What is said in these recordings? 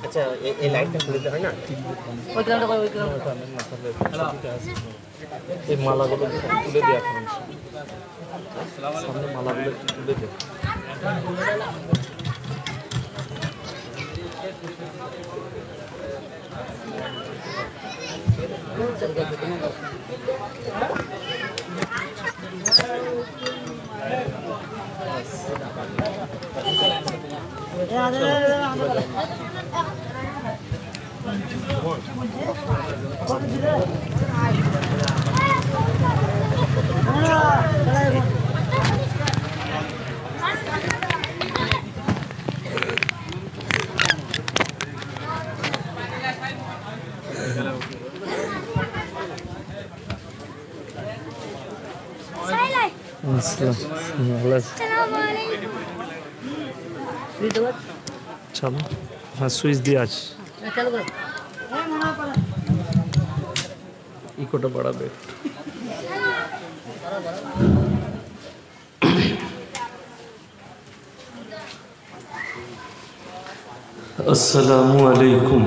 আচ্ছা এই লাইটটা খুলতে হয় না ওই গ্রামটা ওই গ্রামটা এই মালাগুলো তুলে দেওয়া এখন সামনে মালাগুলো তুলে দে चलो हाँ स्विच दिया आज इकोटा बड़ा बेट अस्सलामु अलैकुम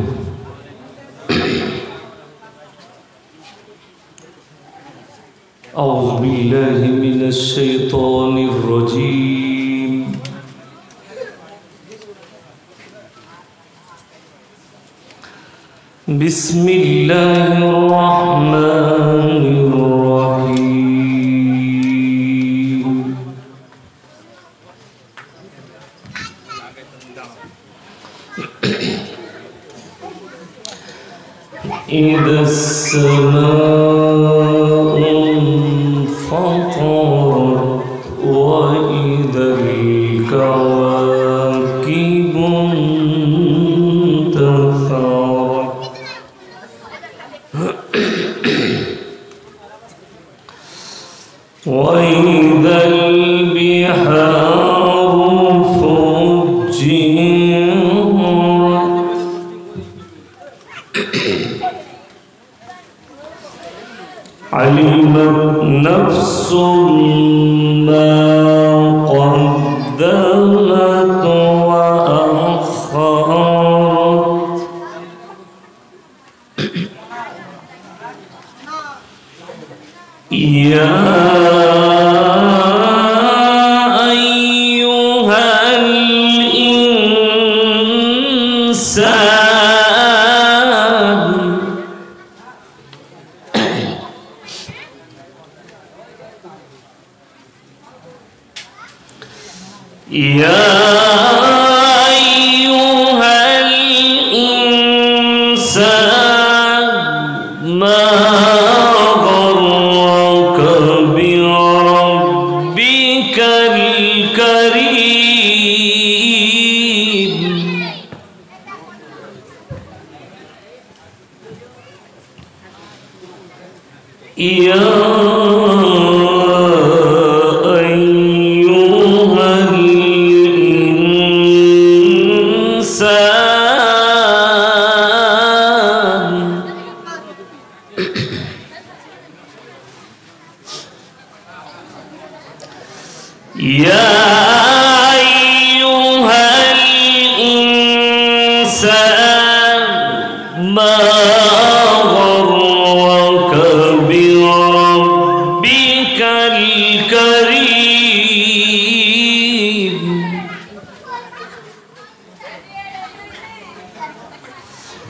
أعوذ بالله من الشيطان الرجيم بسم الله الرحمن الرحيم إذا السماء انفطرت وإذا الكواكب انتثرت وإذا البحار فجرت علمت نفس ما قدمت وأخرت يا أيها الإنسان يا أيها الإنسان ما غرك بربك الكريم يا يا أيها الإنسان ما غرك بربك الكريم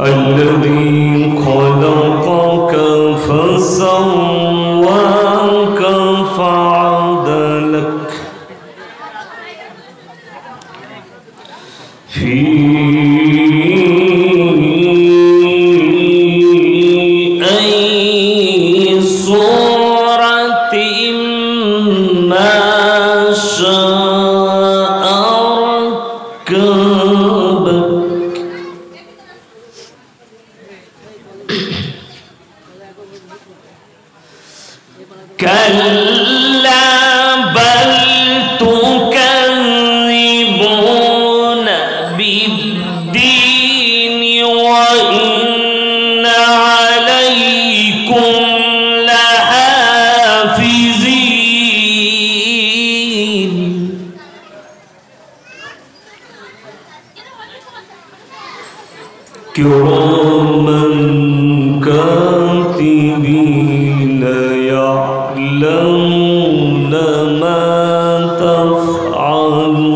الذي خلقك فسواك فعدلك في أي صورة ما شاء ركبك كلا بل تكذبون بالدين كراما كاتبين يعلمون ما تفعلون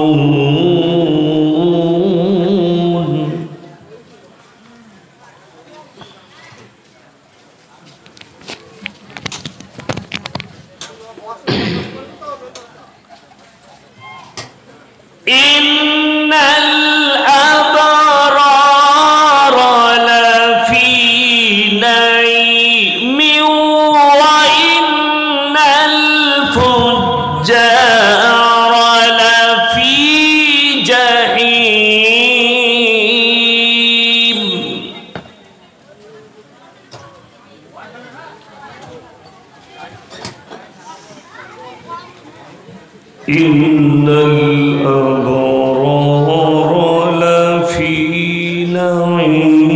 إن الأبرار لفي نعيم وإن الفجار لفي جحيم إن الأبرار لفي نعيم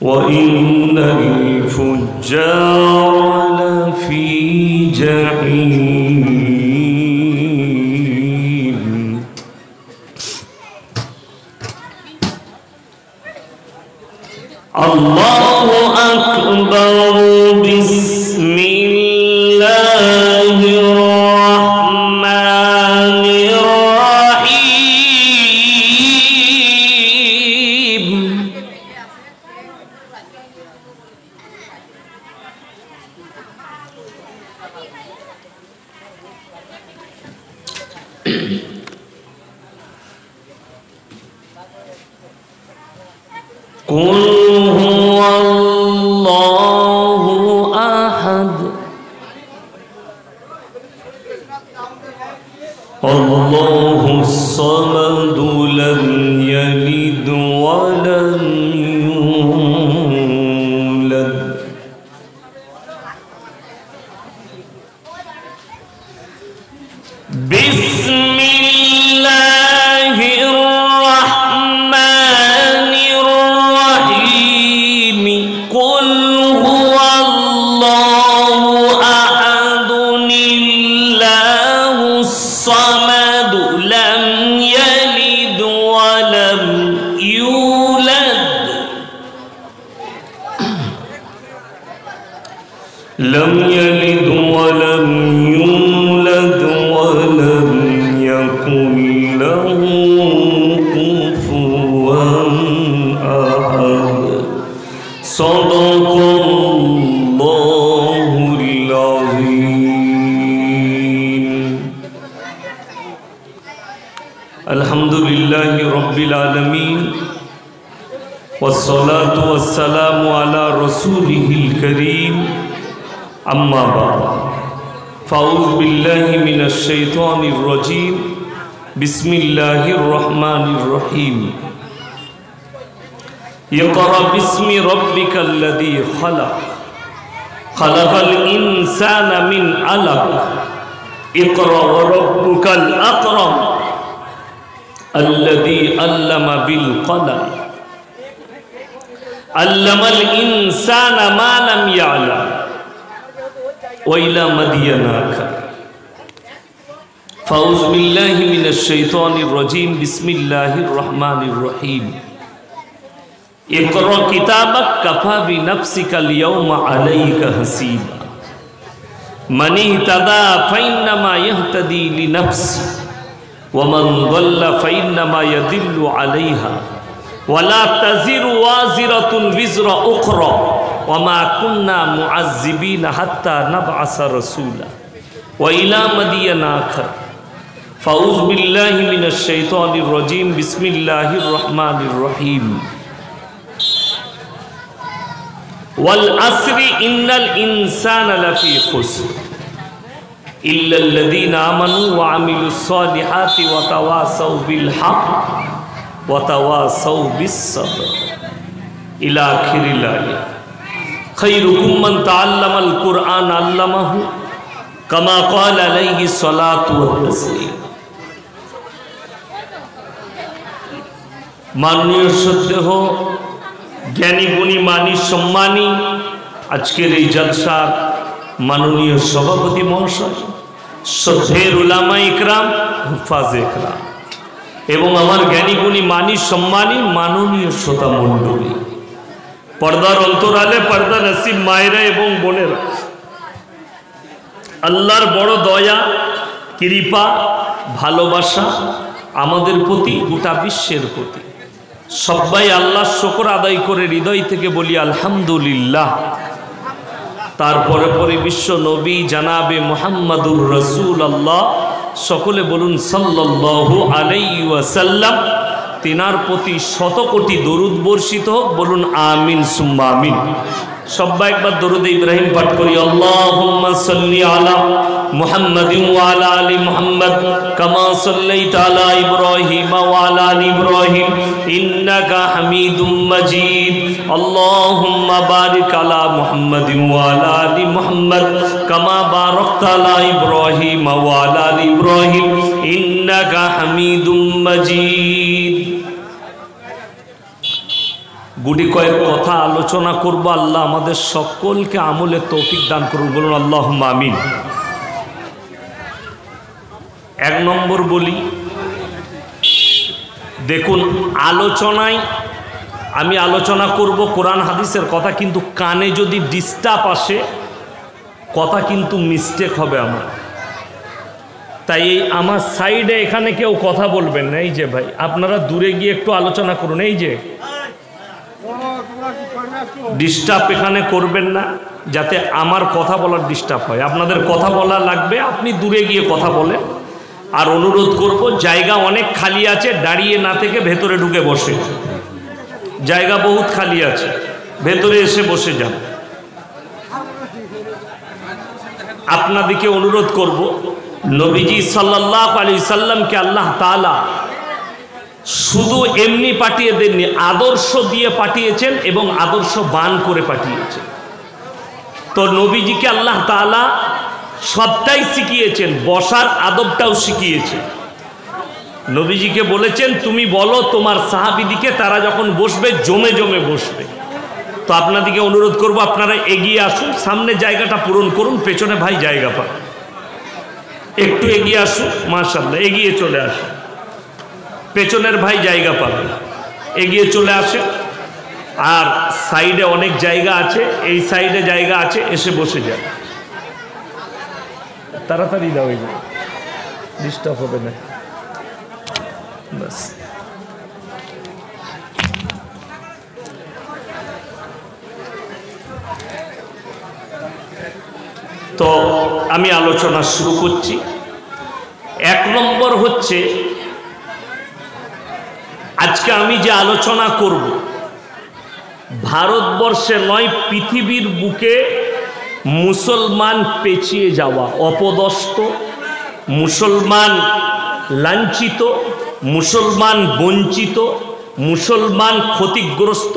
وإن الفجار لفي جحيم الله أكبر بسم الله الرحمن الرحيم قل هو الله أحد الله الصمد لم يلد ولم يولد بسم الله الرحمن الرحيم قل هو الله أحد الله الصمد لم يلد ولم يولد لم يلد ولم يولد ولم يكن له كفوا أحد صدق الله العظيم الحمد لله رب العالمين والصلاة والسلام على رسوله الكريم أما بعد فأعوذ بالله من الشيطان الرجيم بسم الله الرحمن الرحيم اقرأ باسم ربك الذي خلق خلق الإنسان من علق اقرأ وربك الأكرم الذي علم بالقلم علم الإنسان ما لم يعلم وإلى مدين آخر فأعوذ بالله من الشيطان الرجيم بسم الله الرحمن الرحيم اقرأ كتابك كفى بنفسك اليوم عليك حسيبا من اهتدى فإنما يهتدي لنفسه ومن ضل فإنما يضل عليها ولا تزر وازرة وزر أخرى وما كنا معذبين حتى نبعث رسولا وإلى مدين آخر فأعوذ بالله من الشيطان الرجيم بسم الله الرحمن الرحيم والعصر إن الإنسان لفي خسر إلا الذين آمنوا وعملوا الصالحات وتواصوا بالحق وتواصوا بالصبر إلى آخر الآية خيركم من تعلم القرآن علمه كما قال عليه الصلاة والتسليم মাননীয় শ্রদ্ধেয় জ্ঞানী গুণী মানী সম্মানী আজকের এই জলসার মাননীয় সভাপতি মহাশয় শ্রদ্ধের উলামা ইকরাম, হুফাজ ইকরাম এবং আমার জ্ঞানীগুণী মানি সম্মানী মাননীয় শ্রোতা মণ্ডলী, পর্দার অন্তরালে পর্দা নসিব মায়েরা এবং বোনেরা, আল্লাহর বড় দয়া, কৃপা, ভালোবাসা আমাদের প্রতি, গোটা বিশ্বের প্রতি। সবাই আল্লাহর শুকর আদায় করে হৃদয় থেকে বলি আলহামদুলিল্লাহ। তারপরে পরে বিশ্ব নবী জানাবে মুহাম্মাদুর রাসূলুল্লাহ, সকলে বলুন সাল্লাল্লাহু আলাইহি ওয়াসাল্লাম। তিনার প্রতি শত কোটি দরুদ বর্ষিত হোক, বলুন আমিন সুম্মা আমিন। সবাই একবার দরুদ ইব্রাহিম পাঠ করি। আল্লাহুম্মা সাল্লি আলা মুহাম্মাদিন ওয়া আলা আলি মুহাম্মাদ কামা সাল্লাইতা আলা ইব্রাহিম ওয়া আলা আলি ইব্রাহিম ইন্নাকা হামিদুম মাজিদ। আল্লাহুম্মা বারিক আলা মুহাম্মাদিন ওয়া আলা আলি মুহাম্মাদ কামা বারাকতা আলা ইব্রাহিম ওয়া আলা আলি ইব্রাহিম ইন্নাকা হামিদুম মাজিদ। গুটি কয়েক কথা আলোচনা করব। আল্লাহ আমাদের সকলকে আমলে তৌফিক দান করুন, বলুন আল্লাহুম্মা আমিন। এক নম্বর বলি, দেখুন আলোচনায় আমি আলোচনা করব কোরআন হাদিসের কথা, কিন্তু কানে যদি ডিস্টার্ব আসে কথা কিন্তু মিস্টেক হবে আমার। তাই এই আমার সাইডে এখানে কেউ কথা বলবেন না। এই যে ভাই, আপনারা দূরে গিয়ে একটু আলোচনা করুন। এই যে ডিস্টার্ব এখানে করবেন না, যাতে আমার কথা বলার ডিস্টার্ব হয়। আপনাদের কথা বলা লাগবে, আপনি দূরে গিয়ে কথা বলেন। আর অনুরোধ করব, জায়গা অনেক খালি আছে, দাঁড়িয়ে না থেকে ভেতরে ঢুকে বসে, জায়গা বহুত খালি আছে, ভেতরে এসে বসে যান। আপনাদেরকে অনুরোধ করব, নবীজি সাল্লাল্লাহু আলাইহি সাল্লামকে আল্লাহ তাআলা শুধু এমনি পাঠিয়ে দেননি, আদর্শ দিয়ে পাঠিয়েছেন এবং আদর্শ বান করে পাঠিয়েছেন। তো নবীজিকে আল্লাহ তাআলা সবটাই শিখিয়েছেন, বসার আদবটাও শিখিয়েছেন। নবীজিকে বলেছেন, তুমি বলো তোমার সাহাবীদিকে, তারা যখন বসবে জমে জমে বসবে। তো আপনাদেরকে অনুরোধ করব, আপনারা এগিয়ে আসুন, সামনে জায়গাটা পূরণ করুন, পেছনে ভাই জায়গা পান, একটু এগিয়ে আসুন। মাশাআল্লাহ, এগিয়ে চলে আসুন, পেছনের ভাই জায়গা পাবে, এগিয়ে চলে আসে। আর সাইডে অনেক জায়গা আছে, এই সাইডে জায়গা আছে, এসে বসে যান। তাড়াতাড়ি দাও, এই ডিস্টার্ব হবে না। বাস, তো আমি আলোচনা শুরু করছি। এক নম্বর হচ্ছে, আজকে আমি যে আলোচনা করব, ভারতবর্ষে নয় পৃথিবীর বুকে মুসলমান পেঁচিয়ে যাওয়া, অপদস্থ মুসলমান, লাঞ্ছিত মুসলমান, বঞ্চিত মুসলমান, ক্ষতিগ্রস্ত,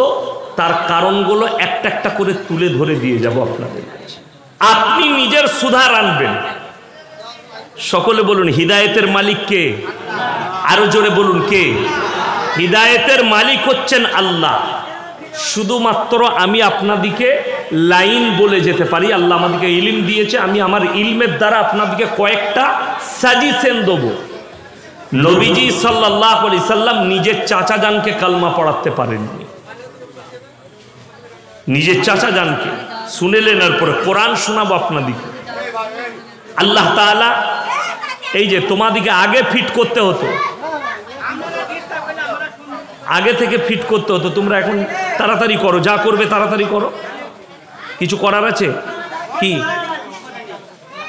তার কারণগুলো একটা একটা করে তুলে ধরে দিয়ে যাব আপনাদের কাছে। আপনি নিজের সুধার আনবেন। সকলে বলুন, হিদায়েতের মালিক কে? আরো জোরে বলুন, কে? হিদায়েতের মালিক হচ্ছেন আল্লাহ। শুধুমাত্র আমি আপনাদিকে লাইন বলে যেতে পারি। আল্লাহ আমাদেরকে ইলম দিয়েছে, আমি আমার ইলমের দ্বারা আপনাদিকে কয়েকটা সাজেশন দেব। নবীজি সাল্লাল্লাহু আলাইহি সাল্লাম নিজের চাচা জানকে কালমা পড়াতে পারেননি। নিজের চাচা জানকে শুনেলেন, এরপরে কোরআন শোনাবো আপনাদিকে। আল্লাহ তাআলা এই যে তোমাদিকে আগে ফিট করতে হতো, আগে থেকে ফিট করতে হতো, তোমরা এখন তাড়াতাড়ি করো, যা করবে তাড়াতাড়ি করো। কিছু করার আছে কি?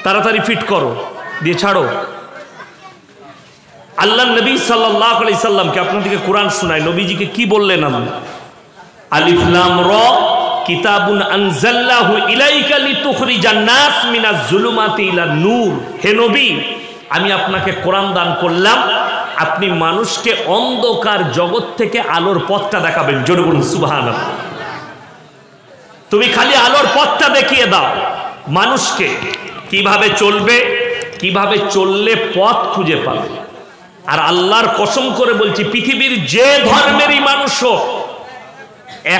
তাড়াতাড়ি ফিট করো, দিয়ে ছাড়ো। আল্লাহ নবী সাল্লাল্লাহু আলাইহি সাল্লামকে আপনাদেরকে কোরআন শোনায়, নবীজিকে কি বললেন? আল্লাহ আলিফ লাম র কিতাবুন আনজালনাহু ইলাইকা লিতুখরিজান নাস মিনাজ যুলুমাতি ইলান নূর। হে নবী, আমি আপনাকে কোরআন দান করলাম, আপনি মানুষকে অন্ধকার জগৎ থেকে আলোর পথটা দেখাবেন। জোরে বলুন সুবহানাল্লাহ। তুমি খালি আলোর পথটা দেখিয়ে দাও মানুষকে, কিভাবে চলবে, কিভাবে চললে পথ খুঁজে পাবে। আর আল্লাহর কসম করে বলছি, পৃথিবীর যে ধর্মেরই মানুষ হোক,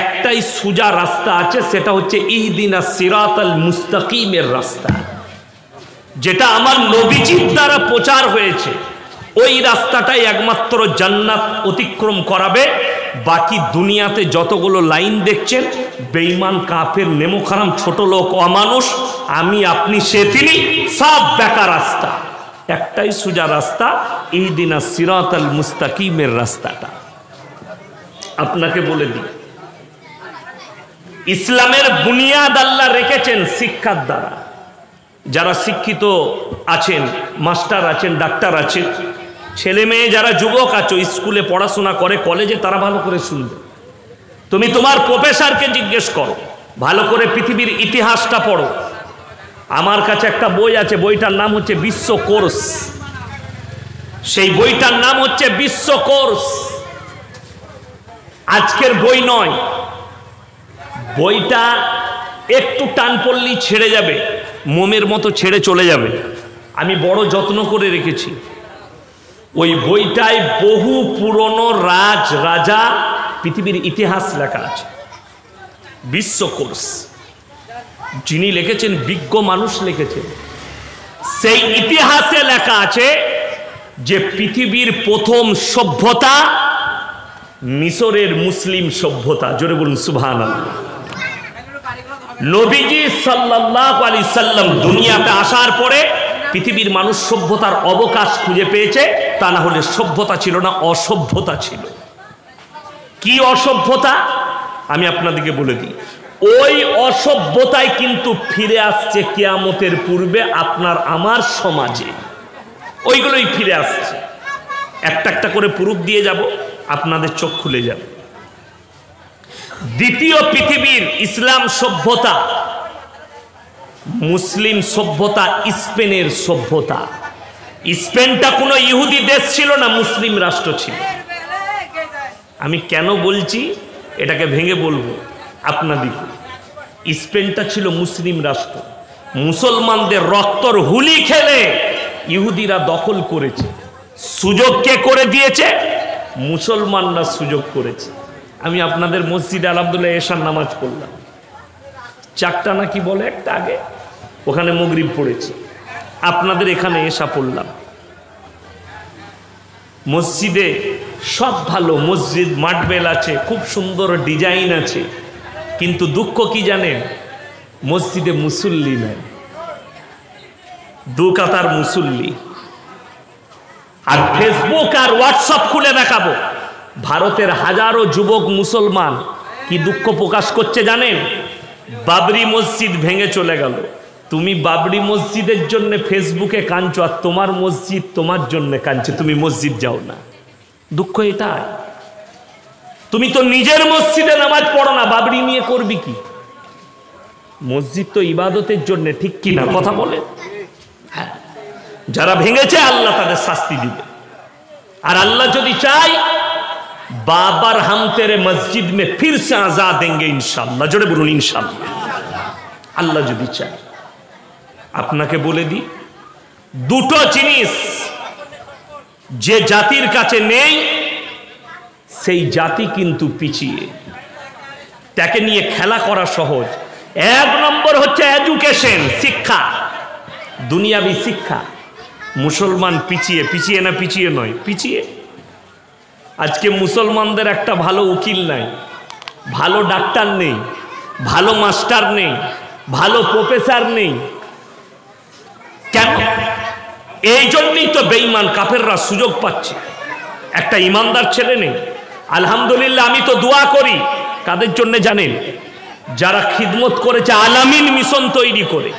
একটাই সোজা রাস্তা আছে, সেটা হচ্ছে ইহদিনাস সিরাতাল মুস্তাকিমের রাস্তা। যেটা আমার নবীজির দ্বারা প্রচার হয়েছে, ওই রাস্তাটাই একমাত্র জান্নাত অতিক্রম করাবে। বাকি দুনিয়াতে যতগুলো লাইন দেখছেন, বেঈমান, কাফের, নেমোখারাম, ছোট লোক, অমানুষ, আমি আপনি সে তিনি, সব বেকার রাস্তা। একটাই সোজা রাস্তা, ইহদিনাস সিরাতাল মুস্তাকিমের রাস্তাটা। আপনাকে বলে দিই, ইসলামের বুনিয়াদ আল্লাহ রেখেছেন শিক্ষার দ্বারা। যারা শিক্ষিত আছেন, মাস্টার আছেন, ডাক্তার আছেন, ছেলে মেয়ে যারা যুবক আছো, স্কুলে পড়াশোনা করে, কলেজে, তারা ভালো করে শুনবে। তুমি তোমার প্রফেসরকে জিজ্ঞেস করো, ভালো করে পৃথিবীর ইতিহাসটা পড়ো। আমার কাছে একটা বই আছে, বইটার নাম হচ্ছে বিশ্ব কোর্স। সেই বইটার নাম হচ্ছে বিশ্ব কোর্স। আজকের বই নয়, বইটা একটু টান পড়লেই ছেড়ে যাবে, মোমের মতো ছেড়ে চলে যাবে। আমি বড় যত্ন করে রেখেছি। ওই বইটায় বহু পুরনো রাজা, পৃথিবীর ইতিহাস লেখা আছে। বিশ্ব কোর্স যিনি লিখেছেন, বিজ্ঞ মানুষ লিখেছেন। সেই ইতিহাসে লেখা আছে যে পৃথিবীর প্রথম সভ্যতা মিশরের মুসলিম সভ্যতা। জোরে বলুন সুবহানাল্লাহ। নবীজি সাল্লাল্লাহু আলাইহি সাল্লাম দুনিয়াতে আসার পরে পৃথিবীর মানুষ সভ্যতার অবকাশ খুঁজে পেয়েছে। তা না হলে সভ্যতা ছিল না, অসভ্যতা ছিল। কি অসভ্যতা? আমি আপনাদেরকে বলে দিই। ওই অসভ্যতায় কিন্তু ফিরে আসছে কিয়ামতের পূর্বে আপনার আমার সমাজে। ওইগুলোই ফিরে আসছে। একটা একটা করে প্রুফ দিয়ে যাব, আপনাদের চোখ খুলে যাবে। দ্বিতীয় পৃথিবীর ইসলাম সভ্যতা, মুসলিম সভ্যতা, স্পেনের সভ্যতা। স্পেনটা কোনো ইহুদি দেশ ছিল না, মুসলিম রাষ্ট্র ছিল। আমি কেন বলছি এটাকে ভেঙে বলবো আপনাদিকে। স্পেনটা ছিল মুসলিম রাষ্ট্র। মুসলমানদের রক্তর হুলি খেলে ইহুদিরা দখল করেছে। সুযোগ কে করে দিয়েছে? মুসলমানরা সুযোগ করেছে। আমি আপনাদের মসজিদে আলহামদুলিল্লাহ এশার নামাজ পড়লাম, চারটা নাকি বলে একটা আগে, ওখানে মাগরিব পড়েছি। আপনাদের এখানে এশা পড়লাম। মসজিদে সব ভালো, মসজিদ মার্বেল আছে, খুব সুন্দর ডিজাইন আছে, কিন্তু দুঃখ কি জানেন? মসজিদে মুসল্লি নেই, দু কাতার মুসল্লি। আর ফেসবুক আর হোয়াটসঅ্যাপ খুলে দেখাবো, ভারতের হাজারো যুবক মুসলমান কি দুঃখ প্রকাশ করছে জানেন? বাবরি মসজিদ ভেঙে চলে গেল। তুমি বাবরি মসজিদের জন্য ফেসবুকে কাঁদছো, আর তোমার মসজিদ তোমার জন্য কাঁদছে, তুমি মসজিদ যাও না। দুঃখ এটাই। তুমি তো নিজের মসজিদে নামাজ পড়ো না, বাবরি নিয়ে করবি কি? মসজিদ তো ইবাদতের জন্য, ঠিক কি না? কথা বলে। হ্যাঁ, যারা ভেঙেছে আল্লাহ তাদের শাস্তি দিবে। আর আল্লাহ যদি চায়, বাবার হাম তেরে মসজিদ মে ফির সে আজাদ দেंगे ইনশাআল্লাহ। জোরে বলুন ইনশাআল্লাহ। আল্লাহ যদি চায়। আপনাকে বলে দিই, দুটো জিনিস যে জাতির কাছে নেই, সেই জাতি কিন্তু পিছিয়ে। তাকে নিয়ে খেলা করা সহজ। এক নম্বর হচ্ছে এডুকেশন, শিক্ষা, দুনিয়াবি শিক্ষা। মুসলমান পিছিয়ে, পিছিয়ে না পিছিয়ে নয়, পিছিয়ে। আজকে মুসলমানদের একটা ভালো উকিল নাই, ভালো ডাক্তার নেই, ভালো মাস্টার নেই, ভালো প্রফেসর নেই। কেন? এই জন্যই তো বেঈমান কাফেররা সুযোগ পাচ্ছে। একটা ইমানদার ছেলে নেই। আলহামদুলিল্লাহ, আমি তো দোয়া করি কাদের জন্য জানেন? যারা খিদমত করেছে আলামিন মিশন তৈরি করে।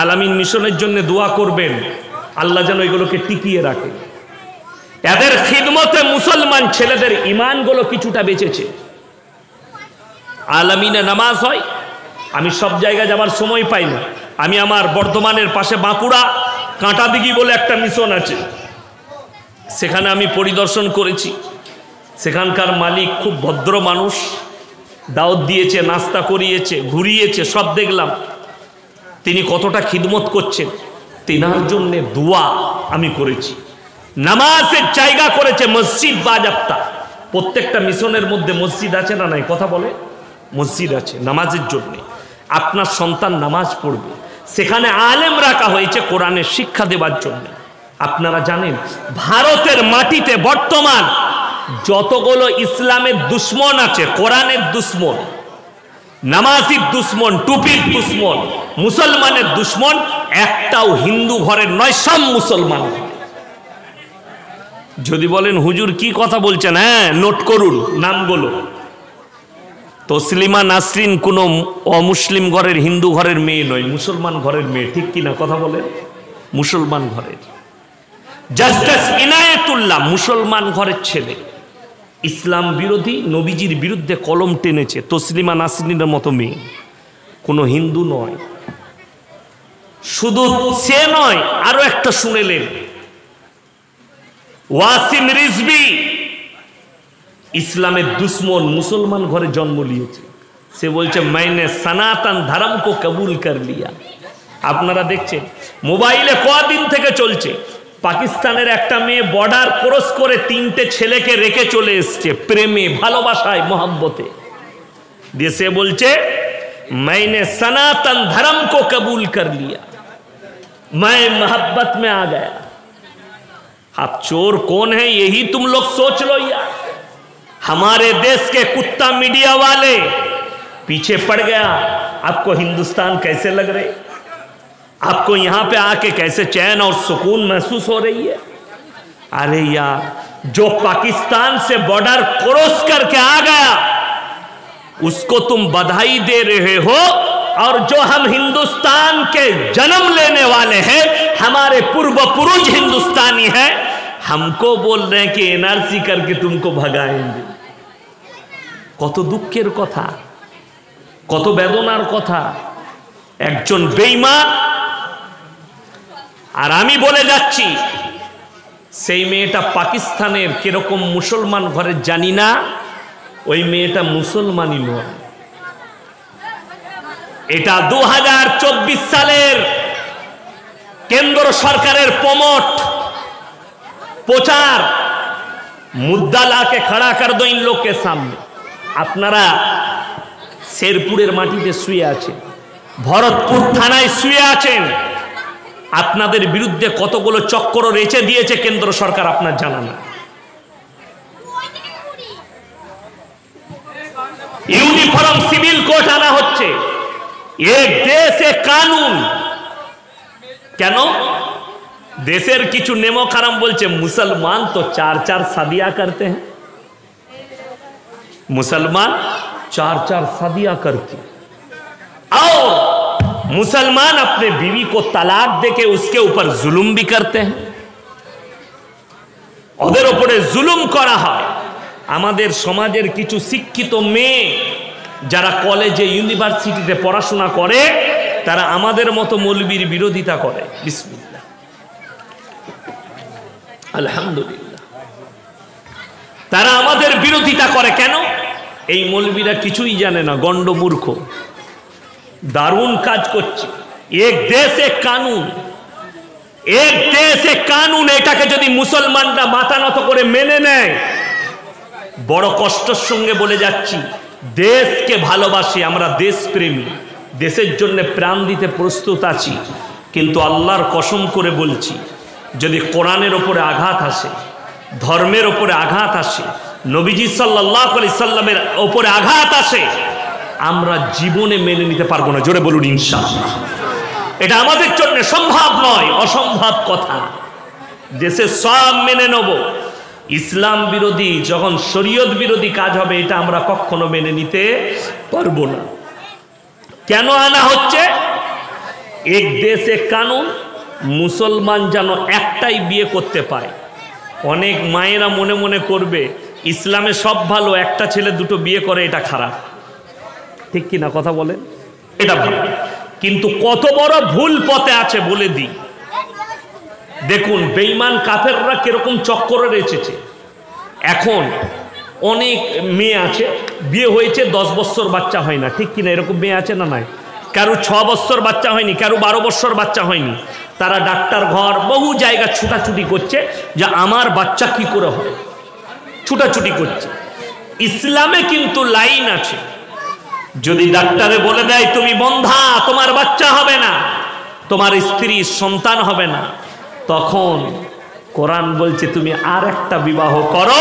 আলামিন মিশনের জন্য দোয়া করবেন, আল্লাহ যেন এগুলোকে টিকিয়ে রাখে। এদের খিদমতে মুসলমান ছেলেদের ইমানগুলো কিছুটা বেঁচেছে। আলামিনে নামাজ হয়। আমি সব জায়গায় যাবার সময় পাই না। আমি আমার বর্ধমানের পাশে বাঁকুড়া কাঁটাদিঘি বলে একটা মিশন আছে, সেখানে আমি পরিদর্শন করেছি। সেখানকার মালিক খুব ভদ্র মানুষ, দাওয়াত দিয়েছে, নাস্তা করিয়েছে, ঘুরিয়েছে, সব দেখলাম। তিনি কতটা খিদমত করছেন, তেনার জন্য দোয়া আমি করেছি। নামাজের জায়গা করেছে মসজিদ বাজাপ্তা। প্রত্যেকটা মিশনের মধ্যে মসজিদ আছে না নাই? কথা বলে। মসজিদ আছে নামাজের জন্য। আপনার সন্তান নামাজ পড়বে, সেখানে আলেম রাখা হয়েছে কোরআনের শিক্ষা দেওয়ার জন্য। আপনারা জানেন ভারতের মাটিতে বর্তমান যতগুলো ইসলামের দুশ্মন আছে, কোরআনের দুশ্মন, নামাজির দুশ্মন, টুপির দুশ্মন, মুসলমানের দুশ্মন, একটাও হিন্দু ঘরের নয়, সব মুসলমান। যদি বলেন হুজুর কি কথা বলছেন, হ্যাঁ নোট করুন নামগুলো। তসলিমা নাসরিন কোনো অমুসলিম ঘরের, হিন্দু ঘরের মেয়ে নয়, মুসলমান ঘরের মেয়ে, ঠিক কিনা কথা বলেন? মুসলমান ঘরের। জাস্টিস ইনায়েতুল্লাহ মুসলমান ঘরের ছেলে, ইসলাম বিরোধী, নবীজির বিরুদ্ধে কলম টেনেছে, তসলিমা নাসরিনের মতো মেয়ে, কোনো হিন্দু নয়। শুধু সে নয়, আরো একটা শুনেলেন, ওয়াসিম রিজভী ইসলামের দুশ্মন, মুসলমান ঘরে জন্ম নিয়েছে। সে বলছে মাইনে সনাতন ধর্ম কো কবুল কর লিয়া। আপনারা দেখছেন মোবাইলে কদিন থেকে চলছে, পাকিস্তানের একটা মেয়ে বর্ডার ক্রস করে 3টে ছেলেকে রেখে চলে এসছে প্রেমে, ভালোবাসায়, মোহাব্বতে দিয়ে। সে বলছে मैंने सनातन धर्म को कबूल कर लिया, मैं मोहब्बत में आ गया। अब चोर कौन है यही तुम लोग सोच लो यार। हमारे देश के कुत्ता मीडिया वाले पीछे पड़ गया। आपको हिंदुस्तान कैसे लग रहे, आपको यहां पे आके कैसे चैन और सुकून महसूस हो रही है? अरे यार, जो पाकिस्तान से बॉर्डर क्रॉस करके आ गया उसको तुम बधाई दे रहे हो, और जो हम हिंदुस्तान के जन्म लेने वाले हैं, हमारे पूर्व पुरुष हिंदुस्तानी हैं, हमको बोल रहे हैं कि एनआरसी करके तुमको भगाएंगे। কত দুঃখের কথা, কত বেদনার কথা। একজন বেঈমান। আর আমি বলে যাচ্ছি, সেই মেয়েটা পাকিস্তানের কিরকম মুসলমান ঘরে জানি না, ওই মেয়েটা মুসলমানই নয়। এটা 2024 সালের কেন্দ্র সরকারের প্রচার, मुद्दा लाके खड़ा कर दो इन लोग के सामने। আপনারা শেরপুরের মাটিতে শুয়ে আছেন, ভরতপুর থানায় শুয়ে আছেন, আপনাদের বিরুদ্ধে কতগুলো চক্র রেচে দিয়েছে কেন্দ্র সরকার আপনার জানা না। यूनिफॉर्म सिविल कोड आना होच्छे, एक देश एक कानून। কেন? দেশের কিছু নেমো কারাম বলছে মুসলমান তো 4-4 शादियां करते हैं, मुसलमान 4-4 शादियां करके, और मुसलमान अपने बीवी को तलाक देके उसके ऊपर जुल्म भी करते हैं। ওদের উপরে জুলুম করা হয়। আমাদের সমাজের কিছু শিক্ষিত মেয়ে যারা কলেজে, ইউনিভার্সিটিতে পড়াশোনা করে, তারা আমাদের মতো মৌলবীর বিরোধিতা করে। বিসমিল্লাহ, আলহামদুলিল্লাহ, তারা আমাদের বিরোধিতা করে। কেন? এই মৌলবীরা কিছুই জানে না, গন্ড মূর্খ, দারুণ কাজ করছে। এক দেশ এক কানুন, এক দেশ এক কানুন, এটাকে যদি মুসলমানরা মাথা নত করে মেনে নেয়, বড় কষ্টের সঙ্গে বলে যাচ্ছি, দেশকে ভালোবাসি আমরা, দেশপ্রেমী, দেশের জন্য প্রাণ দিতে প্রস্তুত আছি। কিন্তু আল্লাহর কসম করে বলছি, যদি কোরআনের ওপরে আঘাত আসে, ধর্মের ওপরে আঘাত আসে, নবীজি সাল্লাল্লাহু আলাইহি সাল্লামের ওপরে আঘাত আসে, আমরা জীবনে মেনে নিতে পারবো না। জোরে বলুন ইনশাআল্লাহ। এটা আমাদের জন্য সম্ভব নয়, অসম্ভব কথা। দেশে সব মেনে নেব, ইসলাম বিরোধী যখন শরীয়ত বিরোধী কাজ হবে, এটা আমরা কখনো মেনে নিতে পারবো না। কেন আনা হচ্ছে? এক দেশ এক কানুন, মুসলমান যেন একটাই বিয়ে করতে পায়। অনেক মায়েরা মনে মনে করবে ইসলামে সব ভালো, একটা ছেলে দুটো বিয়ে করে, এটা খারাপ, ঠিক কিনা কথা বলেন? এটা ভালো, কিন্তু কত বড় ভুল পথে আছে বলে দিই। দেখুন বেঈমান কাফেররা কিরকম চক্করে রেচেছে। এখন অনেক মেয়ে আছে, বিয়ে হয়েছে 10 বছর বাচ্চা হয় না, ঠিক কিনা? এরকম মেয়ে আছে না নাই? কারো 6 বছর বাচ্চা হয়নি, কারো 12 বছর বাচ্চা হয়নি। তারা ডাক্তার ঘর, বহু জায়গা ছুটাছুটি করছে যে আমার বাচ্চা কি করে হয়, ছুটাছুটি করছে। ইসলামে কিন্তু লাইন আছে, যদি ডাক্তারে বলে দেয় তুমি বন্ধা, তোমার বাচ্চা হবে না, তোমার স্ত্রীর সন্তান হবে না, তখন কোরআন বলছে তুমি আর একটা বিবাহ করো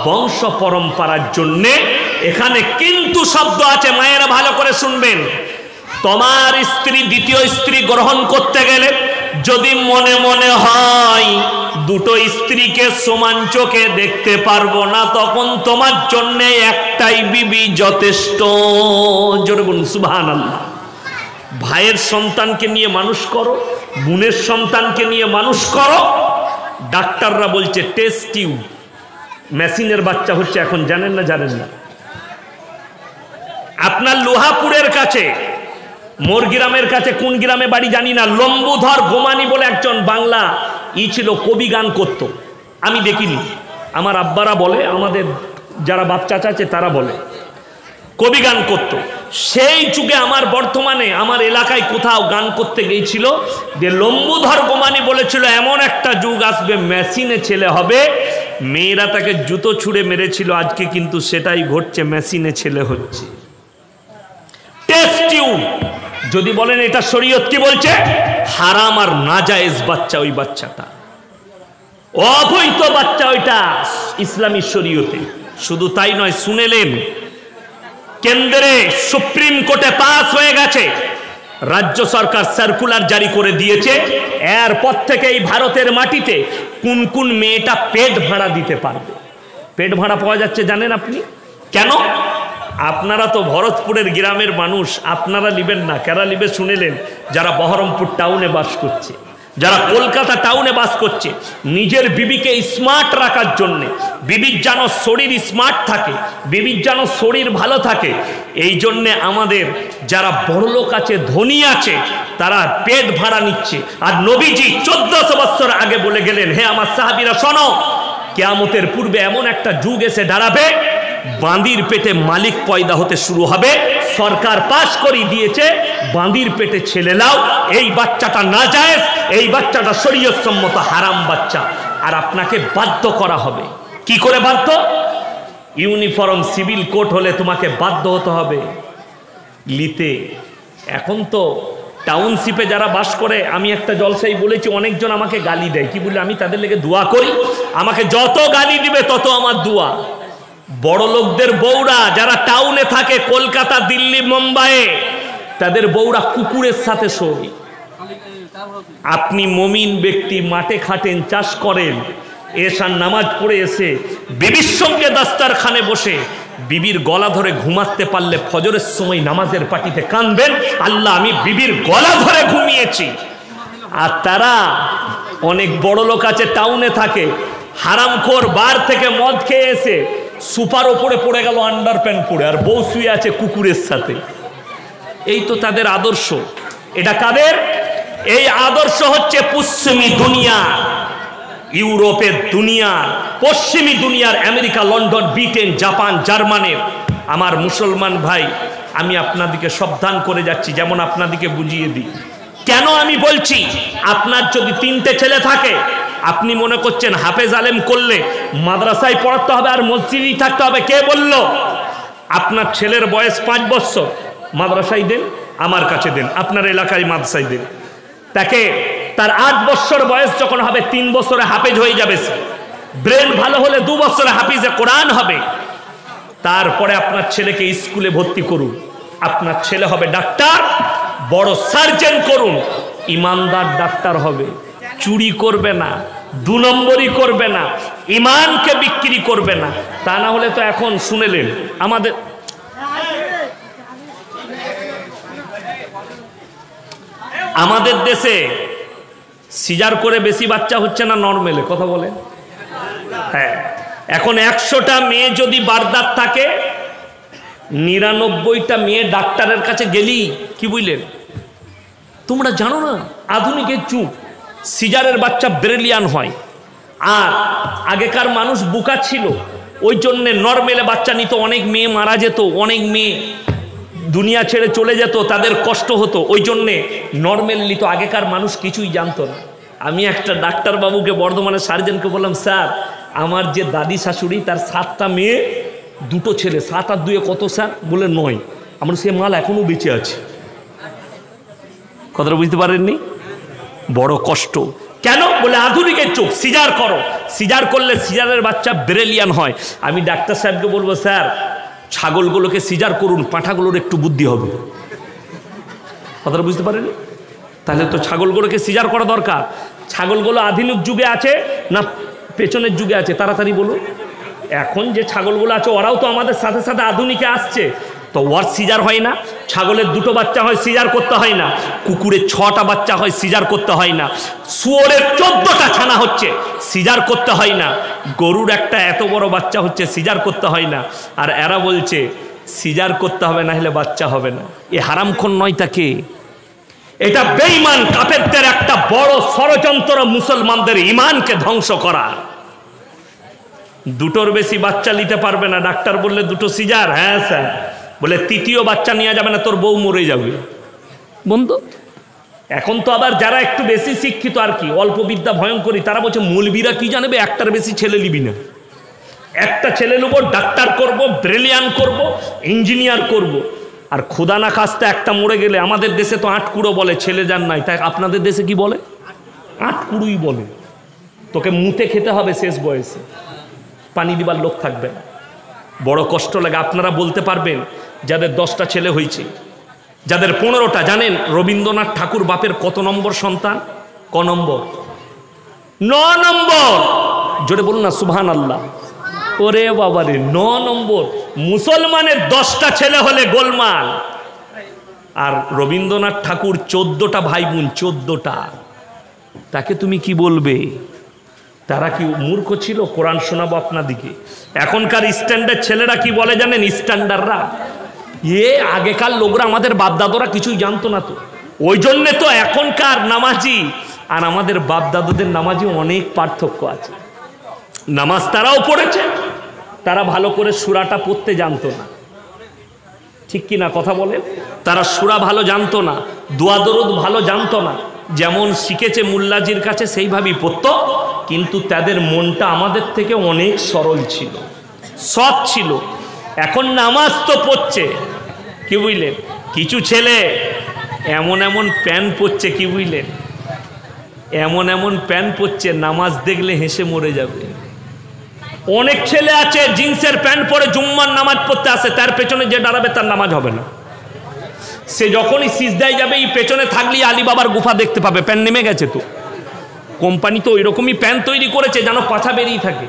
বংশ পরম্পরার জন্যে। এখানে কিন্তু শব্দ আছে, মায়েরা ভালো করে শুনবেন। তোমার স্ত্রী দ্বিতীয় স্ত্রী গ্রহণ করতে গেলে যদি মনে মনে হয় দুটো স্ত্রীকে সমান চোখে দেখতে পারবো না, তখন তোমার জন্য একটাই বিবি যথেষ্ট। জোরে বলুন সুবহানাল্লাহ। ভাইয়ের সন্তানকে নিয়ে মানুষ করো, বোনের সন্তানকে নিয়ে মানুষ করো। ডাক্তাররা বলছে টেস্ট টিউব মেশিনের বাচ্চা হচ্ছে এখন, জানেন না? জানেন না? আপনার লোহাপুরের কাছে, মোর গ্রামের কাছে, কোন গ্রামে বাড়ি জানি না, লম্বুধর গোমানি বলে একজন বাংলা ছিল, কবি গান করত। আমি দেখিনি, আমার আব্বারা বলে, আমাদের যারা বাচ্চা আছে তারা বলে কবি গান করত। সেই যুগে আমার বর্তমানে আমার এলাকায় কোথাও গান করতে গিয়েছিল যে লম্বুধর গোমানি বলেছিল এমন একটা যুগ আসবে মেশিনে ছেলে হবে। মেয়েরা তাকে জুতো ছুঁড়ে মেরেছিল, আজকে কিন্তু সেটাই ঘটছে, মেশিনে ছেলে হচ্ছে। টেস্ট টিউব যদি বলেন এটা শরীয়ত কি বলছে? হারাম আর নাজায়েজ বাচ্চা, ওই বাচ্চাটা অবৈধ বাচ্চা, ওইটা ইসলামী শরীয়তে। শুধু তাই নয়, শুনেলেন কেন্দ্রে সুপ্রিম কোর্টে পাস হয়ে গেছে, রাজ্য সরকার সার্কুলার জারি করে দিয়েছে, এরপর থেকে এই ভারতের মাটিতে কোন কোন মেয়েটা পেট ভাড়া দিতে পারবে। পেট ভাড়া পাওয়া যাচ্ছে জানেন আপনি কেন? আপনারা তো ভরতপুরের গ্রামের মানুষ, আপনারা নিবেন না, কারা নিবে শুনেলেন? যারা বহরমপুর টাউনে বাস করছে, যারা কলকাতা টাউনে বাস করছে, নিজের বিবিকে স্মার্ট রাখার জন্যে, বিবির যেন শরীর স্মার্ট থাকে, বিবির যেন শরীর ভালো থাকে, এই জন্যে আমাদের যারা বড় লোক আছে, ধনী আছে, তারা পেট ভাড়া নিচ্ছে। আর নবীজি 1400 বছর আগে বলে গেলেন, হে আমার সাহাবীরা শোনো, কিয়ামতের পূর্বে এমন একটা যুগ এসে দাঁড়াবে, বাঁদির পেটে মালিক পয়দা হতে শুরু হবে। সরকার পাশ করে দিয়েছে বাঁদির পেটে ছেলে নাও, এই বাচ্চাটা নাজায়েজ, এই বাচ্চাটা শরীয়ত সম্মত হারাম বাচ্চা, আর আপনাকে বাধ্য করা হবে। কি করে বাধ্য? ইউনিফর্ম সিভিল কোড হলে তোমাকে বাধ্য হতে হবে নিতে। এখন তো টাউনশিপে যারা বাস করে, আমি একটা জলসাই বলেছি, অনেকজন আমাকে গালি দেয়, কি বলে? আমি তাদের লেগে দোয়া করি, আমাকে যত গালি দিবে তত আমার দোয়া। বড় লোকদের বউরা যারা টাউনে থাকে, কলকাতা, দিল্লি, মুম্বাইয়ে, তাদের বউরা কুকুরের সাথে শোয়। আপনি মুমিন ব্যক্তি, মাঠে খাটেন, চাষ করেন, এশার নামাজ পড়ে এসে বিবির সঙ্গে দাস্তারখানে বসে বিবির গলা ধরে ঘুমাতে পারলে ফজরের সময় নামাজের পাটিতে কাঁদবেন, আল্লাহ আমি বিবির গলা ধরে ঘুমিয়েছি। আর তারা অনেক বড় লোক আছে, টাউনে থাকে, হারামখোর, বার থেকে মদ খেয়ে এসে সুপার ওপরে পড়ে গেল আন্ডার প্যান্ট পরে, আর বউ শুয়ে আছে কুকুরের সাথে। এই তো তাদের আদর্শ। এটা কাদের? এই আদর্শ হচ্ছে পশ্চিমী দুনিয়া, ইউরোপের দুনিয়ার, পশ্চিমী দুনিয়ার, আমেরিকা, লন্ডন, ব্রিটেন, জাপান, জার্মানের। আমার মুসলমান ভাই, আমি আপনাদিকে সাবধান করে যাচ্ছি, যেমন আপনাদিকে বুঝিয়ে দিই। কেন আমি বলছি? আপনার যদি 3টে ছেলে থাকে, আপনি মনে করছেন হাফেজ আলেম করলে মাদ্রাসায় পড়াতে হবে আর মসজিদেই থাকতে হবে। কে বলল? আপনার ছেলের বয়স 5 বছর, মাদ্রাসায় দেন, আমার কাছে দেন, আপনার এলাকায় মাদ্রাসায় দেন। তাকে তার 8 বছর বয়স যখন হবে, 3 বছরে হাফেজ হয়ে যাবে, ব্রেন ভালো হলে 2 বছরে হাফিজে কোরআন হবে। তারপরে আপনার ছেলেকে স্কুলে ভর্তি করুন, আপনার ছেলে হবে ডাক্তার, বড় সার্জন করুন, ইমানদার ডাক্তার হবে, চুরি করবে না, 2 নম্বরই করবে না, ইমানকে বিক্রি করবে না। তা না হলে তো এখন শুনেলেন আমাদের দেশে সিজার করে বেশি বাচ্চা হচ্ছে না নর্মালে? কথা বলেন। হ্যাঁ, এখন 100টা মেয়ে যদি বারদার থাকে, 99টা মেয়ে ডাক্তারের কাছে গেলি, কি বুঝলেন? তোমরা জানো না আধুনিকের যুগ, সিজারের বাচ্চা ব্রিলিয়ান হয়। আর আগেকার মানুষ বোকা ছিল, ওই জন্যে নর্মালে বাচ্চা নিত, অনেক মেয়ে মারা যেত, অনেক মেয়ে দুনিয়া ছেড়ে চলে যেত, তাদের কষ্ট হতো, ওই জন্যে নর্মাল নিত। আগেকার মানুষ কিছুই জানতো না। আমি একটা ডাক্তার বাবুকে, বর্ধমানের সার্জনকে বললাম, স্যার আমার যে দাদি শাশুড়ি, তার 7টা মেয়ে, 2টো ছেলে, 7 আর 2 কত স্যার? বলে 9। আমরা সে মাল এখনো বেঁচে আছে। কথাটা বুঝতে পারেননি? বড় কষ্ট। কেন? বলে আধুনিকের চোখ, সিজার করো, সিজার করলে সিজারের বাচ্চা ব্রিলিয়ান হয়। আমি ডাক্তার সাহেবকে বলবো, স্যার ছাগলগুলোকে সিজার করুন, পাঁঠাগুলোর একটু বুদ্ধি হবে। কথাটা বুঝতে পারেন? তাহলে তো ছাগলগুলোকে সিজার করা দরকার। ছাগলগুলো আধুনিক যুগে আছে না পেছনের যুগে আছে? তাড়াতাড়ি বলুন। এখন যে ছাগলগুলো আছে ওরাও তো আমাদের সাথে সাথে আধুনিকে আসছে, তো ওর সিজার হয় না। ছাগলের 2টো বাচ্চা হয়, সিজার করতে হয় না। কুকুরের 6টা বাচ্চা হয়, সিজার করতে হয় না। শুয়োরের 14টা ছানা হচ্ছে, সিজার করতে হয় না। গরুর একটা এত বড় বাচ্চা হচ্ছে, সিজার করতে হয় না। আর এরা বলছে সিজার করতে হবে, না হলে বাচ্চা হবে না। এ হারামখোর নয় তাকে? এটা বেঈমান কাফেরদের একটা বড় ষড়যন্ত্র, মুসলমানদের ঈমানকে ধ্বংস করা। 2টোর বেশি বাচ্চা নিতে পারবে না, ডাক্তার বললে 2টো সিজার। হ্যাঁ স্যার। বলে 3য় বাচ্চা নিয়ে যাবে না, তোর বউ মরে যাবে। বন্ধু, এখন তো আবার যারা একটু বেশি শিক্ষিত আর কি, অল্প বিদ্যা ভয়ঙ্করী, তারা বলছে মৌলবীরা কি জানবে, একটার বেশি ছেলে নিবি না। একটা ছেলে নেবো, ডাক্তার করব, ব্রিলিয়ান করব, ইঞ্জিনিয়ার করব। আর খোদা না খাস্তে একটা মরে গেলে, আমাদের দেশে তো 8 কুড়ো বলে, ছেলে যান নাই, তাই আপনাদের দেশে কি বলে? 8 কুড়োই বলে। তোকে মুতে খেতে হবে শেষ বয়সে, পানি দিবার লোক থাকবে না। বড় কষ্ট লাগে। আপনারা বলতে পারবেন যাদের 10টা ছেলে হয়েছে, যাদের 15টা, জানেন রবীন্দ্রনাথ ঠাকুর বাপের কত নম্বর সন্তান? ক নম্বর? 9 নম্বর। জোরে বলুন না সুবহানাল্লাহ। ওরে বাবারে, 9 নম্বর। মুসলমানের 10টা ছেলে হলে গোলমাল। আর রবীন্দ্রনাথ ঠাকুর 14টা ভাই বোন, 14টা। তাকে তুমি কি বলবে? তারা কি মূর্খ ছিল? কোরআন শোনাবো আপনাদিকে। এখনকার স্ট্যান্ডার্ড ছেলেরা কি বলে জানেন? স্ট্যান্ডার্ডরা, আগেকার লোকরা, আমাদের বাপদাদরা কিছুই জানতো না তো। ওই জন্যে তো এখনকার নামাজি আর আমাদের বাপদাদুদের নামাজি অনেক পার্থক্য আছে। নামাজ তারাও পড়েছে, তারা ভালো করে সূরাটা পড়তে জানতো না, ঠিক কি না কথা বলে? তারা সূরা ভালো জানতো না, দোয়া দরুদ ভালো জানতো না। যেমন শিখেছে মুল্লাজির কাছে সেইভাবেই পড়তো, কিন্তু তাদের মনটা আমাদের থেকে অনেক সরল ছিল, সৎ ছিল। এখন নামাজ তো পড়ছে, কি বুঝলেন? কিছু ছেলে এমন এমন প্যান্ট পরছে, কি বুঝলেন, এমন এমন প্যান্ট পরছে, নামাজ দেখলে হেসে মরে যাবে। অনেক ছেলে আছে জিন্সের প্যান্ট পরে জুম্মার নামাজ পড়তে আসে, তার পেছনে যে দাঁড়াবে তার নামাজ হবে না। সে যখনই সিজদায় যাবে, এই পেছনে থাকলেই আলী বাবার গুফা দেখতে পাবে, প্যান্ট নেমে গেছে। তো কোম্পানি তো ওই রকমই প্যান্ট তৈরি করেছে যেন পাছা বেরিয়ে থাকে।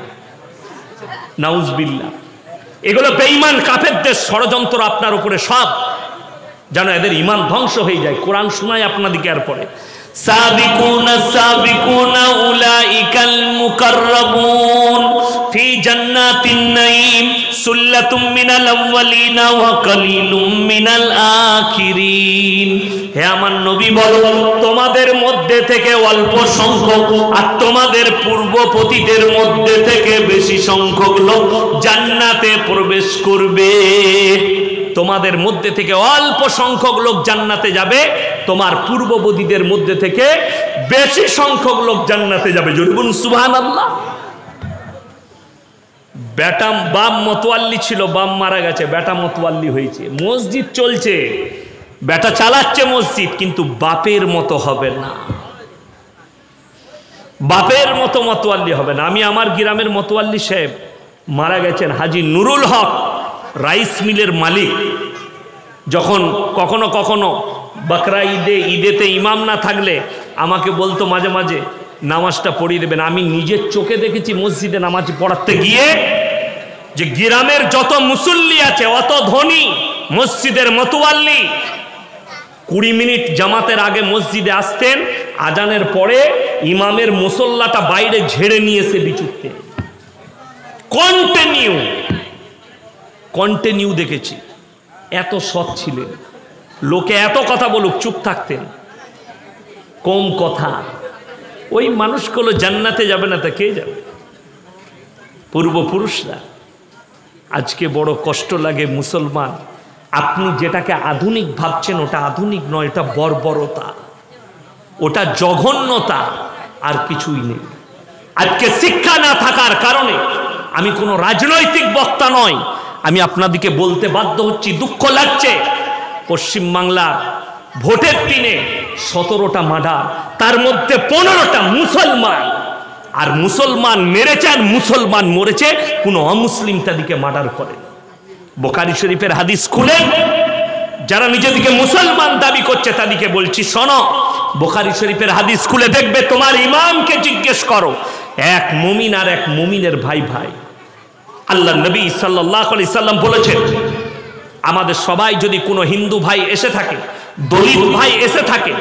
নাউজবিল্লাহ। এগুলো বেঈমান কাফেরদের ষড়যন্ত্র আপনার উপরে, সব যেন এদের ঈমান ধ্বংস হয়ে যায়। কোরআন শোনায় আপনাদিকে আর পরে, সাবিকুনা সাবিকুনা উলাইকাল মুকাররাবুন ফি জান্নাতিন নাঈম সুল্লাতুম মিনাল আউয়ালিনা ওয়া কালিলুম মিনাল আখিরিন। হে আমার নবী বলো, তোমাদের মধ্যে থেকে অল্প সংখ্যক আর তোমাদের পূর্বপতিদের মধ্যে থেকে বেশি সংখ্যক লোক জান্নাতে প্রবেশ করবে। তোমাদের মধ্যে থেকে অল্প সংখ্যক লোক জান্নাতে যাবে, তোমার পূর্ববর্তীদের মধ্যে থেকে বেশি সংখ্যক লোক জান্নাতে যাবে। জোরে বলুন সুবহানাল্লাহ। বেটা বাপ মতওয়াল্লি ছিল, বাপ মারা গেছে, বেটা মতওয়াল্লি হয়েছে, মসজিদ চলছে, বেটা চালাচ্ছে মসজিদ, কিন্তু বাপের মতো হবে না, বাপের মতো মতওয়াল্লি হবে না। আমি আমার গ্রামের মতওয়াল্লি সাহেব মারা গেছেন, হাজী নুরুল হক, রাইস মিলের মালিক। যখন কখনো কখনো বকরা ঈদেতে ইমাম না থাকলে আমাকে বলতো মাঝে মাঝে নামাজটা পড়িয়ে দেবেন। আমি নিজের চোখে দেখেছি মসজিদে নামাজ পড়াতে গিয়ে যে গ্রামের যত মুসল্লি আছে অত ধনী মসজিদের মতওয়াল্লি 20 মিনিট জামাতের আগে মসজিদে আসতেন, আজানের পরে ইমামের মুসল্লাটা বাইরে ঝেড়ে নিয়েছে বিচুতে। কন্টিনিউ দেখেছি। এত সৎ ছিলেন, লোকে এত কথা বলুক চুপ থাকতেন, কম কথা। ওই মানুষগুলো জান্নাতে যাবে না তা কে যাবে? পূর্বপুরুষরা। আজকে বড় কষ্ট লাগে মুসলমান, আপনি যেটাকে আধুনিক ভাবছেন ওটা আধুনিক নয়, এটা বর্বরতা, ওটা জঘন্যতা, আর কিছুই নেই। আজকে শিক্ষা না থাকার কারণে, আমি কোনো রাজনৈতিক বক্তা নয়, আমি আপনাদেরকে বলতে বাধ্য হচ্ছি, দুঃখ লাগছে। পশ্চিমবাংলার ভোটের দিনে 17টা মার্ডার, তার মধ্যে 15টা মুসলমান, আর মুসলমান মেরেছে আর মুসলমান মরেছে, কোন অমুসলিম তাদেরকে মার্ডার করে। বুখারী শরীফের হাদিস খুলে যারা নিজেদেরকে মুসলমান দাবি করছে তাদেরকে বলছি, শোনো, বুখারী শরীফের হাদিস খুলে দেখবে, তোমার ইমামকে জিজ্ঞেস করো, এক মুমিন আর এক মুমিনের ভাই ভাই। আল্লাহ নবী সাল্লাল্লাহু আলাইহি সাল্লাম বলেছেন, আমাদের সবাই যদি কোনো হিন্দু ভাই এসে থাকে, দলিত ভাই এসে থাকে,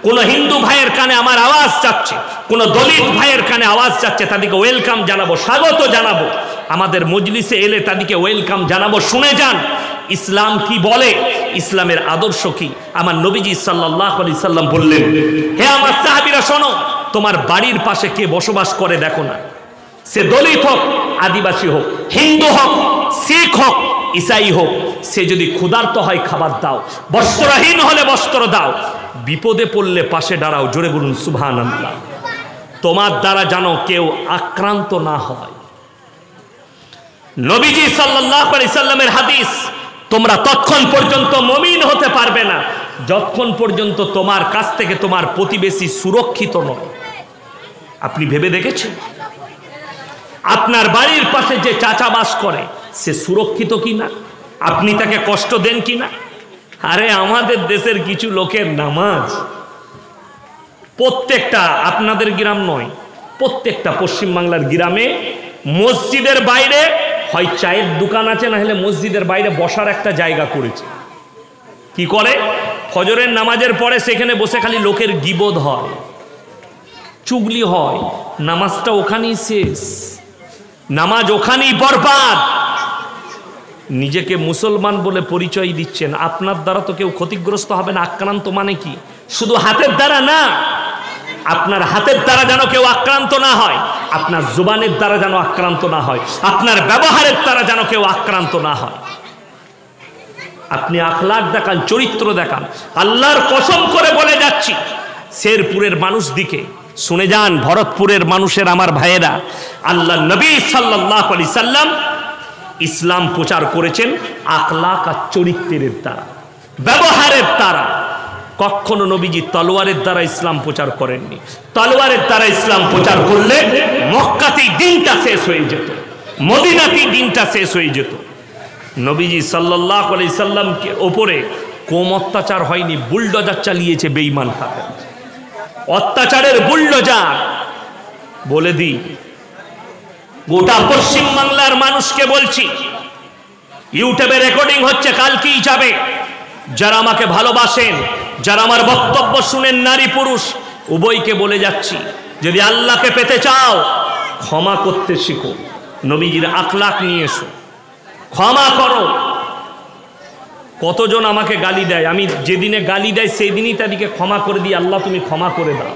কোন হিন্দু ভাইয়ের কানে আমার আওয়াজ যাচ্ছে, কোন দলিত ভাইয়ের কানে আওয়াজ যাচ্ছে, তাদেরকে ওয়েলকাম জানাবো, স্বাগত জানাবো। আমাদের মজলিসে এলে তাদেরকে ওয়েলকাম জানাবো। শুনে যান ইসলাম কি বলে, ইসলামের আদর্শ কি। আমার নবীজি সাল্লাল্লাহু আলাইহি সাল্লাম বললেন, হে আমার সাহাবীরা শোনো, তোমার বাড়ির পাশে কে বসবাস করে দেখো না, সে দলিত হোক, আদিবাসী হোক, হিন্দু হোক, শিখ হোক, ঈসাই হোক, সে যদি ক্ষুধার্ত হয় খাবার দাও, বস্ত্রহীন হলে বস্ত্র দাও, বিপদে পড়লে পাশে দাঁড়াও। জোরে বলুন সুবহানাল্লাহ। তোমার দ্বারা যেন কেউ আক্রান্ত না হয়। নবীজি সাল্লাল্লাহু আলাইহি সাল্লামের হাদিস, তোমরা ততক্ষণ পর্যন্ত মুমিন হতে পারবে না যতক্ষণ পর্যন্ত তোমার কাছ থেকে তোমার প্রতিবেশী সুরক্ষিত নয়। আপনি ভেবে দেখেছেন আপনার বাড়ির পাশে যে চাচা বাস করে সে সুরক্ষিত কিনা, আপনি তাকে কষ্ট দেন কিনা? আরে আমাদের দেশের কিছু লোকের নামাজ, প্রত্যেকটা, আপনাদের গ্রাম নয়, প্রত্যেকটা পশ্চিমবাংলার গ্রামে মসজিদের বাইরে হয় চায়ের দোকান আছে, না হলে মসজিদের বাইরে বসার একটা জায়গা করেছে। কি করে? ফজরের নামাজের পরে সেখানে বসে খালি লোকের গীবত হয়, চুগলি হয়, নামাজটা ওখানেই শেষ, নামাজ ওখানেই বরবাদ। নিজেকে মুসলমান বলে পরিচয় দিচ্ছেন, আপনার দ্বারা তো কেউ ক্ষতিগ্রস্ত হবে না। আক্রান্ত মানে কি? শুধু হাতের দ্বারা না, আপনার হাতের দ্বারা যেন কেউ আক্রান্ত না হয়, আপনার জুবানের দ্বারা যেন আক্রান্ত না হয়, আপনার ব্যবহারের দ্বারা যেন কেউ আক্রান্ত না হয়। আপনি আখলাক দেখান, চরিত্র দেখান। আল্লাহর কসম করে বলে যাচ্ছি, শেরপুরের মানুষ দিকে শুনে যান, ভরতপুরের মানুষের আমার ভাইয়েরা, আল্লাহ নবী সাল্লাল্লাহু আলাইহি সাল্লাম ইসলাম প্রচার করেছেন আখলাক আর চরিত্রের দ্বারা, ব্যবহারের দ্বারা। কখনো নবীজি তলোয়ারের দ্বারা ইসলাম প্রচার করেননি। তলোয়ারের দ্বারা ইসলাম প্রচার করলে মক্কাতেই দিনটা শেষ হয়ে যেত, মদিনাতেই দিনটা শেষ হয়ে যেত। নবীজি সাল্লাল্লাহু আলাইহি সাল্লামকে ওপরে কম অত্যাচার হয়নি, বুলডোজার চালিয়েছে বেঈমান কাফের, অত্যাচারের বুলডোজার। বলে দিই, গোটা পশ্চিম বাংলার মানুষকে বলছি, ইউটিউবে রেকর্ডিং হচ্ছে, কালকেই যাবে। যারা আমাকে ভালোবাসেন, যারা আমার বক্তব্য শুনেন, নারী পুরুষ উভয়কে বলে যাচ্ছি, যদি আল্লাহকে পেতে চাও ক্ষমা করতে শিখো, নবীজির আখলাক নিয়ে এসো, ক্ষমা করো। কতজন আমাকে গালি দেয়, আমি যেদিনে গালি দেয় সেই দিনই তাদেরকে ক্ষমা করে দিই, আল্লাহ তুমি ক্ষমা করে দাও।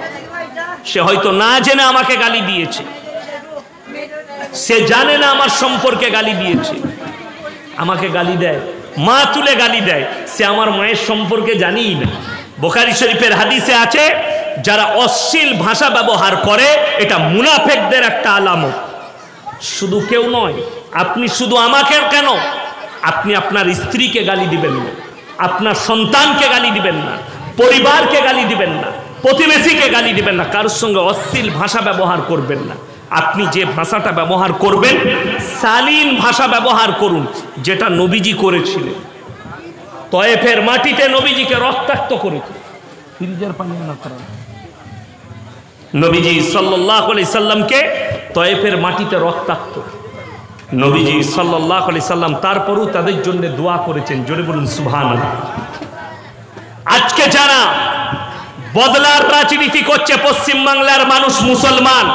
সে হয়তো না জেনে আমাকে গালি দিয়েছে, সে জানে না আমার সম্পর্কে গালি দিয়েছে, আমাকে গালি দেয়, মা তুলে গালি দেয়, সে আমার মায়ের সম্পর্কে জানিই না। বুখারী শরীফের হাদিসে আছে, যারা অশ্লীল ভাষা ব্যবহার করে এটা মুনাফিকদের একটা আলামত। শুধু কেউ নয়, আপনি শুধু আমাকে কেন, আপনি আপনার স্ত্রীকে গালি দিবেন না, আপনার সন্তানকে গালি দিবেন না, পরিবারকে গালি দিবেন না, প্রতিবেশীকে গালি দিবেন না, কারোর সঙ্গে অশ্লীল ভাষা ব্যবহার করবেন না। আপনি যে ভাষাটা ব্যবহার করবেন শালীন ভাষা ব্যবহার করুন, যেটা নবীজি করেছিলেন। তয়েফের মাটিতে নবীজিকে রক্তাক্ত করেছে, ফ্রিজের পানি না করা, নবীজি সাল্লাল্লাহু আলাইহি সাল্লামকে তয়েফের মাটিতে রক্তাক্ত, নবীজি সাল্লাল্লাহু আলাইহি সাল্লাম তারপরও তাদের জন্য দোয়া করেছেন। জোরে বলুন সুবহানাল্লাহ। আজকে যারা বদলার রাজনীতি করছে পশ্চিম বাংলার মানুষ, মুসলমান,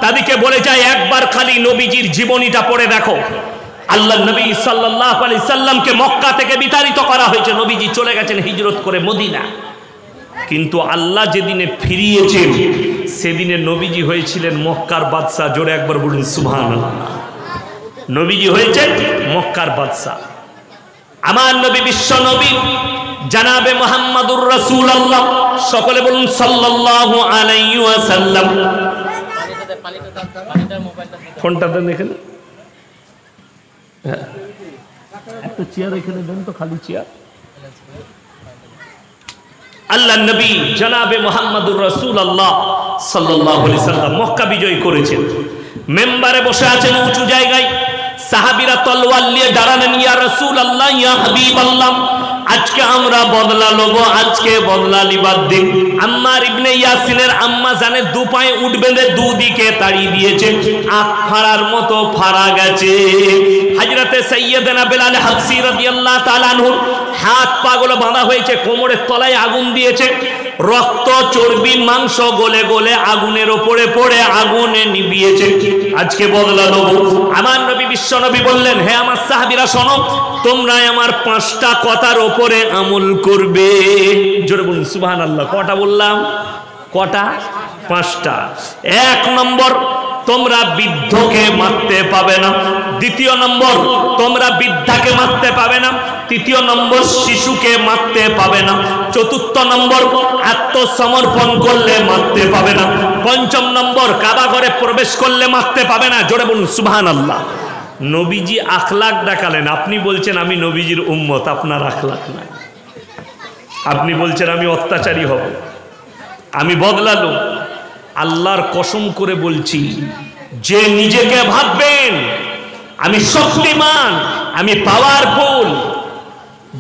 তাদেরকে বলে যায় একবার খালি নবীজির জীবনীটা পড়ে দেখো। আল্লাহ নবী সাল্লাল্লাহু আলাইহি সাল্লামকে মক্কা থেকে বিতাড়িত করা হয়েছে, নবীজি চলে গেছেন হিজরত করে মদিনা, কিন্তু আল্লাহ যেদিনে ফিরিয়েছেন সেদিনে নবীজি হয়েছিলেন মক্কার বাদশা। জোরে একবার বলুন সুবহানাল্লাহ। নবীজি হয়েছেন মক্কার বাদশা। আমার নবী, বিশ্ব নবী জানাবে মুহাম্মাদুর রাসূলুল্লাহ, সকলে বলুন সাল্লাল্লাহু আলাইহি ওয়াসাল্লাম। ফোনটা দেন এখানে, একটা চেয়ার এখানে দেন তো, খালি চেয়ার। আল্লাহ নবী জনাবে মুহাম্মদুর রাসূলুল্লাহ সাল্লাল্লাহু আলাইহি সাল্লাম মক্কা বিজয় করেছেন। মেম্বারে বসে আছেন উঁচু জায়গায়, সাহাবীরা তলোয়ার নিয়ে দাঁড়ালেন, ইয়া রাসূলুল্লাহ, ইয়া হাবিবাল্লাহ, আজকে আমরা বদলা লব, আজকে বদলা লিবার দিন। আম্মার ইবনে ইয়াসিনের আম্মা জানে দু পায়ে উঠ বেঁধে দুদিকে তাড়িয়ে দিয়েছে, আখ ফাড়ার মতো ফাড়া গেছে। হযরতে সাইয়্যিদানা বেলাল হাবশী রাদিয়াল্লাহু তাআলা আনহু হাত পা গুলো বাঁধা হয়েছে, কোমরের তলায় আগুন দিয়েছে, রক্ত চর্বি মাংস গলে গলে আগুনের ওপরে পড়ে আগুনে নিভিয়েছে। আজকে বদলা লব। আমার নবী বিশ্ব নবী বললেন, হে আমার সাহাবীরা শোনো, তোমরা আমার 5টা কথার ওপরে আমল করবে। জোরে বলুন সুবহানাল্লাহ। কটা বললাম? কটা? 5টা। 1 নম্বর, তোমরা বৃদ্ধকে মারতে পাবে না। 2 নম্বর, তোমরা বৃদ্ধাকে মারতে পাবে না। 3 নম্বর, শিশুকে মারতে পাবে না। 4 নম্বর, আত্মসমর্পণ করলে মারতে পাবে না। 5 নম্বর, কাবা ঘরে প্রবেশ করলে মারতে পাবে না। জোরে বলুন সুবহানাল্লাহ। নবীজি আখলাক দেখালেন। আপনি বলছেন আমি নবীজির উম্মত, আপনার আখলাক নাই। আপনি বলছেন আমি অত্যাচারী হব, আমি বদলালো। আল্লাহর কসম করে বলছি, যে নিজেকে ভাববেন আমি শক্তিমান, আমি পাওয়ারফুল,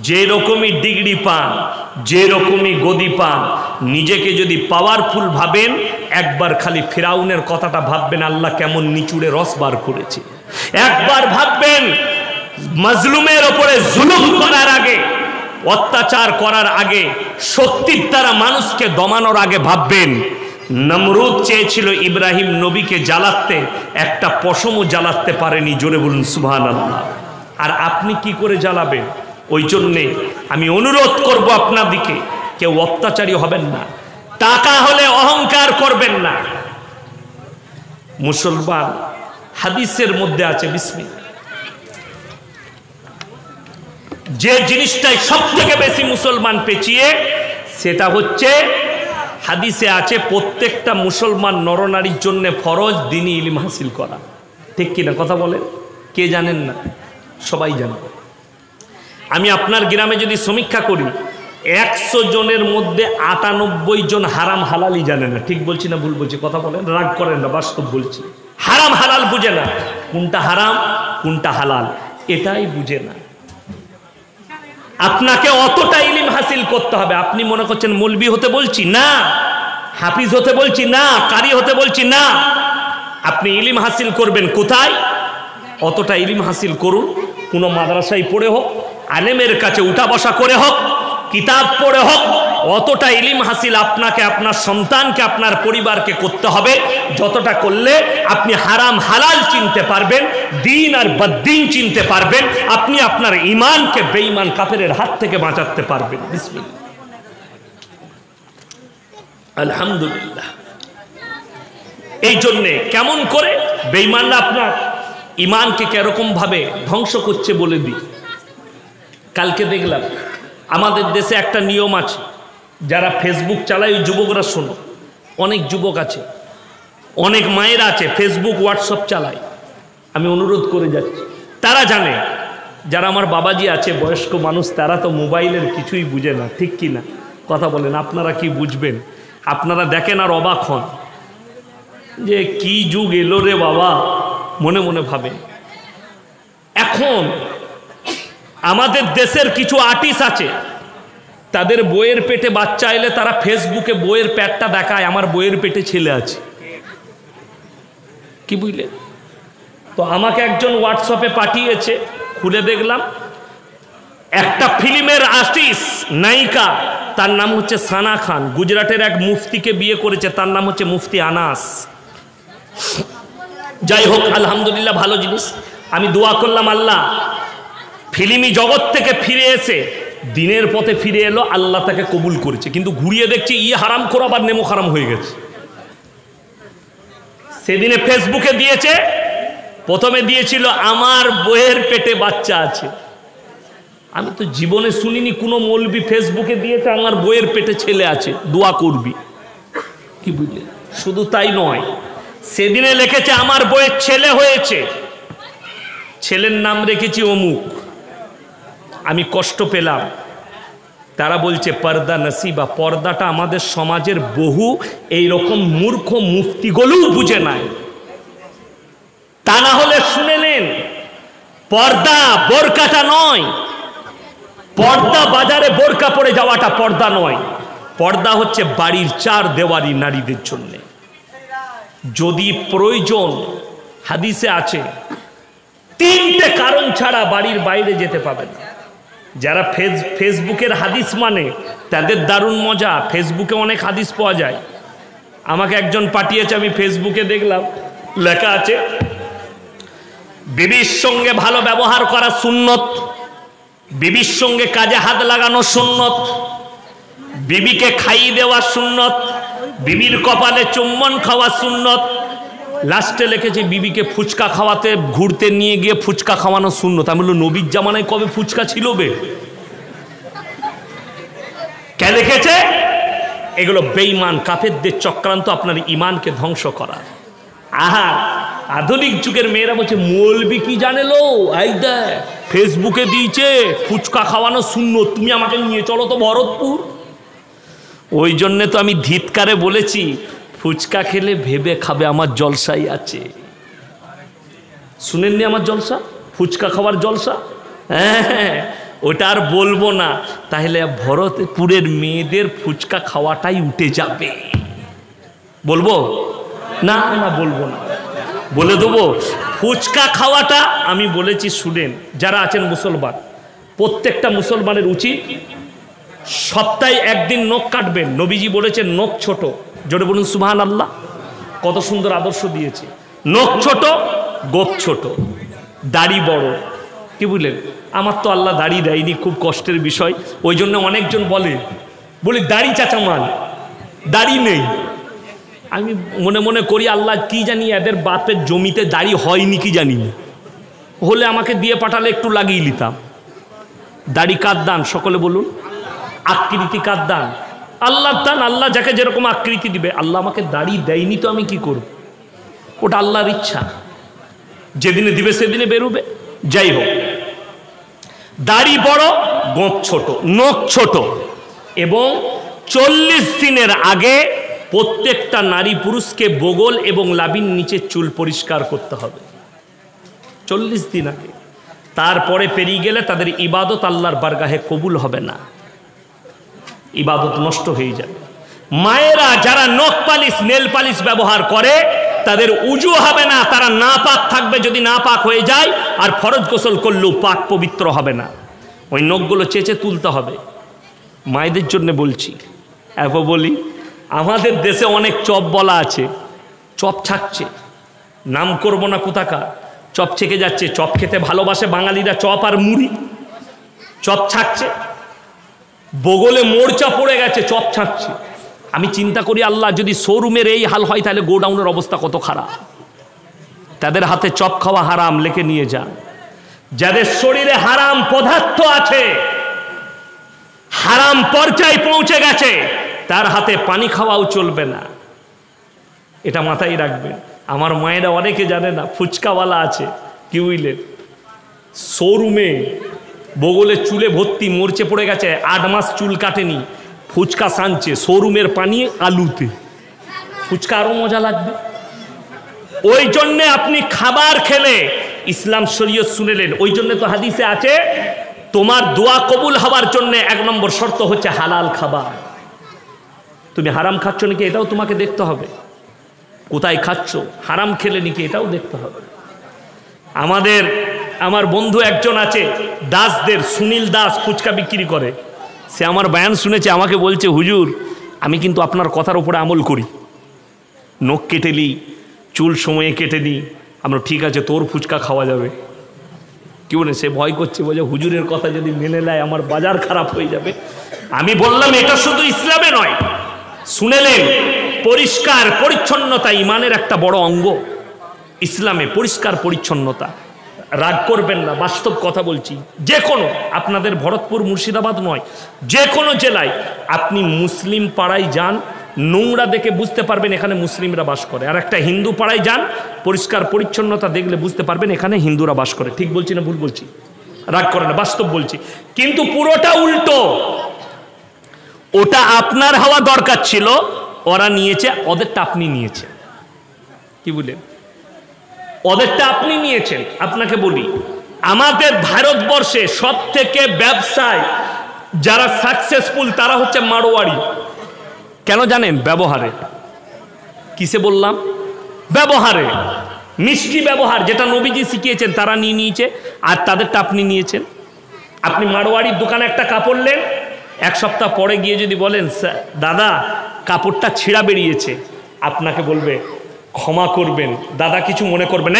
যে রকমই ডিগ্রি পান, যে রকমই গদি পান, নিজেকে যদি পাওয়ারফুল ভাবেন, একবার খালি ফিরাউনের কথাটা ভাববেন, আল্লাহ কেমন নিচুড়ে রস বার করেছে। একবার ভাববেন মাজলুমের ওপরে জুলুম করার আগে, অত্যাচার করার আগে, শক্তির দ্বারা মানুষকে দমানোর আগে ভাববেন নমরুদ চেয়েছিল ইব্রাহিম নবীকে জ্বালাতে, একটা পশমও জ্বালাতে পারেনি। জোরে বলুন সুবহানাল্লাহ। আর আপনি কি করে জ্বালাবেন? ওই জন্যে আমি অনুরোধ করব আপনাদিকে, কেউ অত্যাচারী হবেন না, টাকা হলে অহংকার করবেন না। মুসলমান হাদিসের মধ্যে আছে, বিসমিল্লাহ, যে জিনিসটাই সব থেকে বেশি মুসলমান পেঁচিয়ে, সেটা হচ্ছে হাদিসে আছে প্রত্যেকটা মুসলমান নরনারীর জন্য ফরজ দ্বীনি ইলম হাসিল করা। ঠিক কিনা কথা বলেন? কে জানেন না? সবাই জানে। আমি আপনার গ্রামে যদি সমীক্ষা করি, 100 জনের মধ্যে 98 জন হারাম হালালই জানে না। ঠিক বলছি না ভুল বলছি? কথা বলেন, রাগ করেন না, বাস্তব বলছি। হারাম হালাল বুঝে না, কোনটা হারাম কোনটা হালাল এটাই বুঝে না। আপনাকে অতটা ইলম হাসিল করতে হবে। আপনি মনে করছেন মৌলবি হতে বলছি না, হাফিজ হতে বলছি না, কারি হতে বলছি না। আপনি ইলম হাসিল করবেন কোথায়? অতটা ইলম হাসিল করুন, কোনো মাদ্রাসায় পড়ে হোক, আলেমের কাছে উঠা বসা করে হোক, কিতাব পড়ে হোক। অতটা ইলম হাসিল আপনাকে, আপনার সন্তানকে, আপনার পরিবারকে করতে হবে, যতটা করলে আপনি হারাম হালাল চিনতে পারবেন, দিন আর বদ্দিন চিনতে পারবেন, আপনি আপনার ইমানকে বেঈমান কাফেরের হাত থেকে বাঁচাতে পারবেন। বিসমিল্লাহ, আলহামদুলিল্লাহ। এই জন্যে কেমন করে বেঈমানরা আপনার ইমানকে কিরকম ভাবে ধ্বংস করছে বলে দিই। কালকে দেখলাম আমাদের দেশে একটা নিয়ম আছে, যারা ফেসবুক চালায় ওই যুবকরা শোনো, অনেক যুবক আছে, অনেক মায়েরা আছে ফেসবুক হোয়াটসঅ্যাপ চালায়। আমি অনুরোধ করে যাচ্ছি, তারা জানে, যারা আমার বাবাজি আছে বয়স্ক মানুষ, তারা তো মোবাইলের কিছুই বুঝে না। ঠিক কি না কথা বলেন? আপনারা কি বুঝবেন? আপনারা দেখেন আর অবাক হন যে কি যুগ এলো রে বাবা, মনে মনে ভাবেন। এখন আমাদের দেশের কিছু আর্টিস্ট আছে, তাদের বইয়ের পেটে বাচ্চা এলে তারা ফেসবুকে বইয়ের পেটটা দেখায়, আমার বইয়ের পেটে ছেলে আছে। কি বুঝলেন? তো আমাকে একজন হোয়াটসঅ্যাপে পাঠিয়েছে, খুলে দেখলাম একটা ফিল্মের আর্টিস্ট নায়িকা, তার নাম হচ্ছে সানা খান, গুজরাটের এক মুফতিকে বিয়ে করেছে, তার নাম হচ্ছে মুফতি আনাস। যাই হোক, আলহামদুলিল্লাহ, ভালো জিনিস। আমি দোয়া করলাম আল্লাহ ফিল্মি জগৎ থেকে ফিরে এসে দিনের পথে ফিরে এলো, আল্লাহ তাকে কবুল করেছে। কিন্তু ঘুরিয়ে দেখছি ই হারাম করে আবার নেমো হারাম হয়ে গেছে। সেদিনে ফেসবুকে দিয়েছে, প্রথমে দিয়েছিল আমার বইয়ের পেটে বাচ্চা আছে। আমি তো জীবনে শুনিনি কোনো মৌলবি ফেসবুকে দিয়েছে আমার বইয়ের পেটে ছেলে আছে, দোয়া করবি। কি বুঝলে? শুধু তাই নয়, সেদিনে লিখেছে আমার বইয়ের ছেলে হয়েছে, ছেলের নাম রেখেছি অমুক। আমি কষ্ট পেলাম, তারা বলছে পর্দা নসিবা, পর্দাটা আমাদের সমাজের বহু এইরকম মূর্খ মুফতিগুলোও বুঝে নাই। তা না হলে শুনে নেন, পর্দা বোরকাটা নয়, পর্দা বাজারে বোরকা পরে যাওয়াটা পর্দা নয়। পর্দা হচ্ছে বাড়ির চার দেওয়ারি নারীদের জন্য। যদি প্রয়োজন, হাদিসে আছে, 3টে কারণ ছাড়া বাড়ির বাইরে যেতে পাবে না। যারা ফেসবুকের হাদিস মানে তাদের দারুণ মজা, ফেসবুকে অনেক হাদিস পাওয়া যায়। আমাকে একজন পাঠিয়েছে, আমি ফেসবুকে দেখলাম, লেখা আছে বিবির সঙ্গে ভালো ব্যবহার করা সুন্নত, বিবির সঙ্গে কাজে হাত লাগানো সুন্নত, বিবিকে খাইয়ে দেওয়া সুন্নত, বিবির কপালে চুম্বন খাওয়া সুন্নত। লাস্টে লিখেছে বিবিকে ফুচকা খাওয়াতে ঘুরতে নিয়ে গিয়ে ফুচকা খাওয়ানো সুন্নত। আমি বললাম নবীর জামানায় কবে ফুচকা ছিল বে? কে লিখেছে? এগুলো বেঈমান কাফেরদের চক্রান্ত, আপনার ইমানকে ধ্বংস করা। আহা, আধুনিক যুগের মেয়েরা বলছে মৌলবি কি জানে লো, এই দেখ ফেসবুকে দিয়েছে ফুচকা খাওয়ানো সুন্নত, তুমি আমাকে নিয়ে চলো তো ভরতপুর। ওই জন্যে তো আমি ধিৎকারে বলেছি, ফুচকা খেলে ভেবে খাবে আমার জলসাই আছে। শুনেননি আমার জলসা, ফুচকা খাওয়ার জলসা? হ্যাঁ, ওটা আর বলবো না, তাহলে ভরতপুরের মেয়েদের ফুচকা খাওয়াটাই উঠে যাবে। বলবো না? না বলবো না, বলে দেবো। ফুচকা খাওয়াটা আমি বলেছি, শুনেন, যারা আছেন মুসলমান, প্রত্যেকটা মুসলমানের উচিত সপ্তাহে একদিন নখ কাটবেন। নবীজি বলেছেন নখ ছোট, জোরে বলুন সুবহানাল্লাহ। কত সুন্দর আদর্শ দিয়েছে। নখ ছোট, গোপ ছোট, দাড়ি বড়। কি বুঝলেন? আমার তো আল্লাহ দাড়ি দেয়নি, খুব কষ্টের বিষয়। ওই জন্য অনেকজন বলি দাড়ি চাচামান, দাড়ি নেই। আমি মনে মনে করি আল্লাহ কি জানি এদের বাপের জমিতে দাড়ি হয়নি কি জানি, হলে আমাকে দিয়ে পাঠালে একটু লাগিয়ে নিতাম। দাড়ি কার দান? সকলে বলুন। আকৃতি কার দান? আল্লাহর দান। আল্লাহ যাকে যেরকম আকৃতি দিবে। আল্লাহ আমাকে দাড়ি দেয়নি তো আমি কি করব? ওটা আল্লাহর ইচ্ছা, যেদিনে দিবে সেদিনে বেরোবে। যাই হোক, দাড়ি বড়, গোঁফ ছোট, নখ ছোট, এবং 40 দিনের আগে প্রত্যেকটা নারী পুরুষকে বগল এবং লাবির নিচে চুল পরিষ্কার করতে হবে। 40 দিন আগে। তারপরে পেরিয়ে গেলে তাদের ইবাদত আল্লাহর বারগাহে কবুল হবে না, ইবাদত নষ্ট হয়ে যাবে। মায়েরা যারা নখ পালিশ, নেল পালিশ ব্যবহার করে, তাদের উজু হবে না, তারা নাপাক থাকবে। যদি নাপাক হয়ে যায় আর ফরজ গোসল করলেও পাক পবিত্র হবে না। ওই নখগুলো চেঁচে তুলতে হবে। মায়েদের জন্য বলছি। এরপর বলি, আমাদের দেশে অনেক চপ বলা আছে, চপ ছাকছে, নাম করব না কোথাকার, চপ ছেকে যাচ্ছে। চপ খেতে ভালোবাসে বাঙালিরা, চপ আর মুড়ি। চপ ছাকছে, বগলে মোর্চা পড়ে গেছে, চপ ছাকছে। আমি চিন্তা করি, আল্লাহ যদি শোরুমের এই হাল হয় তাহলে গোডাউনের অবস্থা কত খারাপ। তাদের হাতে চপ খাওয়া হারাম, লেখে নিয়ে যান। যাদের শরীরে হারাম পদার্থ আছে, হারাম পর্যায়ে পৌঁছে গেছে, তার হাতে পানি খাওয়াও চলবে না। এটা মাথায় রাখবেন। আমার মায়েরা অনেকে জানে না, ফুচকাওয়ালা আছে, কি বুঝলেন, শোরুমে বগলে চুলে ভর্তি, মরচে পড়ে গেছে, 8 মাস চুল কাটেনি, ফুচকা সানছে শোরুমের পানি আলুতে। ফুচকা আরো মজা লাগবে। ওই জন্যে আপনি খাবার খেলে ইসলাম শরীয়ত শুনেলেন। ওই জন্য তো হাদিসে আছে, তোমার দোয়া কবুল হওয়ার জন্য 1 নম্বর শর্ত হচ্ছে হালাল খাবার। তুমি হারাম খাচ্ছ নাকি এটাও তোমাকে দেখতে হবে। কোথায় খাচ্ছ, হারাম খেলে নাকি এটাও দেখতে হবে। আমার বন্ধু একজন আছে দাসদের, সুনীল দাস, ফুচকা বিক্রি করে। সে আমার বয়ান শুনেছে, আমাকে বলছে, হুজুর আমি কিন্তু আপনার কথার উপরে আমল করি, নখ কেটে নিই, চুল সময়ে কেটে নিই। আমরা ঠিক আছে, তোর ফুচকা খাওয়া যাবে। কি বলে, সে ভয় করছে, বলে হুজুরের কথা যদি মেনে নেয় আমার বাজার খারাপ হয়ে যাবে। আমি বললাম, এটা শুধু ইসলামে নয়, শুনেলেন, পরিষ্কার পরিচ্ছন্নতা ইমানের একটা বড় অঙ্গ। ইসলামে পরিষ্কার পরিচ্ছন্নতা। রাগ করবেন না, বাস্তব কথা বলছি। যে কোনো, আপনাদের ভরতপুর মুর্শিদাবাদ নয়, যে কোনো জেলায় আপনি মুসলিম পাড়ায় যান, নোংরা দেখে বুঝতে পারবেন এখানে মুসলিমরা বাস করে। আর একটা হিন্দু পাড়ায় যান, পরিষ্কার পরিচ্ছন্নতা দেখলে বুঝতে পারবেন এখানে হিন্দুরা বাস করে। ঠিক বলছি না ভুল বলছি? রাগ করে না, বাস্তব বলছি। কিন্তু পুরোটা উল্টো। ওটা আপনার হওয়া দরকার ছিল, ওরা নিয়েছে, ওদেরটা আপনি নিয়েছেন। কি বলেন? ওদেরটা আপনি নিয়েছেন। আপনাকে বলি, আমাদের ভারতবর্ষে সব থেকে ব্যবসায় যারা সাকসেসফুল তারা হচ্ছে মারোয়ারি। কেন জানেন? ব্যবহারে। কিসে বললাম? ব্যবহারে। মিষ্টি ব্যবহার যেটা নবীজি শিখিয়েছেন তারা নিয়ে নিয়েছে, আর তাদেরটা আপনি নিয়েছেন। আপনি মারোয়ারির দোকানে একটা কাপড় নেন, এক সপ্তাহ পরে গিয়ে যদি বলেন দাদা কাপড়টা ছিঁড়া বেরিয়েছে, আপনাকে বলবে ক্ষমা করবেন দাদা, কিছু মনে করবেন,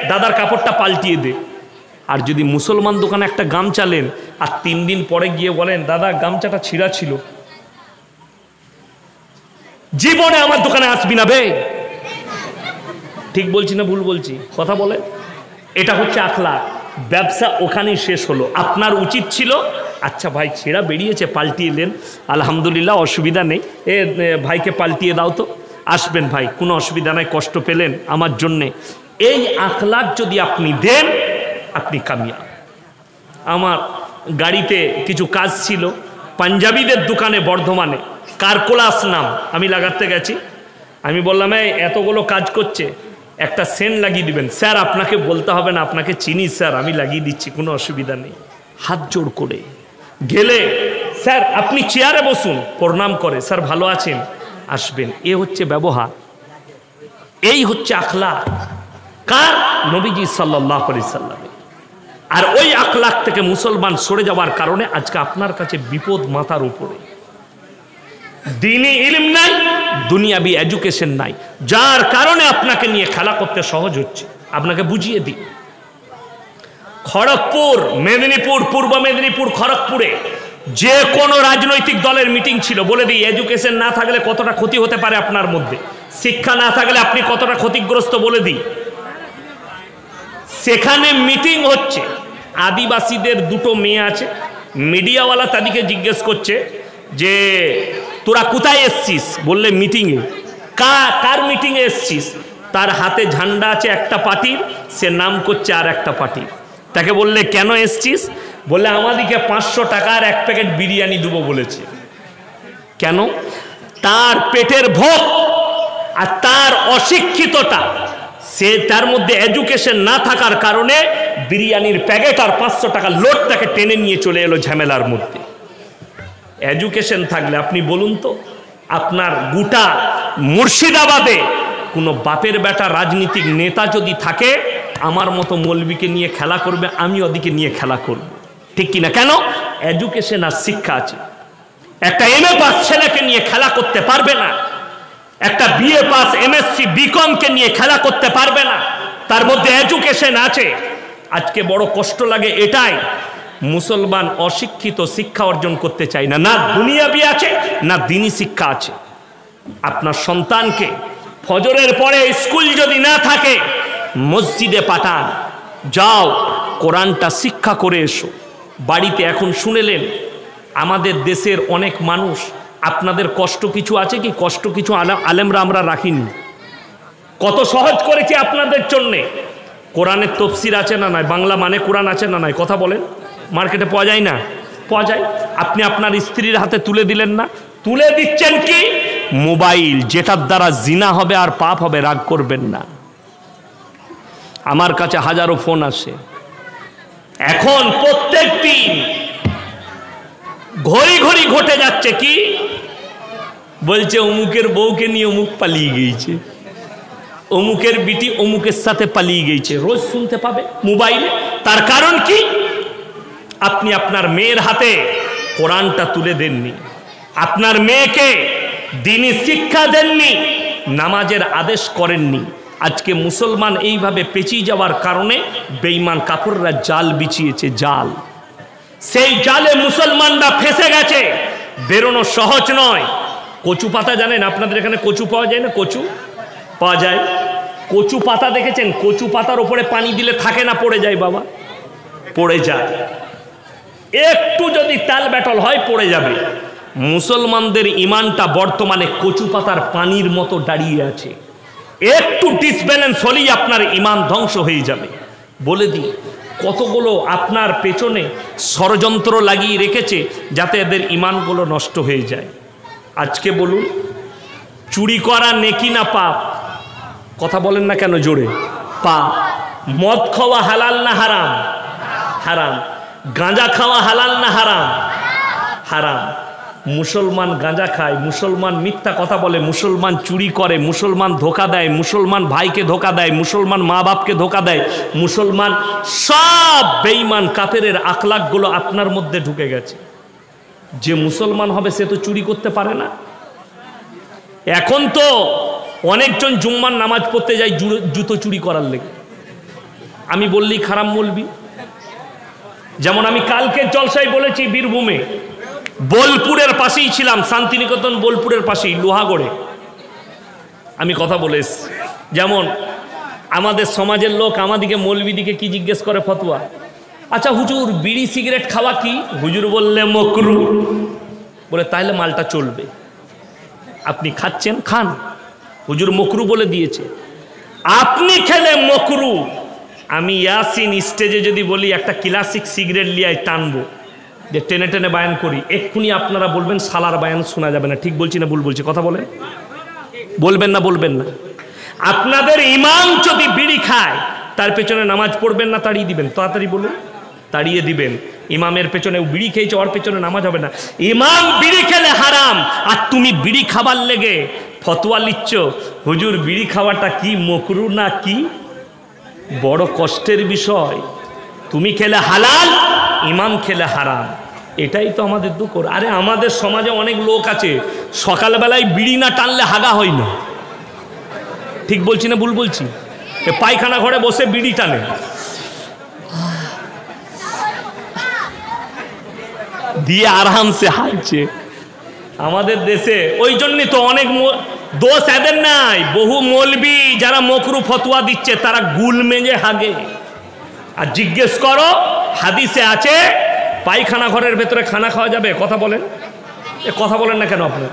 দাদার কাপড়টা পাল্টিয়ে দে। আর যদি মুসলমান দোকানে একটা গামছা নেন আর 3 দিন পরে গিয়ে বলেন দাদা গামছাটা ছিঁড়া ছিল, জীবনে আমার দোকানে আসবি না বে। ঠিক বলছি না ভুল বলছি? কথা বলে। এটা হচ্ছে আখলাক। ব্যবসা ওখানেই শেষ হলো। আপনার উচিত ছিল আচ্ছা ভাই ছেঁড়া বেরিয়েছে পাল্টিয়ে দেন, আলহামদুলিল্লাহ অসুবিধা নেই, ভাইকে পাল্টিয়ে দাও তো, আসবেন ভাই, কোনো অসুবিধা নাই, কষ্ট পেলেন আমার জন্যে। এই আখলাক যদি আপনি দেন, আপনি কামিয়াব। আমার গাড়িতে কিছু কাজ ছিল, পাঞ্জাবিদের দোকানে বর্ধমানে, কারকোলাস নাম, আমি লাগাতে গেছি। আমি বললাম এতগুলো কাজ করছে, একটা সেন্ট লাগিয়ে দিবেন। স্যার আপনাকে বলতে হবে না, আপনাকে চিনি স্যার, আমি লাগিয়ে দিচ্ছি, কোনো অসুবিধা নেই। হাত জোড় করে গেলে, স্যার আপনি চেয়ারে বসুন, প্রণাম করে, স্যার ভালো আছেন, আসবেন। এ হচ্ছে ব্যবহার, এই হচ্ছে আখলাক। কার? নবীজি সাল্লাল্লাহু আলাইহি সাল্লাম। আর ওই আখলাক থেকে মুসলমান সরে যাওয়ার কারণে আজকে আপনার কাছে বিপদ মাথার উপরে। দ্বীনি ইলম নাই, দুনিয়াবি এডুকেশন নাই, যার কারণে আপনাকে নিয়ে খেলা করতে সহজ হচ্ছে। আপনাকে বুঝিয়ে দিই, খড়গপুর, মেদিনীপুর, পূর্ব মেদিনীপুর, খড়গপুরে যে কোনো রাজনৈতিক দলের মিটিং ছিল, বলে দিই এডুকেশন না থাকলে কতটা ক্ষতি হতে পারে আপনার মধ্যে, শিক্ষা না থাকলে আপনি কতটা ক্ষতিগ্রস্ত বলে দিই। সেখানে মিটিং হচ্ছে, আদিবাসীদের 2টো মেয়ে আছে, মিডিয়াওয়ালা তাদেরকে জিজ্ঞেস করছে যে তোরা কোথায় এসছিস? বললে মিটিংয়ে। কার মিটিংয়ে এসছিস? তার হাতে ঝান্ডা আছে একটা পার্টির, সে নাম করছে আর একটা পার্টির। তাকে বললে কেন এসছিস? বললে আমাদিকে 500 টাকার 1 প্যাকেট বিরিয়ানি দেবো বলেছে। কেন? তার পেটের ভোগ আর তার অশিক্ষিততা, সে তার মধ্যে এডুকেশন না থাকার কারণে বিরিয়ানির প্যাকেট আর 500 টাকার লোড তাকে টেনে নিয়ে চলে এলো ঝামেলার মধ্যে। এডুকেশন থাকলে আপনি বলুন তো, আপনার গোটা মুর্শিদাবাদে কোনো বাপের বেটা রাজনীতিক নেতা যদি থাকে, আমার মতো মৌলবীকে নিয়ে খেলা করবে, আমি ওদিকে নিয়ে খেলা করব, ঠিক কিনা? কেন? এডুকেশন আর শিক্ষা আছে। একটা MA পাস ছেলেকে নিয়ে খেলা করতে পারবে না, একটা BA পাস MSc BCom কে নিয়ে খেলা করতে পারবে না, তার মধ্যে এডুকেশন আছে। আজকে বড় কষ্ট লাগে এটাই, মুসলমান অশিক্ষিত, শিক্ষা অর্জন করতে চায় না, না দুনিয়াবি আছে না দ্বীনি শিক্ষা আছে। আপনার সন্তানকে ফজরের পরে স্কুল যদি না থাকে, মসজিদে পাঠান, যাও কোরআনটা শিক্ষা করে এসো। বাড়িতে এখন শুনেলেন, আমাদের দেশের অনেক মানুষ, আপনাদের কষ্ট কিছু আছে কি? কষ্ট কিছু আলেমরা আমরা রাখিনি, কত সহজ করেছি আপনাদের জন্যে। কোরআনের তফসির আছে না নাই? বাংলা মানে কোরআন আছে না নাই? কথা বলেন, মার্কেটে পাওয়া যায় না? পাওয়া যায়। আপনি আপনার স্ত্রীর হাতে তুলে দিলেন না? তুলে দিচ্ছেন কি? মোবাইল, যেটার দ্বারা জিনা হবে আর পাপ হবে। রাগ করবেন না, আমার কাছে হাজারো ফোন আসে এখন, প্রত্যেক দিন ঘড়ি ঘড়ি ঘটে যাচ্ছে কি? বলছে অমুকের বউকে নিয়ে অমুক পালিয়ে গিয়েছে, অমুকের বিটি অমুকের সাথে পালিয়ে গিয়েছে, রোজ শুনতে পাবে মোবাইলে। তার কারণ কি? আপনি আপনার মেয়ের হাতে কোরআনটা তুলে দেননি, আপনার মেয়েকে দ্বীনি শিক্ষা দেননি, নামাজের আদেশ করেননি। আজকে মুসলমান এইভাবে পেঁচিয়ে যাওয়ার কারণে বেঈমান কাফেররা জাল বিছিয়েছে, জাল। সেই জালে মুসলমানরা ফেসে গেছে, বেরোনো সহজ নয়। কচু পাতা জানেন? আপনাদের এখানে কচু পাওয়া যায় না? কচু পাওয়া যায়। কচু পাতা দেখেছেন? কচু পাতার উপরে পানি দিলে থাকে না, পড়ে যায় বাবা, পড়ে যায়। একটু যদি তাল ব্যাটল হয় পড়ে যাবে। মুসলমানদের ইমানটা বর্তমানে কচু পাতার পানির মতো দাঁড়িয়ে আছে, একটু ডিসব্যালেন্স হলেই আপনার ইমান ধ্বংস হয়ে যাবে। বলে দিই, কতগুলো আপনার পেছনে ষড়যন্ত্র লাগিয়ে রেখেছে যাতে এদের ইমানগুলো নষ্ট হয়ে যায়। আজকে বলুন, চুরি করা নেকি না পাপ? কথা বলেন না কেন জোরে? পাপ। মদ খাওয়া হালাল না হারাম? হারাম। গাঁজা খাওয়া হালাল না হারাম? হারাম। মুসলমান গাঁজা খায়, মুসলমান মিথ্যা কথা বলে, মুসলমান চুরি করে, মুসলমান ধোকা দেয়, মুসলমান ভাইকে ধোকা দেয়, মুসলমান মা বাপকে ধোকা দেয়, মুসলমান সব বেঈমান কাফেরের আখলাকগুলো আপনার মধ্যে ঢুকে গেছে। যে মুসলমান হবে সে তো চুরি করতে পারে না। এখন তো অনেকজন জুম্মার নামাজ পড়তে যায় জুতো চুরি করার লেগে। আমি বললি খারাপ বলবি। যেমন আমি কালকে জলসায় বলেছি, বীরভূমে বোলপুরের পাশেই ছিলাম, শান্তিনিকেতন বোলপুরের পাশেই লোহাগড়ে আমি কথা বলে এসছি। যেমন আমাদের সমাজের লোক আমাদিকে মৌলবিদিকে কি জিজ্ঞেস করে ফতোয়া, আচ্ছা হুজুর বিড়ি সিগারেট খাওয়া কি? হুজুর বললে মকরু। বলে তাহলে মালটা চলবে, আপনি খাচ্ছেন খান, হুজুর মকরু বলে দিয়েছে, আপনি খেলে মকরু। আমি ইয়াসিন স্টেজে যদি বলি একটা ক্লাসিক সিগারেট লিয়ায় টানবো, যে টেনে টেনে বায়ান করি, এক্ষুনি আপনারা বলবেন সালার বায়ান শোনা যাবে না। ঠিক বলছি না ভুল বলছি? কথা বলেন, বলবেন না বলবেন না? আপনাদের ইমাম যদি বিড়ি খায় তার পেছনে নামাজ পড়বেন না তাড়িয়ে দিবেন? তাড়াতাড়ি বলুন। তাড়িয়ে দিবেন। ইমামের পেছনে বিড়ি খেয়েছে, ওর পেছনে নামাজ হবে না। ইমাম বিড়ি খেলে হারাম, আর তুমি বিড়ি খাবার লেগে ফতোয়া লিচ্ছ হুজুর বিড়ি খাওয়াটা কি মকরু না কি? বড় কষ্টের বিষয়। তুমি খেলে হালাল, ইমাম খেলে হারাম। এটাই তো আমাদের দুঃখ। আরে আমাদের সমাজে অনেক লোক আছে সকালবেলায় বিড়ি না টানলে হাগা হয় না। ঠিক বলছি না ভুল বলছি? পায়খানা ঘরে বসে বিড়ি টানে, দিয়ে আরামসে হাঁটছে আমাদের দেশে। ওই জন্যই তো অনেক দোষ এদের নাই। বহু মৌলবি যারা মকরু ফতোয়া দিচ্ছে তারা গুল মেজে হাগে। আর জিজ্ঞেস করো হাদিসে আছে পায়খানা ঘরের ভেতরে খানা খাওয়া যাবে? কথা বলেন, এ কথা বলেন না কেন? আপনার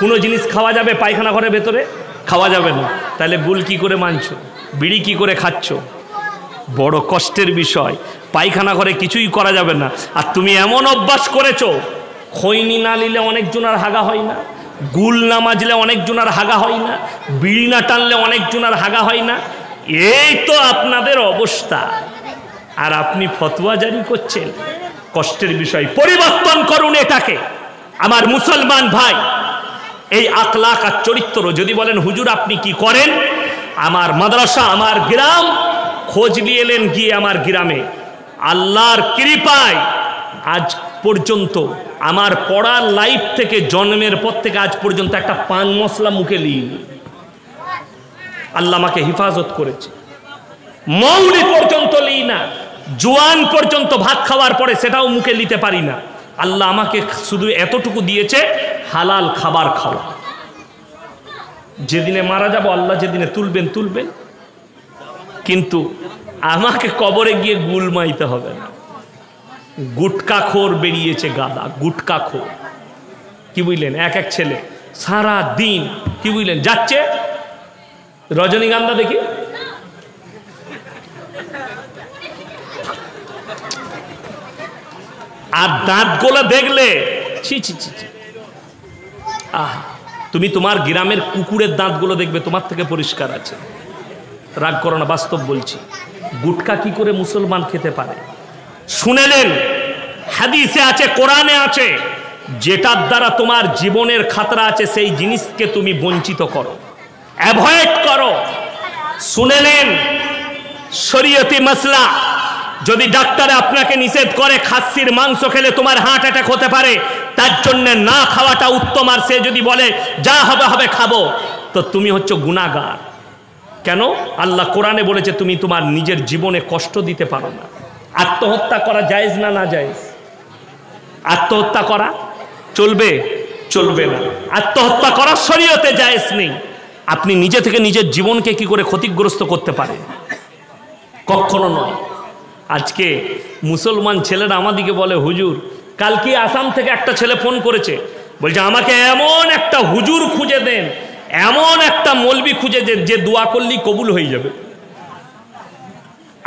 কোনো জিনিস খাওয়া যাবে পায়খানা ঘরের ভেতরে? খাওয়া যাবে না। তাহলে গুল কি করে মানছো? বিড়ি কি করে খাচ্ছ? বড় কষ্টের বিষয়। পায়খানা ঘরে কিছুই করা যাবে না। আর তুমি এমন অভ্যাস করেছো, খৈনি না নিলে অনেকজনের হাগা হয় না, গুল না মাজলে অনেকজনের হাগা হয় না, বিড়ি না টানলে অনেকজনের হাগা হয় না। এই তো আপনাদের অবস্থা, আর আপনি ফতোয়া জারি করছেন। কষ্টের বিষয়। পরিবর্তন করুন এটাকে আমার মুসলমান ভাই। এই আখলাক আর চরিত্র। যদি বলেন হুজুর আপনি কি করেন, আমার মাদ্রাসা, আমার গ্রাম, খোঁজ নিয়ে এলেন গিয়ে আমার গ্রামে, আল্লাহর কৃপায় আজ পর্যন্ত আমার পড়ার লাইফ থেকে, জন্মের পর থেকে আজ পর্যন্ত একটা পান মশলা মুখে নিইনি। আল্লাহ আমাকে হেফাজত করেছে। মৌরি পর্যন্ত লিই না, জোয়ান পর্যন্ত ভাত খাওয়ার পরে সেটাও মুখে নিতে পারি না। আল্লাহ আমাকে শুধু এতটুকু দিয়েছে, হালাল খাবার খাওয়া। যেদিনে মারা যাব আল্লাহ যেদিনে তুলবেন তুলবেন, কিন্তু আমাকে কবরে গিয়ে গুল মাইতে হবে না। গুটকাখোর বেরিয়েছে গাদা, গুটকাখোর। কি বুঝলেন? এক এক ছেলে সারা দিন কি বুঝলেন যাচ্ছে রজনীগন্ধা দেখি, আর দাঁতগুলো দেখলে ছি ছি ছি ছি। আহ, তুমি তোমার গ্রামের কুকুরের দাঁতগুলো দেখবে তোমার থেকে পরিষ্কার আছে। রাগ করো না, বাস্তব বলছি। গুটকা কি করে মুসলমান খেতে পারে? শুনেলেন হাদিসে আছে, কোরআনে আছে, যেটার দ্বারা তোমার জীবনের খাতরা আছে সেই জিনিসকে তুমি বঞ্চিত করো, অ্যাভয়েড করো। শুনেলেন শরীয়তি মাসলা, যদি ডাক্তারে আপনাকে নিষেধ করে খাসির মাংস খেলে তোমার হার্ট অ্যাটাক হতে পারে, তার জন্য না খাওয়াটা উত্তম। আর সে যদি বলে যা হবে হবে খাবো, তো তুমি হচ্ছে গুনাহগার। কেন? আল্লাহ কোরআনে বলেছে তুমি তোমার নিজের জীবনে কষ্ট দিতে পারো না। আত্মহত্যা করা জায়েজ না? না জায়েজ? আত্মহত্যা করা চলবে? চলবে না। আত্মহত্যা করা শরীয়তে জায়েজ নেই। আপনি নিজে থেকে নিজের জীবনকে কি করে ক্ষতিগ্রস্ত করতে পারেন? কখনো নয়। আজকে মুসলমান ছেলেরা আমাদিকে বলে হুজুর, কালকে আসাম থেকে একটা ছেলে ফোন করেছে, বলছে আমাকে এমন একটা হুজুর খুঁজে দেন, এমন একটা মৌলবি খুঁজে দেন যে দোয়া করলেই কবুল হয়ে যাবে।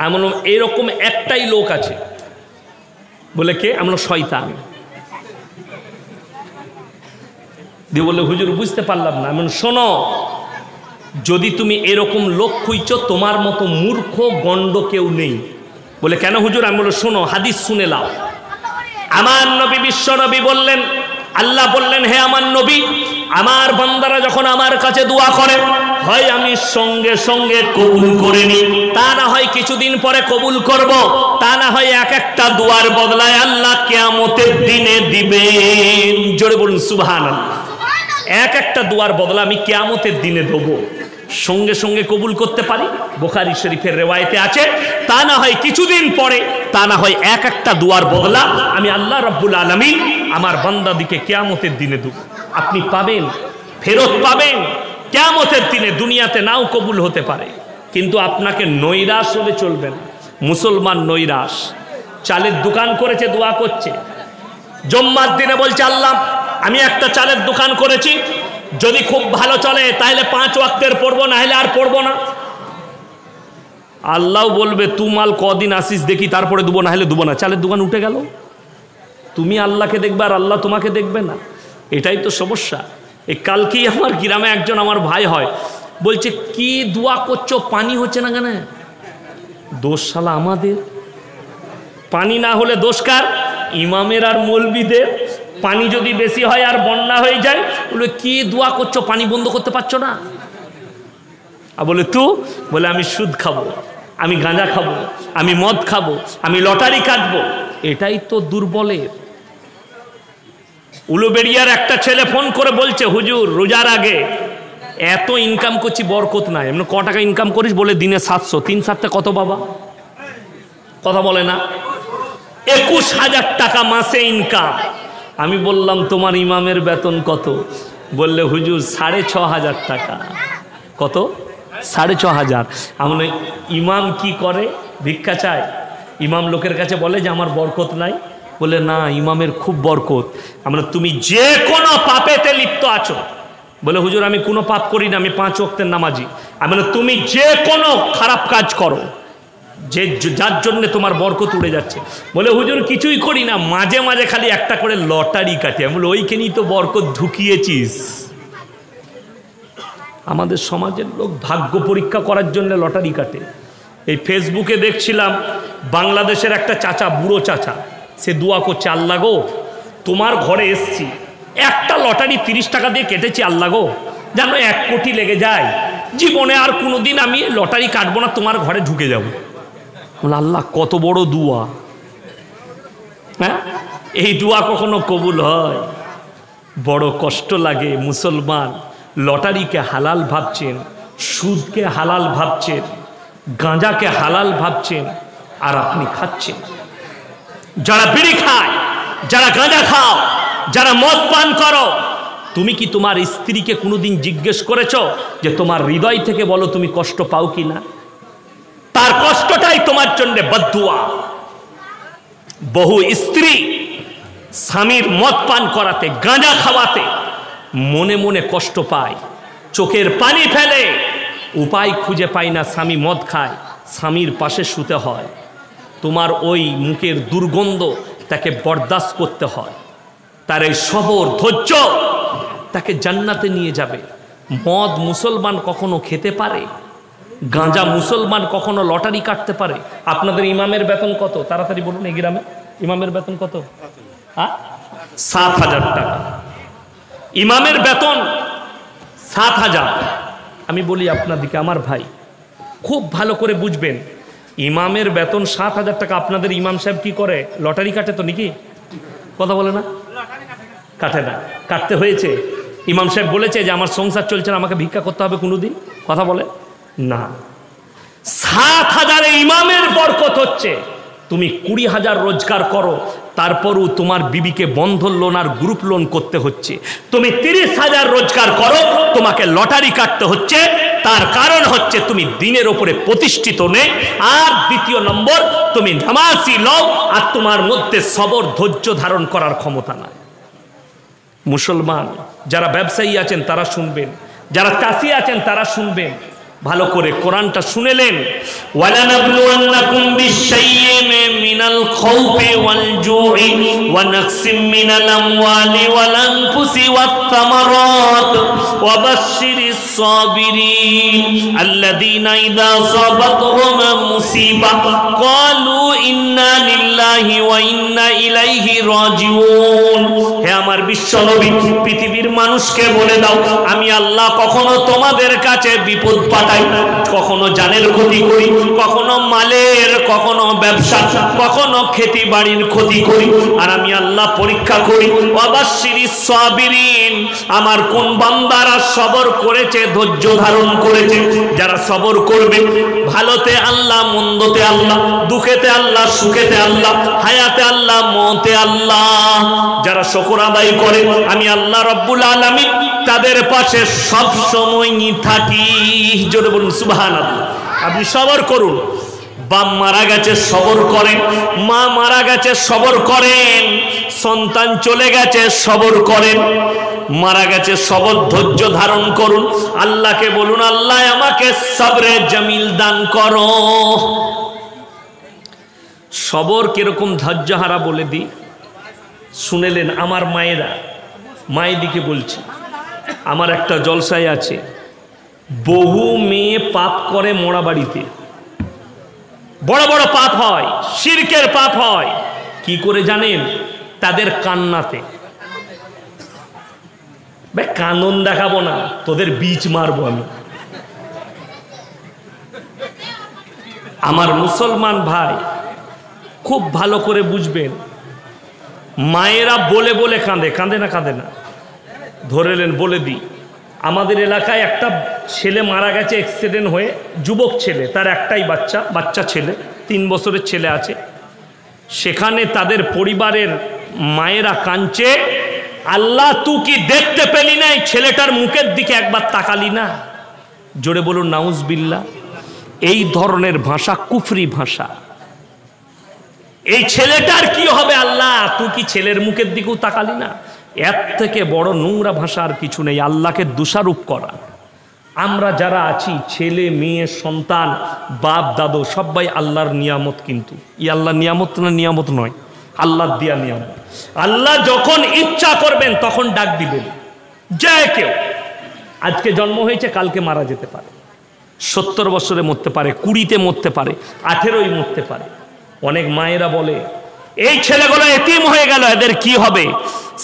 এমন এরকম একটাই লোক আছে। বলে কে? আমরা শয়তান। দিয়ে বললে হুজুর বুঝতে পারলাম না। এমন শোনো, যদি তুমি এরকম লোক খুঁজছ, তোমার মতো মূর্খ গণ্ড কেউ নেই। বলে কেন হুজুর? আমি বললো শোনো, হাদিস শুনে লাও। আমার নবী বিশ্ব নবী বললেন, আল্লাহ বললেন, হে আমার নবী, আমার বান্দারা যখন আমার কাছে দোয়া করে, হয় আমি সঙ্গে সঙ্গে কবুল করে নি, তা না হয় কিছুদিন পরে কবুল করব, তা না হয় এক একটা দোয়ার বদলায় আল্লাহ কিয়ামতের দিনে দিবেন। জোরে বলুন সুবহানাল্লাহ। এক একটা দোয়ার বদলা আমি কিয়ামতের দিনে দেবো। সঙ্গে সঙ্গে কবুল করতে পারি, বুখারী শরীফের রিওয়ায়েতে আছে, তা না হয় কিছুদিন পরে, তা না হয় এক একটা দোয়ার বদলা আমি আল্লাহ রাব্বুল আলামিন আমার বান্দাদিকে কিয়ামতের দিনে দেব। আপনি পাবেন, ফেরত পাবেন কিয়ামতের দিনে। দুনিয়াতে নাও কবুল হতে পারে, কিন্তু আপনাকে নৈরাশ হলে চলবে না। মুসলমান নৈরাশ, চালের দোকান করেছে, দোয়া করছে, জুম্মার দিনে বলছে আল্লাহ আমি একটা চালের দোকান করেছি, যদি খুব ভালো চলে তাহলে 5 ওয়াক্তের পড়বো, না হলে আর পড়বো না। আল্লাহ বলবে তুই মাল কদিন আসিস দেখি, তারপরে দেবো, না হলে দেবো না। চালের দোকান উঠে গেল। তুমি আল্লাহকে দেখবে আর আল্লাহ তোমাকে দেখবে না, এটাই তো সমস্যা। এই কালকেই আমার গ্রামে একজন আমার ভাই হয়, বলছে কি দোয়া করছো, পানি হচ্ছে না কেন? দোষ শালা আমাদের। পানি না হলে দোষ কার? ইমামের আর মৌলবীদের। পানি যদি বেশি হয় আর বন্যা হয়ে যায়, বলে কি দোয়া করছো, পানি বন্ধ করতে পারছো না? আর বলে বলে আমি সুদ খাবো, আমি গাঁজা খাবো, আমি মদ খাবো, আমি লটারি কাটবো। এটাই তো দুর্বলের। উলুবেড়িয়ার একটা ছেলে ফোন করে বলছে, হুজুর রোজার আগে এত ইনকাম করছি, বরকত নাই। এমন ক টাকা ইনকাম করিস? বলে দিনে 700। 3 7 কত বাবা? কথা বলে না। 21,000 টাকা মাসে ইনকাম। আমি বললাম তোমার ইমামের বেতন কত? বললে হুজুর 6,500 টাকা। কত? 6,500। আমরা ইমাম কি করে? ভিক্ষা চায়। ইমাম লোকের কাছে বলে যে আমার বরকত নাই। বলে না, ইমামের খুব বরকত। আমরা তুমি যে কোনো পাপেতে লিপ্ত আছো। বলে হুজুর আমি কোনো পাপ করি না, আমি 5 ওয়াক্তের নামাজি। আমি বলে তুমি যে কোনো খারাপ কাজ করো, যে যার জন্য তোমার বরকত উড়ে যাচ্ছে। বলে হুজুর কিছুই করি না, মাঝে মাঝে খালি একটা করে লটারি কাটি। আমি বলে ওইখানেই তো বরকত ঢুকিয়েছিস। আমাদের সমাজের লোক ভাগ্য পরীক্ষা করার জন্য লটারি কাটে। এই ফেসবুকে দেখছিলাম বাংলাদেশের একটা চাচা, বুড়ো চাচা, সে দোয়া করছে, আল্লাহ গো তোমার ঘরে এসছি, একটা লটারি 30 টাকা দিয়ে কেটেছি, আল্লাহ গো যেন 1 কোটি লেগে যায়, জীবনে আর কোনোদিন আমি লটারি কাটবো না, তোমার ঘরে ঢুকে যাব। আল্লাহ কত বড় দোয়া! হ্যাঁ, এই দোয়া কখনো কবুল হয়? বড় কষ্ট লাগে। মুসলমান লটারিকে হালাল ভাবছেন, সুদকে হালাল ভাবছেন, গাঁজাকে হালাল ভাবছেন, আর আপনি খাচ্ছেন। যারা বিড়ি খায়, যারা গাঁজা খাও, যারা মদ পান করো, তুমি কি তোমার স্ত্রীকে কোনোদিন জিজ্ঞেস করেছো যে তোমার হৃদয় থেকে বলো তুমি কষ্ট পাও কি না? তার কষ্টটাই তোমার জন্য বদদুয়া। বহু স্ত্রী স্বামীর মদ পান করাতে, গাঁজা খাওয়াতে মনে মনে কষ্ট পায়, চোখের পানি ফেলে, উপায় খুঁজে পায় না। স্বামী মদ খায়, স্বামীর পাশে শুতে হয়। তোমার ওই মুখের দুর্গন্ধ তাকে বরদাস্ত করতে হয়। তার এই সবর ধৈর্য তাকে জান্নাতে নিয়ে যাবে। মদ মুসলমান কখনো খেতে পারে? গাঁজা মুসলমান কখনো লটারি কাটতে পারে? আপনাদের ইমামের বেতন কত? তাড়াতাড়ি বলুন, এই গ্রামে ইমামের বেতন কত? 7,000 টাকা। ইমামের বেতন 7,000। আমি বলি আপনাদেরকে, আমার ভাই খুব ভালো করে বুঝবেন, ইমামের বেতন 7,000 টাকা। আপনাদের ইমাম সাহেব কি করে? লটারি কাটে তো নাকি? কথা বলে না? কাটে না। কাটতে হয়েছে? ইমাম সাহেব বলেছে যে আমার সংসার চলছে না, আমাকে ভিক্ষা করতে হবে কোনোদিন? কথা বলে না। 7,000 ইমামের বরকত হচ্ছে। তুমি 20,000 রোজগার করো, তারপরও তোমার বিবিকে বন্ধন লোন আর গ্রুপ লোন করতে হচ্ছে। তুমি 30,000 রোজগার করো, তোমাকে লটারি কাটতে হচ্ছে। তার কারণ হচ্ছে তুমি দিনের ওপরে প্রতিষ্ঠিত নেই, আর দ্বিতীয় নম্বর তুমি নামাজি লও আর তোমার মধ্যে সবর ধৈর্য ধারণ করার ক্ষমতা নাই। মুসলমান যারা ব্যবসায়ী আছেন তারা শুনবেন, যারা চাষি আছেন তারা শুনবেন। ভালো করে কোরআনটা শুনেলেন। ওয়ালানাবলুওয়ান্নাকুম বিশাইইন মিনাল খাউফি ওয়াল জুই ওয়া নাকসিম মিনাল আমওয়ালি ওয়াল আনফুসি ওয়াত তামারাত ওয়া বাশশিরিস সাবিরিন আল্লাযীনা ইযা আসাবাতহুম মুসিবা ক্বালু ইন্না লিল্লাহি ওয়া ইন্না ইলাইহি রাজিউন। হে আমার বিশ্বনবী, পৃথিবীর মানুষকে বলে দাও, আমি আল্লাহ কখনো তোমাদের কাছে বিপদ পাঠাই, কখনো জানের ক্ষতি করি, কখনো মালের, কখনো ব্যবসা, কখনো খেতি বাড়ির ক্ষতি করি, আর আমি আল্লাহ পরীক্ষা করি। ওয়াবাশশিরিস সাবিরিন, আমার কোন বান্দারা সবর করেছে, ধৈর্য ধারণ করেছে। যারা সবর করবে, ভালোতে আল্লাহ, মন্দতে আল্লাহ, দুঃখেতে আল্লাহ, সুখেতে আল্লাহ, হায়াতে আল্লাহ, মওতে আল্লাহ, যারা শুকর আদায় করে, আমি আল্লাহ রাব্বুল আলামিন তাদের পাশে সব সময়ই থাকি। জোরে বলুন সুবহানাল্লাহ। আপনি সবর করুন। বাপ মারা গেছে, সবর করেন। মা মারা গেছে, সবর করেন। সন্তান চলে গেছে, সবর করেন। মারা গেছে, সবর, ধৈর্য ধারণ করুন। আল্লাহকে বলুন, আল্লাহ আমাকে সবরে জামিল দান করো। সবর কিরকম ধৈর্য হারা বলে দিই, শুনেলেন। আমার মায়েরা, মায়েদিকে বলছি, আমার একটা জলসায় আছে, বহু মেয়ে পাপ করে মোড়া বাড়িতে, বড় বড় পাপ হয়, শিরকের পাপ হয়। কি করে জানেন? তাদের কান্নাতে। ভাই কানন দেখাবো না, তোদের বীজ মারবো আমি। আমার মুসলমান ভাই খুব ভালো করে বুঝবেন, মায়েরা বলে বলে কাঁদে, কাঁদে না কাঁদে না? ধরেলেন, বলে দিই, আমাদের এলাকায় একটা ছেলে মারা গেছে অ্যাক্সিডেন্ট হয়ে, যুবক ছেলে, তার একটাই বাচ্চা, বাচ্চা ছেলে, 3 বছরের ছেলে আছে। সেখানে তাদের পরিবারের মায়েরা কাঁদছে, আল্লাহ তুই কি দেখতে পেলি না? এই ছেলেটার মুখের দিকে একবার তাকালি না? জোরে বলুন নাউজুবিল্লাহ। এই ধরনের ভাষা কুফরি ভাষা। এই ছেলেটার কি হবে? আল্লাহ তুই কি ছেলের মুখের দিকেও তাকালি না? এর থেকে বড় নোংরা ভাষা আর কিছু নেই, আল্লাহকে দোষারোপ করা। আমরা যারা আছি, ছেলে মেয়ে সন্তান বাপ দাদু সবাই আল্লাহর নিয়ামত, কিন্তু ই আল্লাহর নিয়ামত না? নিয়ামত নয়, আল্লাহর দেয়া নিয়ামত। আল্লাহ যখন ইচ্ছা করবেন তখন ডাক দিবেন। যে কেউ আজকে জন্ম হয়েছে, কালকে মারা যেতে পারে, 70 বছরে মরতে পারে, 20-তে মরতে পারে, 18-ই মরতে পারে। অনেক মায়েরা বলে এই ছেলেগুলো এতিম হয়ে গেল, এদের কি হবে?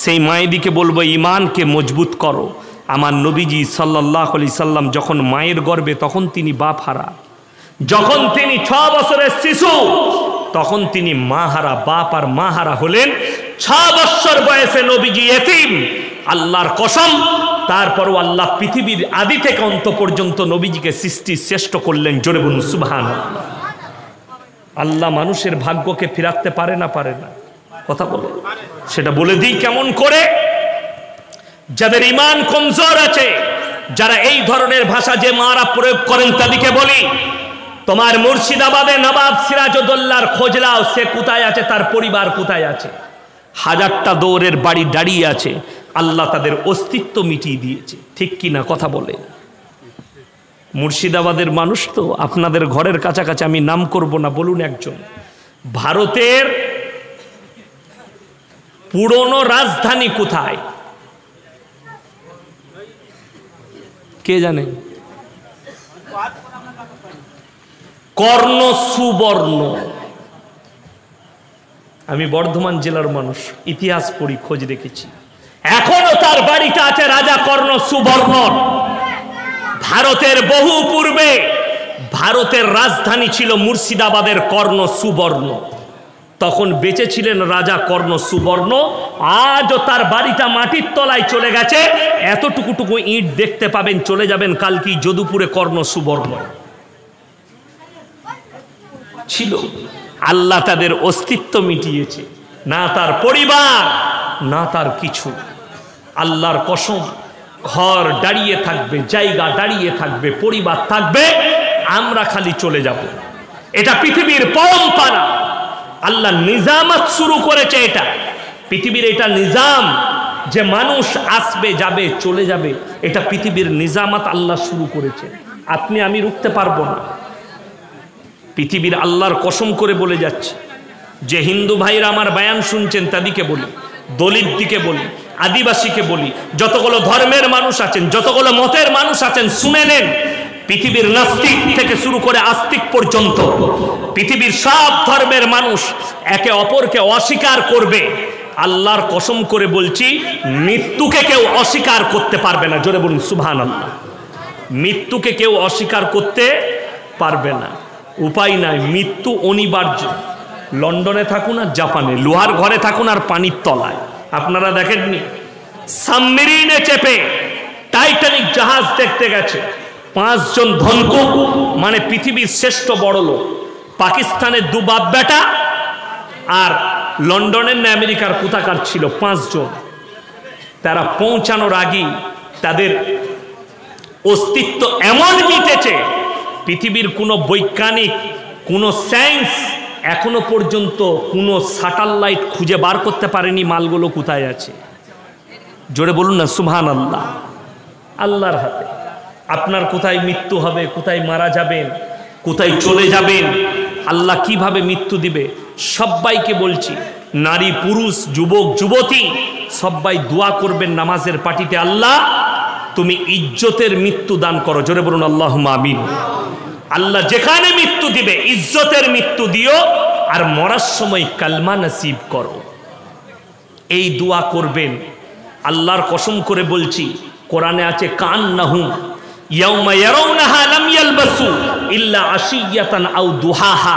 সেই মায়েদিকে বলবো, ইমানকে মজবুত করো। আমার নবীজি সাল্লাল্লাহু আলাইহি সাল্লাম যখন মায়ের গর্ভে, তখন তিনি বাপ হারা। যখন তিনি 6 বছরের শিশু, তখন তিনি মা হারা, বাপ আর মা হারা হলেন। 6 বছর বয়সে নবীজি এতিম, আল্লাহর কসম। তারপরও আল্লাহ পৃথিবীর আদি থেকে অন্ত পর্যন্ত নবীজিকে সৃষ্টি শ্রেষ্ঠ করলেন। জোরে বলুন সুবহানাল্লাহ। আল্লাহ মানুষের ভাগ্যকে ফিরাতে পারে না? পারে না? কথা বলে সেটা বলে দিই কেমন করে। যাদের ইমান কমজোর আছে, যারা এই ধরনের ভাষা যে মারা প্রয়োগ করেন, তাদেরকে বলি, তোমার মুর্শিদাবাদে নবাব সিরাজউদ্দৌলার খোঁজ লাও, সে কোথায় আছে, তার পরিবার কোথায় আছে? 1000টা দৌড়ের বাড়ি দাঁড়িয়ে আছে। আল্লাহ তাদের অস্তিত্ব মিটিয়ে দিয়েছে, ঠিক কি না? কথা বলে। মুর্শিদাবাদের মানুষ তো, আপনাদের ঘরের কাছাকাছি, আমি নাম করব না, বলুন একজন। ভারতের পুরনো রাজধানী কোথায়? কে জানে? কর্ণ সুবর্ণ। আমি বর্ধমান জেলার মানুষ, ইতিহাস পড়ি, খোঁজ রেখেছি। এখনো তার বাড়িটা আছে রাজা কর্ণ সুবর্ণ। ভারতের বহু পূর্বে ভারতের রাজধানী ছিল মুর্শিদাবাদের কর্ণ সুবর্ণ। তখন বেঁচে ছিলেন রাজা কর্ণ সুবর্ণ। আজও তার বাড়িটা মাটির তলায় চলে গেছে। এতটুকুটুকু ইট দেখতে পাবেন, চলে যাবেন কালকেই যদুপুরে কর্ণ সুবর্ণ ছিল। আল্লাহ তাদের অস্তিত্ব মিটিয়েছে, না তার পরিবার, না তার কিছু। আল্লাহর কসম, ঘর দাঁড়িয়ে থাকবে, জায়গা দাঁড়িয়ে থাকবে, পরিবার থাকবে, আমরা খালি চলে যাব। এটা পৃথিবীর পরম্পরা। আল্লাহ নিজামত শুরু করেছে। এটা পৃথিবীর, এটা নিজাম যে মানুষ আসবে, যাবে, চলে যাবে। এটা পৃথিবীর নিজামত আল্লাহ শুরু করেছে। আপনি আমি রুখতে পারবো না। পৃথিবীর আল্লাহর কসম করে বলে যাচ্ছে, যে হিন্দু ভাইরা আমার বয়ান শুনছেন তাদেরকে বলি, দলিত দিকে বলি, আদিবাসীকে বলি, যতগুলো ধর্মের মানুষ আছেন, যতগুলো মতের মানুষ আছেন, শুনে নেন। পৃথিবীর নাস্তিক থেকে শুরু করে আস্তিক পর্যন্ত পৃথিবীর সব ধর্মের মানুষ একে অপরকে অস্বীকার করবে। আল্লাহর কসম করে বলছি, মৃত্যুকে কেউ অস্বীকার করতে পারবে না। জোরে বলুন সুবহানাল্লাহ। মৃত্যুকে কেউ অস্বীকার করতে পারবে না। উপায় নাই, মৃত্যু অনিবার্য। লন্ডনে থাকুন আর জাপানে, লোহার ঘরে থাকুন আর পানির তলায়। আপনারা দেখেননি, সাবমেরিনে চেপে টাইটানিক জাহাজ দেখতে গেছে 5 জন ধনকু, মানে পৃথিবীর শ্রেষ্ঠ বড় লোক, পাকিস্তানের 2 বাপ বেটা আর লন্ডনের না আমেরিকার কোথাকার ছিল 5 জন। তারা পৌঁছানোর আগেই তাদের অস্তিত্ব এমন মিটেছে, পৃথিবীর কোনো বৈজ্ঞানিক, কোনো সায়েন্স এখনো পর্যন্ত কোনো স্যাটেলাইট খুঁজে বার করতে পারেনি মালগুলো কোথায় আছে। জোরে বলুন না সুবহানাল্লাহ। আল্লাহর হাতে। আপনার কোথায় মৃত্যু হবে, কোথায় মারা যাবেন, কোথায় চলে যাবেন, আল্লাহ কিভাবে মৃত্যু দিবে, সবাইকে বলছি, নারী পুরুষ যুবক যুবতী সবাই দোয়া করবেন নামাজের পাটিতে, আল্লাহ তুমি ইজ্জতের মৃত্যু দান করো। জোরে বলুন আল্লাহুম্মা আমিন। আল্লাহ যেখানে মৃত্যু দিবে ইজ্জতের মৃত্যু দিও, আর মরার সময় কালমা নসিব করো। এই দোয়া করবেন। আল্লাহর কসম করে বলছি, কোরআনে আছে, কান্নাহুম ইয়াউমা ইয়ারাউনাহা লাম ইয়ালবাসু ইল্লা আশিয়াতান আও দুহাহা।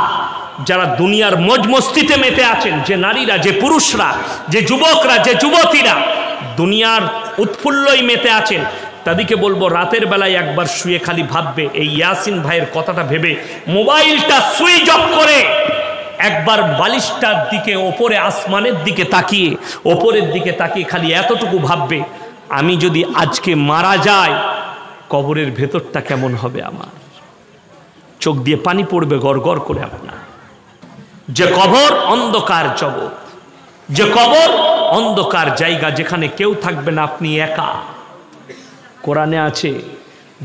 যারা দুনিয়ার মজ মস্তিতে মেতে আছেন, যে নারীরা, যে পুরুষরা, যে যুবকরা, যে যুবতীরা দুনিয়ার উৎফুল্লই মেতে আছেন, তাদেরকে বলবো রাতের বেলায় একবার শুয়ে খালি ভাববে, এই ইয়াসিন ভাইয়ের কথাটা ভেবে মোবাইলটা সুইচ অফ করে একবার বালিশটার দিকে, ওপরে আসমানের দিকে তাকিয়ে, ওপরের দিকে তাকিয়ে খালি এতটুকু ভাববে, আমি যদি আজকে মারা যাই কবরের ভেতরটা কেমন হবে আমার। চোখ দিয়ে পানি পড়বে গড় গড় করে আপনার। যে কবর অন্ধকার জগৎ, যে কবর অন্ধকার জায়গা, যেখানে কেউ থাকবে না, আপনি একা। কোরআনে আছে,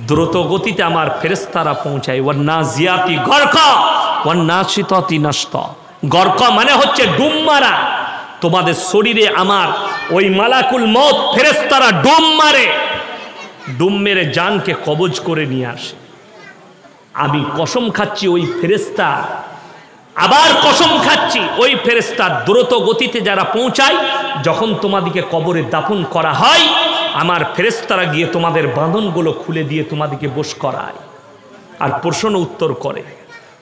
দ্রুত গতিতে আমার ফেরেশতারা পৌঁছায়, ওয়ান্নাজিয়াতি গরকা ওয়ান্নাশিতাতি নাশতা। গরকা মানে হচ্ছে ডুব মারা। তোমাদের শরীরে আমার ওই মালাকুল মউত ফেরেশতারা ডুব মারে, ডুব মেরে জানকে কবজ করে নিয়ে আসে। আমি কসম খাচ্ছি ওই ফেরেশতা, আবার কসম খাচ্ছি ওই ফেরেশতা দ্রুত গতিতে যারা পৌঁছায়, যখন তোমাদেরকে কবরে দাফন করা হয়, আমার ফেরেশতারা গিয়ে তোমাদের বাঁধনগুলো খুলে দিয়ে তোমাদেরকে বশ করায় আর প্রশ্ন উত্তর করে।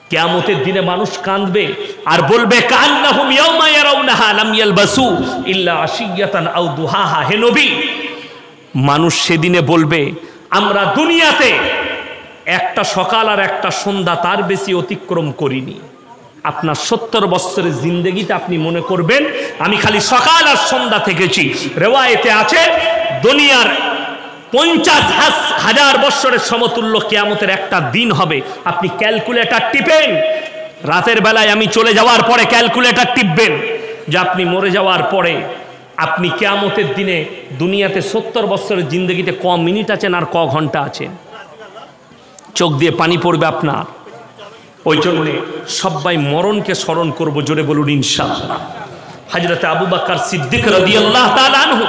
কিয়ামতের দিনে মানুষ কাঁদবে আর বলবে, কান্নাহুম ইয়াউমা ইয়ারাউনাহা লাম ইয়ালবাসু ইল্লা আশিয়াতান আও দুহাহা। হে নবী, মানুষ সেদিনে বলবে, আমরা দুনিয়াতে একটা সকাল আর একটা সন্ধ্যা তার বেশি অতিক্রম করিনি। আপনার 70 বছরের জিন্দেগিতে আপনি মনে করবেন আমি খালি সকাল আর সন্ধ্যা থেকেছি। রেওয়ায়েতে আছে, দুনিয়ার 50,000 বছরের সমতুল্য কিয়ামতের একটা দিন হবে। আপনি ক্যালকুলেটর টিপেন, রাতের বেলায় আমি চলে যাওয়ার পরে ক্যালকুলেটর টিপবেন যে আপনি মরে যাওয়ার পরে আপনি কিয়ামতের দিনে দুনিয়াতে 70 বছরের জিন্দেগিতে ক মিনিট আছেন আর ক ঘন্টা আছেন। চোখ দিয়ে পানি পড়বে আপনার। ওই জন্যে সবাই মরণকে স্মরণ করব। জোরে বলুন ইনশাআল্লাহ। হযরত আবু বকর সিদ্দিক রাদিয়াল্লাহু তাআলা আনহু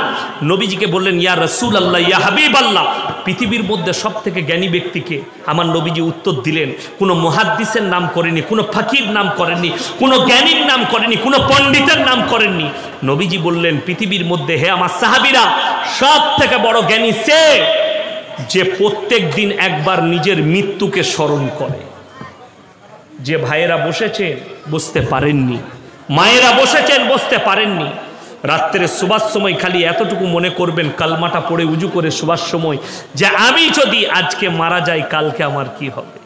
নবীজিকে বললেন, ইয়া রাসূলুল্লাহ, ইয়া হাবিবাল্লাহ, পৃথিবীর মধ্যে সবথেকে জ্ঞানী ব্যক্তিকে? আমার নবীজি উত্তর দিলেন, কোনো মুহাদ্দিসের নাম করেনি, কোনো ফাকির নাম করেননি, কোনো জ্ঞানীর নাম করেনি, কোনো পণ্ডিতের নাম করেননি। নবীজি বললেন, পৃথিবীর মধ্যে হে আমার সাহাবীরা, সবথেকে বড় জ্ঞানী সে যে প্রত্যেক দিন একবার নিজের মৃত্যুকে স্মরণ করে। যে ভাইয়েরা বসেছেন বুঝতে পারেননি, মায়েরা বসেছেন বসতে পারেননি, রাত্রে শোবার সময় খালি এতটুকু মনে করবেন, কালমাটা পড়ে উজু করে শোবার সময়, যে আমি যদি আজকে মারা যাই কালকে আমার কি হবে।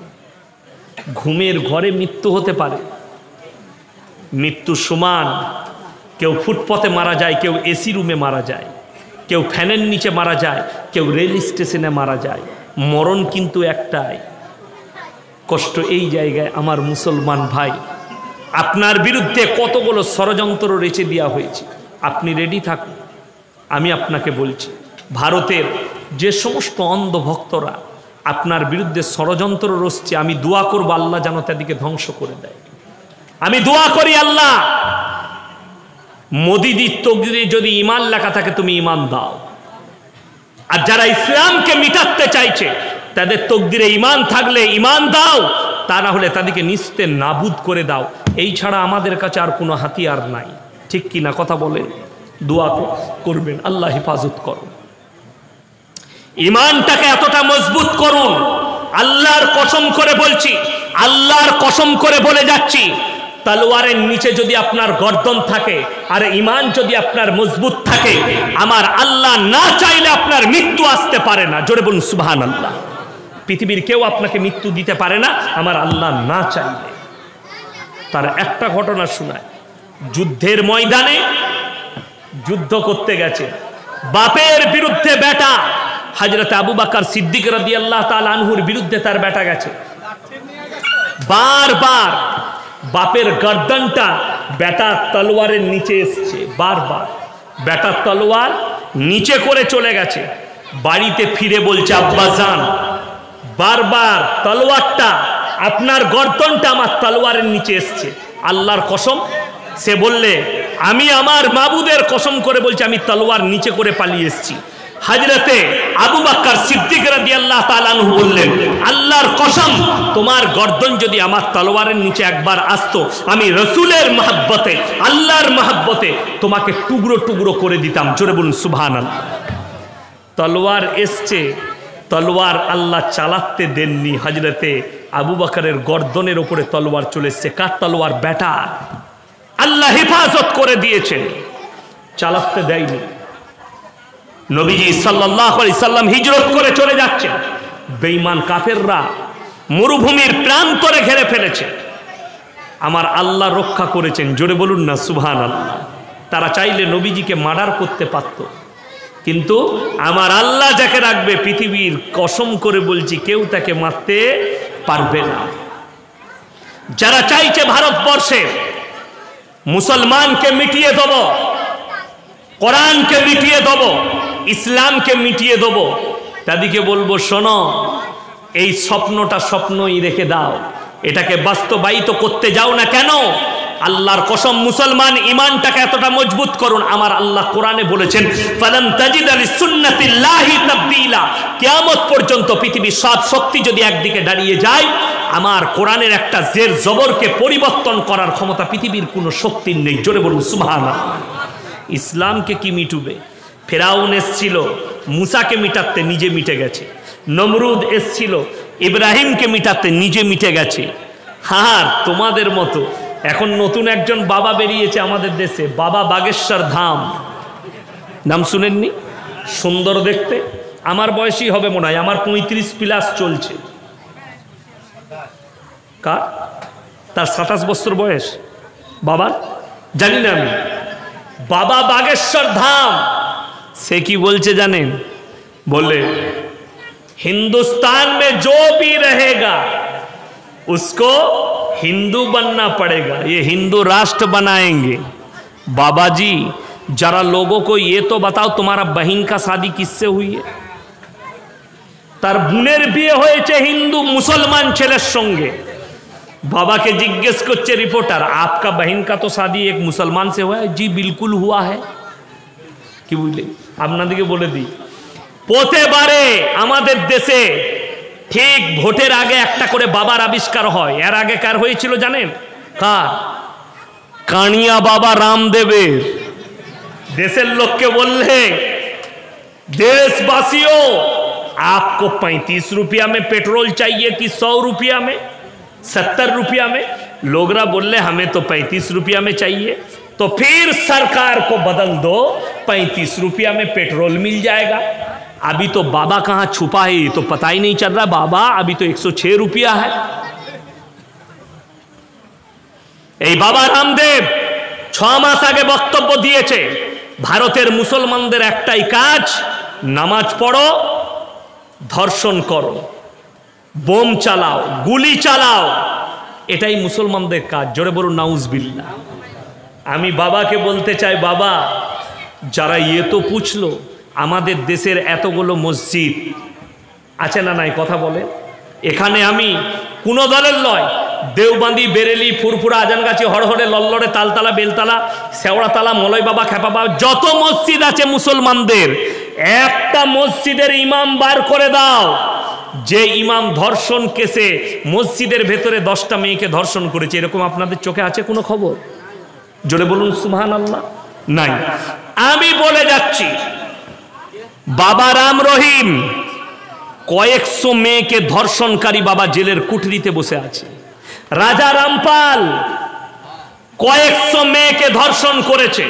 ঘুমের ঘরে মৃত্যু হতে পারে, মৃত্যু সমান। কেউ ফুটপথে মারা যায়, কেউ এসি রুমে মারা যায়, কেউ ফ্যানের নিচে মারা যায়, কেউ রেল স্টেশনে মারা যায়। মরণ কিন্তু একটাই। কষ্ট এই জায়গায় আমার মুসলমান ভাই, আপনার বিরুদ্ধে কতগুলো ষড়যন্ত্র রেচে দেওয়া হয়েছে। আপনি রেডি থাকুন। আমি আপনাকে বলছি, ভারতের যে সমস্ত অন্ধভক্তরা আপনার বিরুদ্ধে ষড়যন্ত্র রচছে, আমি দোয়া করব আল্লাহ যেন তাদেরকে ধ্বংস করে দেয়। আমি দোয়া করি আল্লাহ, মোদিদির তকদিরে যদি ঈমান লেখা থাকে তুমি ঈমান দাও, আর যারা ইসলামকে মিটাতে চাইছে তাদের তকদিরে ঈমান থাকলে ঈমান দাও, তা না হলে তাদেরকে নিস্তে নাবুদ করে দাও। এই ছাড়া আমাদের কাছে আর কোনো হাতিয়ার নাই। ঠিক কি না কথা বলেন? দোয়া করবেন আল্লাহ হেফাজত করুন, ঈমানটাকে এতটা মজবুত করুন। আল্লাহর কসম করে বলছি, আল্লাহর কসম করে বলে যাচ্ছি, তলোয়ারের নিচে যদি আপনার গর্দন থাকে আর ঈমান যদি আপনার মজবুত থাকে, আমার আল্লাহ না চাইলে আপনার মৃত্যু আসতে পারে না। জোরে বলুন সুবহানাল্লাহ। পৃথিবীর কেউ আপনাকে মৃত্যু দিতে পারে না আমার আল্লাহ না চাইলে। তার একটা ঘটনা শোনায়, যুদ্ধের ময়দানে যুদ্ধ করতে গেছে, বাপের বিরুদ্ধে বেটা, হযরত আবু বকর সিদ্দিক রাদিয়াল্লাহু তাআলা আনহুর বিরুদ্ধে তার বেটা গেছে। বারবার বাপের গর্দনটা বেটার তলোয়ারের নিচে এসছে, বারবার বেটার তলোয়ার নিচে করে চলে গেছে। বাড়িতে ফিরে বলছে, আব্বাজান বারবার তলোয়ারটা আপনার গর্দনটা আমার তলোয়ারের নিচে এসছে। আল্লাহর কসম, সে বললে আমি আমার মাবুদের কসম করে বলছি আমি তলোয়ার নিচে করে পালিয়ে এসেছি। হযরতে আবু বকর সিদ্দিক রাদিয়াল্লাহু তাআলা আনহু বললেন, আল্লাহর কসম তোমার গর্দন যদি আমার তলোয়ারের নিচে একবার আসতো, আমি রাসূলের মহব্বতে আল্লাহর মহব্বতে তোমাকে টুকরো টুকরো করে দিতাম। জোরে বলুন সুবহানাল্লাহ। তলোয়ার এসছে, তলোয়ার আল্লাহ চালাতে দেননি। হযরতে আবু বকরের গর্দনের উপরে তলোয়ার চলে এসছে। কার তলোয়ার? বেটা। আল্লাহ হেফাজত করে দিয়েছেন, চালাতে দেয়নি। নবীজি সাল্লাল্লাহু আলাইহি সাল্লাম হিজরত করে চলে যাচ্ছেন, বেঈমান কাফেররা মরুভূমির প্রান্তরে ঘিরে ফেলেছে, আমার আল্লাহ রক্ষা করেছেন। জোরে বলুন না সুবহানাল্লাহ। তারা চাইলে নবীজিকে মার্ডার করতে পারত, কিন্তু আমার আল্লাহ যাকে রাখবে, পৃথিবীর কসম করে বলছি কেউ তাকে মারতে পারবে না। যারা চাইছে ভারতবর্ষে মুসলমানকে মিটিয়ে দেব, কোরআনকে মিটিয়ে দেব, ইসলামকে মিটিয়ে দেব, তাদেরকে বলবো শোনো, এই স্বপ্নটা স্বপ্নই রেখে দাও, এটাকে বাস্তবায়িত করতে যাও না কেন? আল্লাহর কসম, মুসলমান ঈমানটাকে এতটা মজবুত করুন। আমার আল্লাহ কোরআনে বলেছেন, ফালান তাজিদা লিসুন্নাতিল্লাহি তাবদীলা। কিয়ামত পর্যন্ত পৃথিবীর সব শক্তি যদি একদিকে দাঁড়িয়ে যায়, আমার কোরআনের একটা জের জবরকে পরিবর্তন করার ক্ষমতা পৃথিবীর কোনো শক্তির নেই। জোরে বলুন সুবহানাল্লাহ। ইসলামকে কি মিটবে? ফেরাউন এসছিল, মুসাকে মিটাতে নিজে মিটে গেছে। নমরুদ এসছিল, ইব্রাহিমকে মিটাতে নিজে মিটে গেছে। আর তোমাদের মতো এখন নতুন একজন বাবা বেরিয়েছে আমাদের দেশে, বাবা বাগেশ্বর ধাম, নাম শুনেননি? সুন্দর দেখতে, আমার বয়সই হবে মনে হয়, আমার 35+ চলছে। কার? তার 27 বছর বয়স। বাবার জানি না আমি। বাবা বাগেশ্বর ধাম, সে কি বলছে জানেন? बोले हिंदुस्तान में जो भी रहेगा उसको हिंदू बनना पड़ेगा, ये हिंदू राष्ट्र बनाएंगे। बाबा जी जरा लोगों को ये तो बताओ तुम्हारा बहन का शादी किससे हुई है? तार बुनेर बिये होयेछे हिंदू मुसलमान छेलेर संगे। बाबा के जिज्ञेस करछे रिपोर्टर, आपका बहन का तो शादी एक मुसलमान से हुआ है? जी बिल्कुल हुआ है। कि बुझलेन? आपनादेरके बोले दी, প্রতিবারে আমাদের দেশে ঠিক ভোটের আগে একটা করে বাবার আবিষ্কার হয়। এর আগে কার হয়েছিল জানেন? কার? কানিয়া বাবা রামদেবের। দেশের লোককে বললে, देशवासियों आपको 35 रुपया में पेट्रोल चाहिए कि 100 रुपया में, 70 रुपया में? लोगरा बोले हमें तो 35 रुपया में चाहिए। तो फिर सरकार को बदल दो, 35 रुपया में पेट्रोल मिल जाएगा। अभी तो बाबा कहाँ छुपा है तो पता ही नहीं चल रहा। बाबा अभी तो 106 रुपया है। এই বাবা রামদেব 6 মাস আগে বক্তব্য দিয়েছে, ভারতের মুসলমানদের একটাই কাজ, নামাজ পড়ো, ধর্ষণ করো, বোম চালাও, গুলি চালাও, এটাই মুসলমানদের কাজ। জোরে বলুন নাউজুবিল্লাহ। আমি বাবাকে বলতে চাই, বাবা যারা ये तो पूछलो আমাদের দেশের এতগুলো মসজিদ আছে না নাই কথা বলে? এখানে আমি কোনো দলের নয়, দেওবান্দি, বেরেলি, ফুরফুরা, আজানগাছি, হরহরে, লল্লরে, তালতলা, বেলতলা, শেওড়াতলা, মলয় বাবা, খেপা বাবা, যত মসজিদ আছে মুসলমানদের, একটা মসজিদের ইমাম বার করে দাও যে ইমাম ধর্ষণ কেসে মসজিদের ভেতরে 10টা মেয়েকে ধর্ষণ করেছে। এরকম আপনাদের চোখে আছে কোনো খবর? জোরে বলুন সুবহানাল্লাহ। নাই। আমি বলে যাচ্ছি, বাবা রাম রহিম কয়েকশো মেয়েকে ধর্ষণকারী বাবা জেলের কুঠরিতে বসে আছে। রাজা রামপাল কয়েকশো মেয়েকে ধর্ষণ করেছে।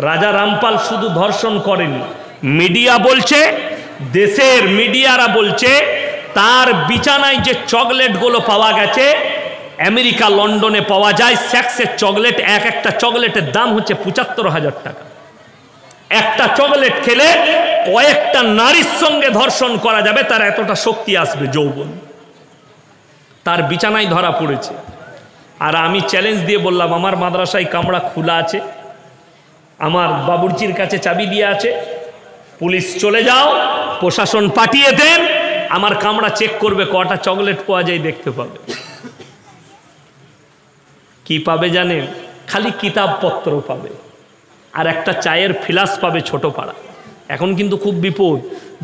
রাজা রামপাল শুধু ধর্ষণ করেনি, মিডিয়া বলছে, দেশের মিডিয়ারা বলছে তার বিছানায় যে চকলেটগুলো পাওয়া গেছে আমেরিকা লন্ডনে পাওয়া যায় সেক্সের চকলেট, একটা চকলেটের দাম হচ্ছে 75,000 টাকা। একটা চকলেট খেলে কয়েকটা নারীর সঙ্গে ধর্ষণ করা যাবে, তার এতটা শক্তি আসবে, যৌবন। তার বিছানায় ধরা পড়েছে। আর আমি চ্যালেঞ্জ দিয়ে বললাম, আমার মাদ্রাসায় কামরা খোলা আছে, আমার বাবুর্চির কাছে চাবি দিয়ে আছে, পুলিশ চলে যাও, প্রশাসন পাঠিয়ে দেন, আমার কামরা চেক করবে, কটা চকলেট পাওয়া যায় দেখতে পাবে। কি পাবে জানেন? খালি কিতাবপত্র পাবে আর একটা চায়ের ফ্লাস পাবে ছোট পাড়া। এখন কিন্তু খুব বিপদ,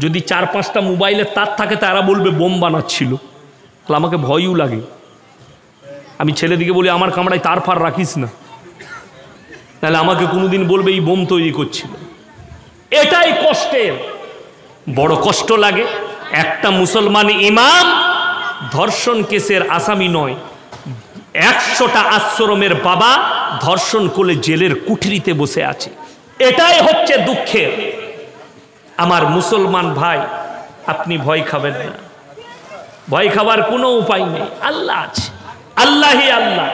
যদি 4-5টা মোবাইলের তার থাকে তারা বলবে বোম বানাচ্ছিল, তাহলে আমাকে ভয়ও লাগে। আমি ছেলেদিকে বলি আমার কামরায় তার ফার রাখিস না, তাহলে আমাকে কোনোদিন বলবে এই বোম তৈরি করছিল। এটাই কষ্টের, বড় কষ্ট লাগে। একটা মুসলমান ইমাম ধর্ষণ কেসের আসামি নয়, 100টা আশ্রমের বাবা ধর্ষণ করে জেলের কুঠরিতে বসে আছে। এটাই হচ্ছে দুঃখের। আমার মুসলমান ভাই, আপনি ভয় খাবেন না, ভয় খাবার কোনো উপায় নেই, আল্লাহ আছে, আল্লাহই আল্লাহ।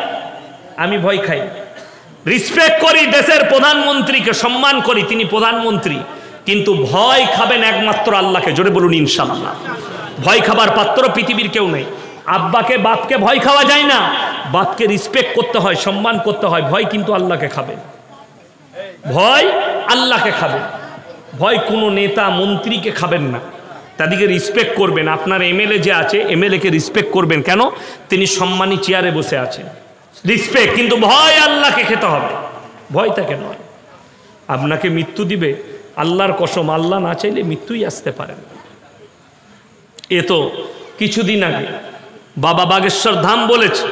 আমি ভয় খাই, রেসপেক্ট করি দেশের প্রধানমন্ত্রীকে, সম্মান করি, তিনি প্রধানমন্ত্রী, কিন্তু ভয় খাবেন একমাত্র আল্লাহকে। জোরে বলুন ইনশাআল্লাহ। ভয় খাবার পাত্র পৃথিবীর কেউ নেই। আব্বাকে, বাপকে ভয় খাওয়া যায় না, বাপকে রেসপেক্ট করতে হয়, সম্মান করতে হয়। ভয় কিন্তু আল্লাহকে খাবে, ভয় আল্লাহকে খাবে। ভয় কোনো নেতা মন্ত্রীকে খাবেন না, তাদেরকে রেসপেক্ট করবেন। আপনার এমএলএ যে আছে, এমএলএকে রেসপেক্ট করবেন, কেন? তিনি সম্মানী চেয়ারে বসে আছেন, রেসপেক্ট। কিন্তু ভয় আল্লাহকে খেতে হবে, ভয় তাকে নয়। আপনাকে মৃত্যু দিবে, আল্লাহর কসম, আল্লাহ না চাইলে মৃত্যুই আসতে পারে না। এ তো কিছুদিন আগে বাবা বাগেশ্বর ধাম বলেছে,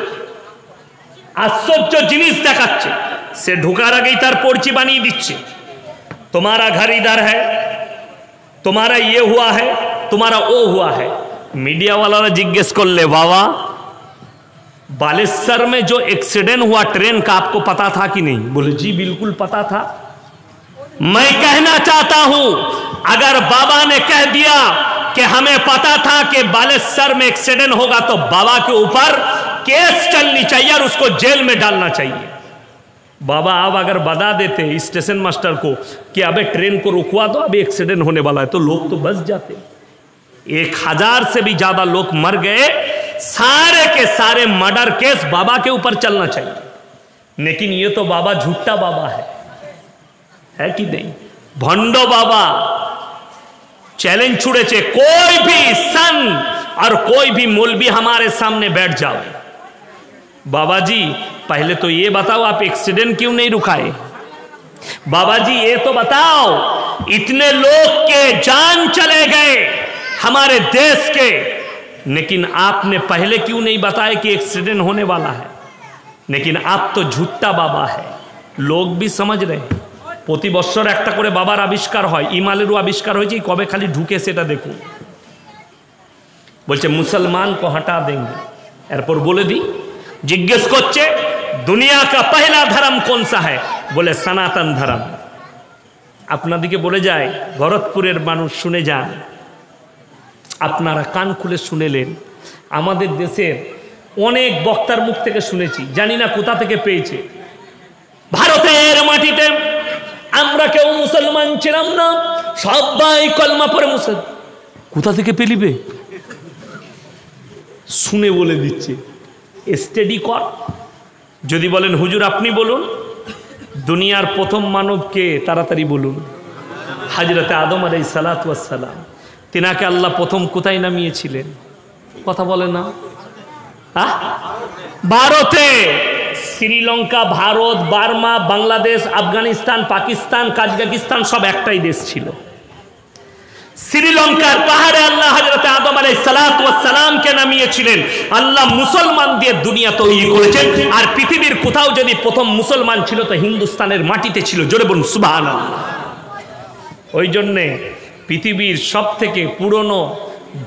আশ্চর্য জিনিস দেখাচ্ছে। সে ঢোকার আগেই তার পর্চি বানিয়ে দিচ্ছে, তোমারা ঘর ইধার হ্যায়, তোমারা ইয়ে হুয়া হ্যায়, তোমারা ও হুয়া হ্যায়। मीडिया वाला जिज्ञेस कर ले, बाबा बालेश्वर में जो एक्सीडेंट हुआ ट्रेन का आपको पता था कि नहीं? बोले जी बिल्कुल पता था। मैं कहना चाहता हूं, अगर बाबा ने कह दिया कि हमें पता था कि बालेश्वर में एक्सीडेंट होगा, तो बाबा के ऊपर केस चलनी चाहिए और उसको जेल में डालना चाहिए। बाबा अब अगर बता देते स्टेशन मास्टर को कि अबे ट्रेन को रुकवा दो, अभी एक्सीडेंट होने वाला है, तो लोग तो बच जाते। 1000 से भी ज्यादा लोग मर गए, सारे के सारे मर्डर केस बाबा के ऊपर चलना चाहिए। लेकिन ये तो बाबा झूठा बाबा है कि नहीं? भंडो बाबा चैलेंज छुड़ेचे, कोई भी सन और कोई भी मौलवी हमारे सामने बैठ जाओ, बाबा जी पहले तो ये बताओ आप एक्सीडेंट क्यों नहीं रुकाए? बाबा जी ये तो बताओ, इतने लोग के जान चले गए हमारे देश के, लेकिन आपने पहले क्यों नहीं बताया कि एक्सीडेंट होने वाला है? लेकिन आप तो झूठा बाबा है, लोग भी समझ रहे। प्रति बছর একটা করে বাবার আবিষ্কার হয়, ইমালেরও আবিষ্কার হয়েছে, কবে খালি ঢুকে সেটা দেখুন। বলছে মুসলমান को हटा देंगे। এরপর বলে দিই, জিজ্ঞেস করছে दुनिया का पहला धर्म कौन सा है? बोले सनातन धर्म। আপনাদেরকে বলে যায়, ভরতপুরের মানুষ শুনে যান, আপনারা কান খুলে শুনেলেন। আমাদের দেশের অনেক বক্তার মুখ থেকে শুনেছি, জানি না কোথা থেকে পেয়েছে। ভারতের মাটিতে আমরা কেউ মুসলমান ছিলাম না, সবাই কলমা পড়ে মুসলমান। কোথা থেকে পেলিবে? শুনে বলে দিচ্ছে, স্টাডি কর। যদি বলেন হুজুর আপনি বলুন, দুনিয়ার প্রথম মানব কে? তাড়াতাড়ি বলুন। হযরত আদম আলাইহিস সালাতু ওয়াস সালাম। তিনাকে আল্লাহ প্রথম কোথায় নামিয়েছিলেন? কথা বলে না? ভারতে। শ্রীলঙ্কা, ভারত, বার্মা, বাংলাদেশ, আফগানিস্তান, পাকিস্তান, কাজাকিস্তান সব একটাই দেশ ছিল। শ্রীলঙ্কার পাহাড়ে আল্লাহ হযরত আদম আলাইহিস সালাতু ওয়াস সালামকে নামিয়েছিলেন। আল্লাহ মুসলমান দিয়ে দুনিয়া তৈরি করেছেন। আর পৃথিবীর কোথাও যদি প্রথম মুসলমান ছিল তো হিন্দুস্তানের মাটিতে ছিল। জোরে বলুন সুবহানাল্লাহ। ওই জন্যে পৃথিবীর সব থেকে পুরনো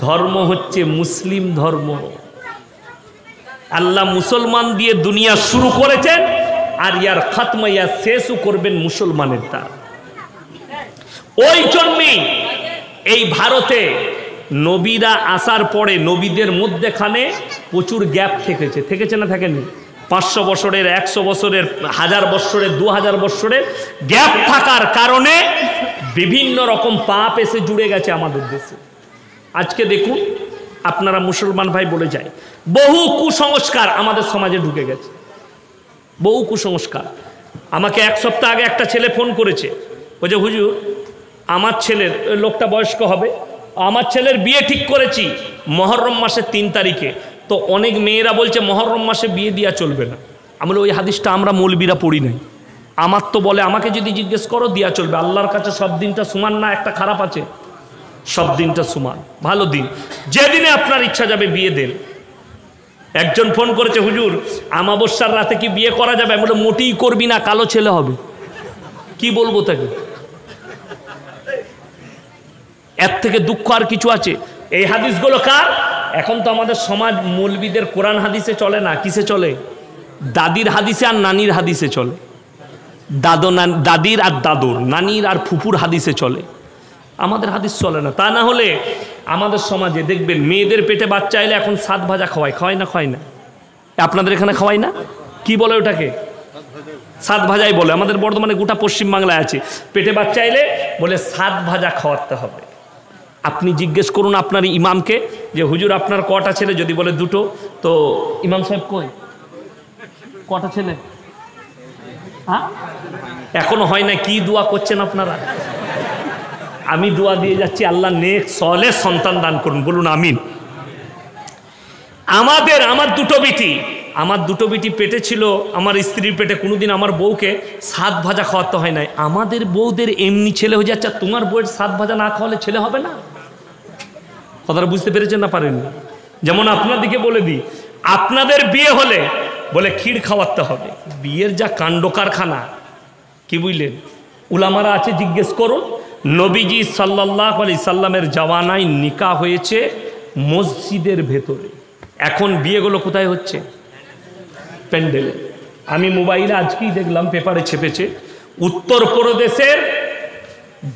ধর্ম হচ্ছে মুসলিম ধর্ম। আল্লাহ মুসলমান দিয়ে দুনিয়া শুরু করেছেন আর ইয়ার খাতমা, ইয়ার শেষও করবেন মুসলমানের দ্বারা। ওই জন্যই এই ভারতে নবীরা আসার পরে নবীদের মধ্যেখানে প্রচুর গ্যাপ থেকেছে না থাকেনি? 500 বছরের, 100 বছরের, 1000 বছরের, 2000 বছরের গ্যাপ থাকার কারণে বিভিন্ন রকম পাপ এসে জুড়ে গেছে আমাদের দেশে। আজকে দেখুন, আপনারা মুসলমান ভাই বলে যায়, বহু কুসংস্কার আমাদের সমাজে ঢুকে গেছে, বহু কুসংস্কার। আমাকে 1 সপ্তাহ আগে একটা ছেলে ফোন করেছে, বলছে হুজুর আমার ছেলের, লোকটা বয়স্ক হবে, আমার ছেলের বিয়ে ঠিক করেছি মহররম মাসের 3 তারিখে। তো অনেক মেয়েরা বলছে মহররম মাসে বিয়ে দেওয়া চলবে না। আমি বলি ওই হাদিসটা আমরা মৌলবীরা পড়ি নাই। আমার তো বলে আমাকে যদি জিজ্ঞেস করো দেওয়া চলবে। আল্লাহর কাছে সব দিনটা সমান না, একটা খারাপ আছে? সব দিনটা সমান, ভালো দিন, যেদিনে আপনার ইচ্ছা যাবে বিয়ে দেন। একজন ফোন করেছে হুজুর আমাবস্যার রাতে কি বিয়ে করা যাবে? আমি বলে মোটেই করবি না, কালো ছেলে হবে। কি বলবো তাকে? এর থেকে দুঃখ আর কিছু আছে? এই হাদিসগুলো কার? এখন তো আমাদের সমাজ মৌলবীদের কোরআন হাদিসে চলে না, কিসে চলে? দাদির হাদিসে আর নানির হাদিসে চলে। দাদির আর দাদুর, নানির আর ফুপুর হাদিসে চলে, আমাদের হাদিস চলে না। তা না হলে আমাদের সমাজে দেখবেন মেয়েদের পেটে বাচ্চা এলে এখন 7 ভাজা খাওয়ায় না? খাওয়ায় না? আপনাদের এখানে খাওয়ায় না? কি বলে ওটাকে? 7 ভাজাই বলে। আমাদের বর্ধমানে গোটা পশ্চিমবাংলায় আছে। পেটে বাচ্চা এলে বলে 7 ভাজা খাওয়াতে হবে। আপনি জিজ্ঞেস করুন আপনার ইমামকে যে হুজুর আপনার কটা ছেলে? যদি বলে 2টো, তো ইমাম সাহেব কই? কটা ছেলে? হ্যাঁ, এখনো হয় না। কি দোয়া করছেন আপনারা? আমি দোয়া দিয়ে যাচ্ছি, আল্লাহ নেক সলে সন্তান দান করুন, বলুন আমিন। আমার দুটো বিটি পেটে ছিল, আমার স্ত্রীর পেটে। কোনোদিন আমার বউকে 7 ভাজা খাওয়াতে হয় নাই। আমাদের বউদের এমনি ছেলে হয়ে যাচ্ছে, তোমার বউয়ের 7 ভাজা না খাওয়ালে ছেলে হবে না? কথাটা বুঝতে পেরেছেন না পারেন? যেমন আপনাদেরকে বলে দিই, আপনাদের বিয়ে হলে বলে ক্ষীর খাওয়াতে হবে। বিয়ের যা কাণ্ড কারখানা, কি বুঝলেন? উলামারা আছে, জিজ্ঞেস করুন। নবীজি সাল্লাল্লাহু আলাইহি সাল্লামের জামানায় নিকাহ হয়েছে মসজিদের ভেতরে। এখন বিয়েগুলো কোথায় হচ্ছে? প্যান্ডেলে। আমি মোবাইলে আজকেই দেখলাম, পেপারে ছেপেছে, উত্তরপ্রদেশের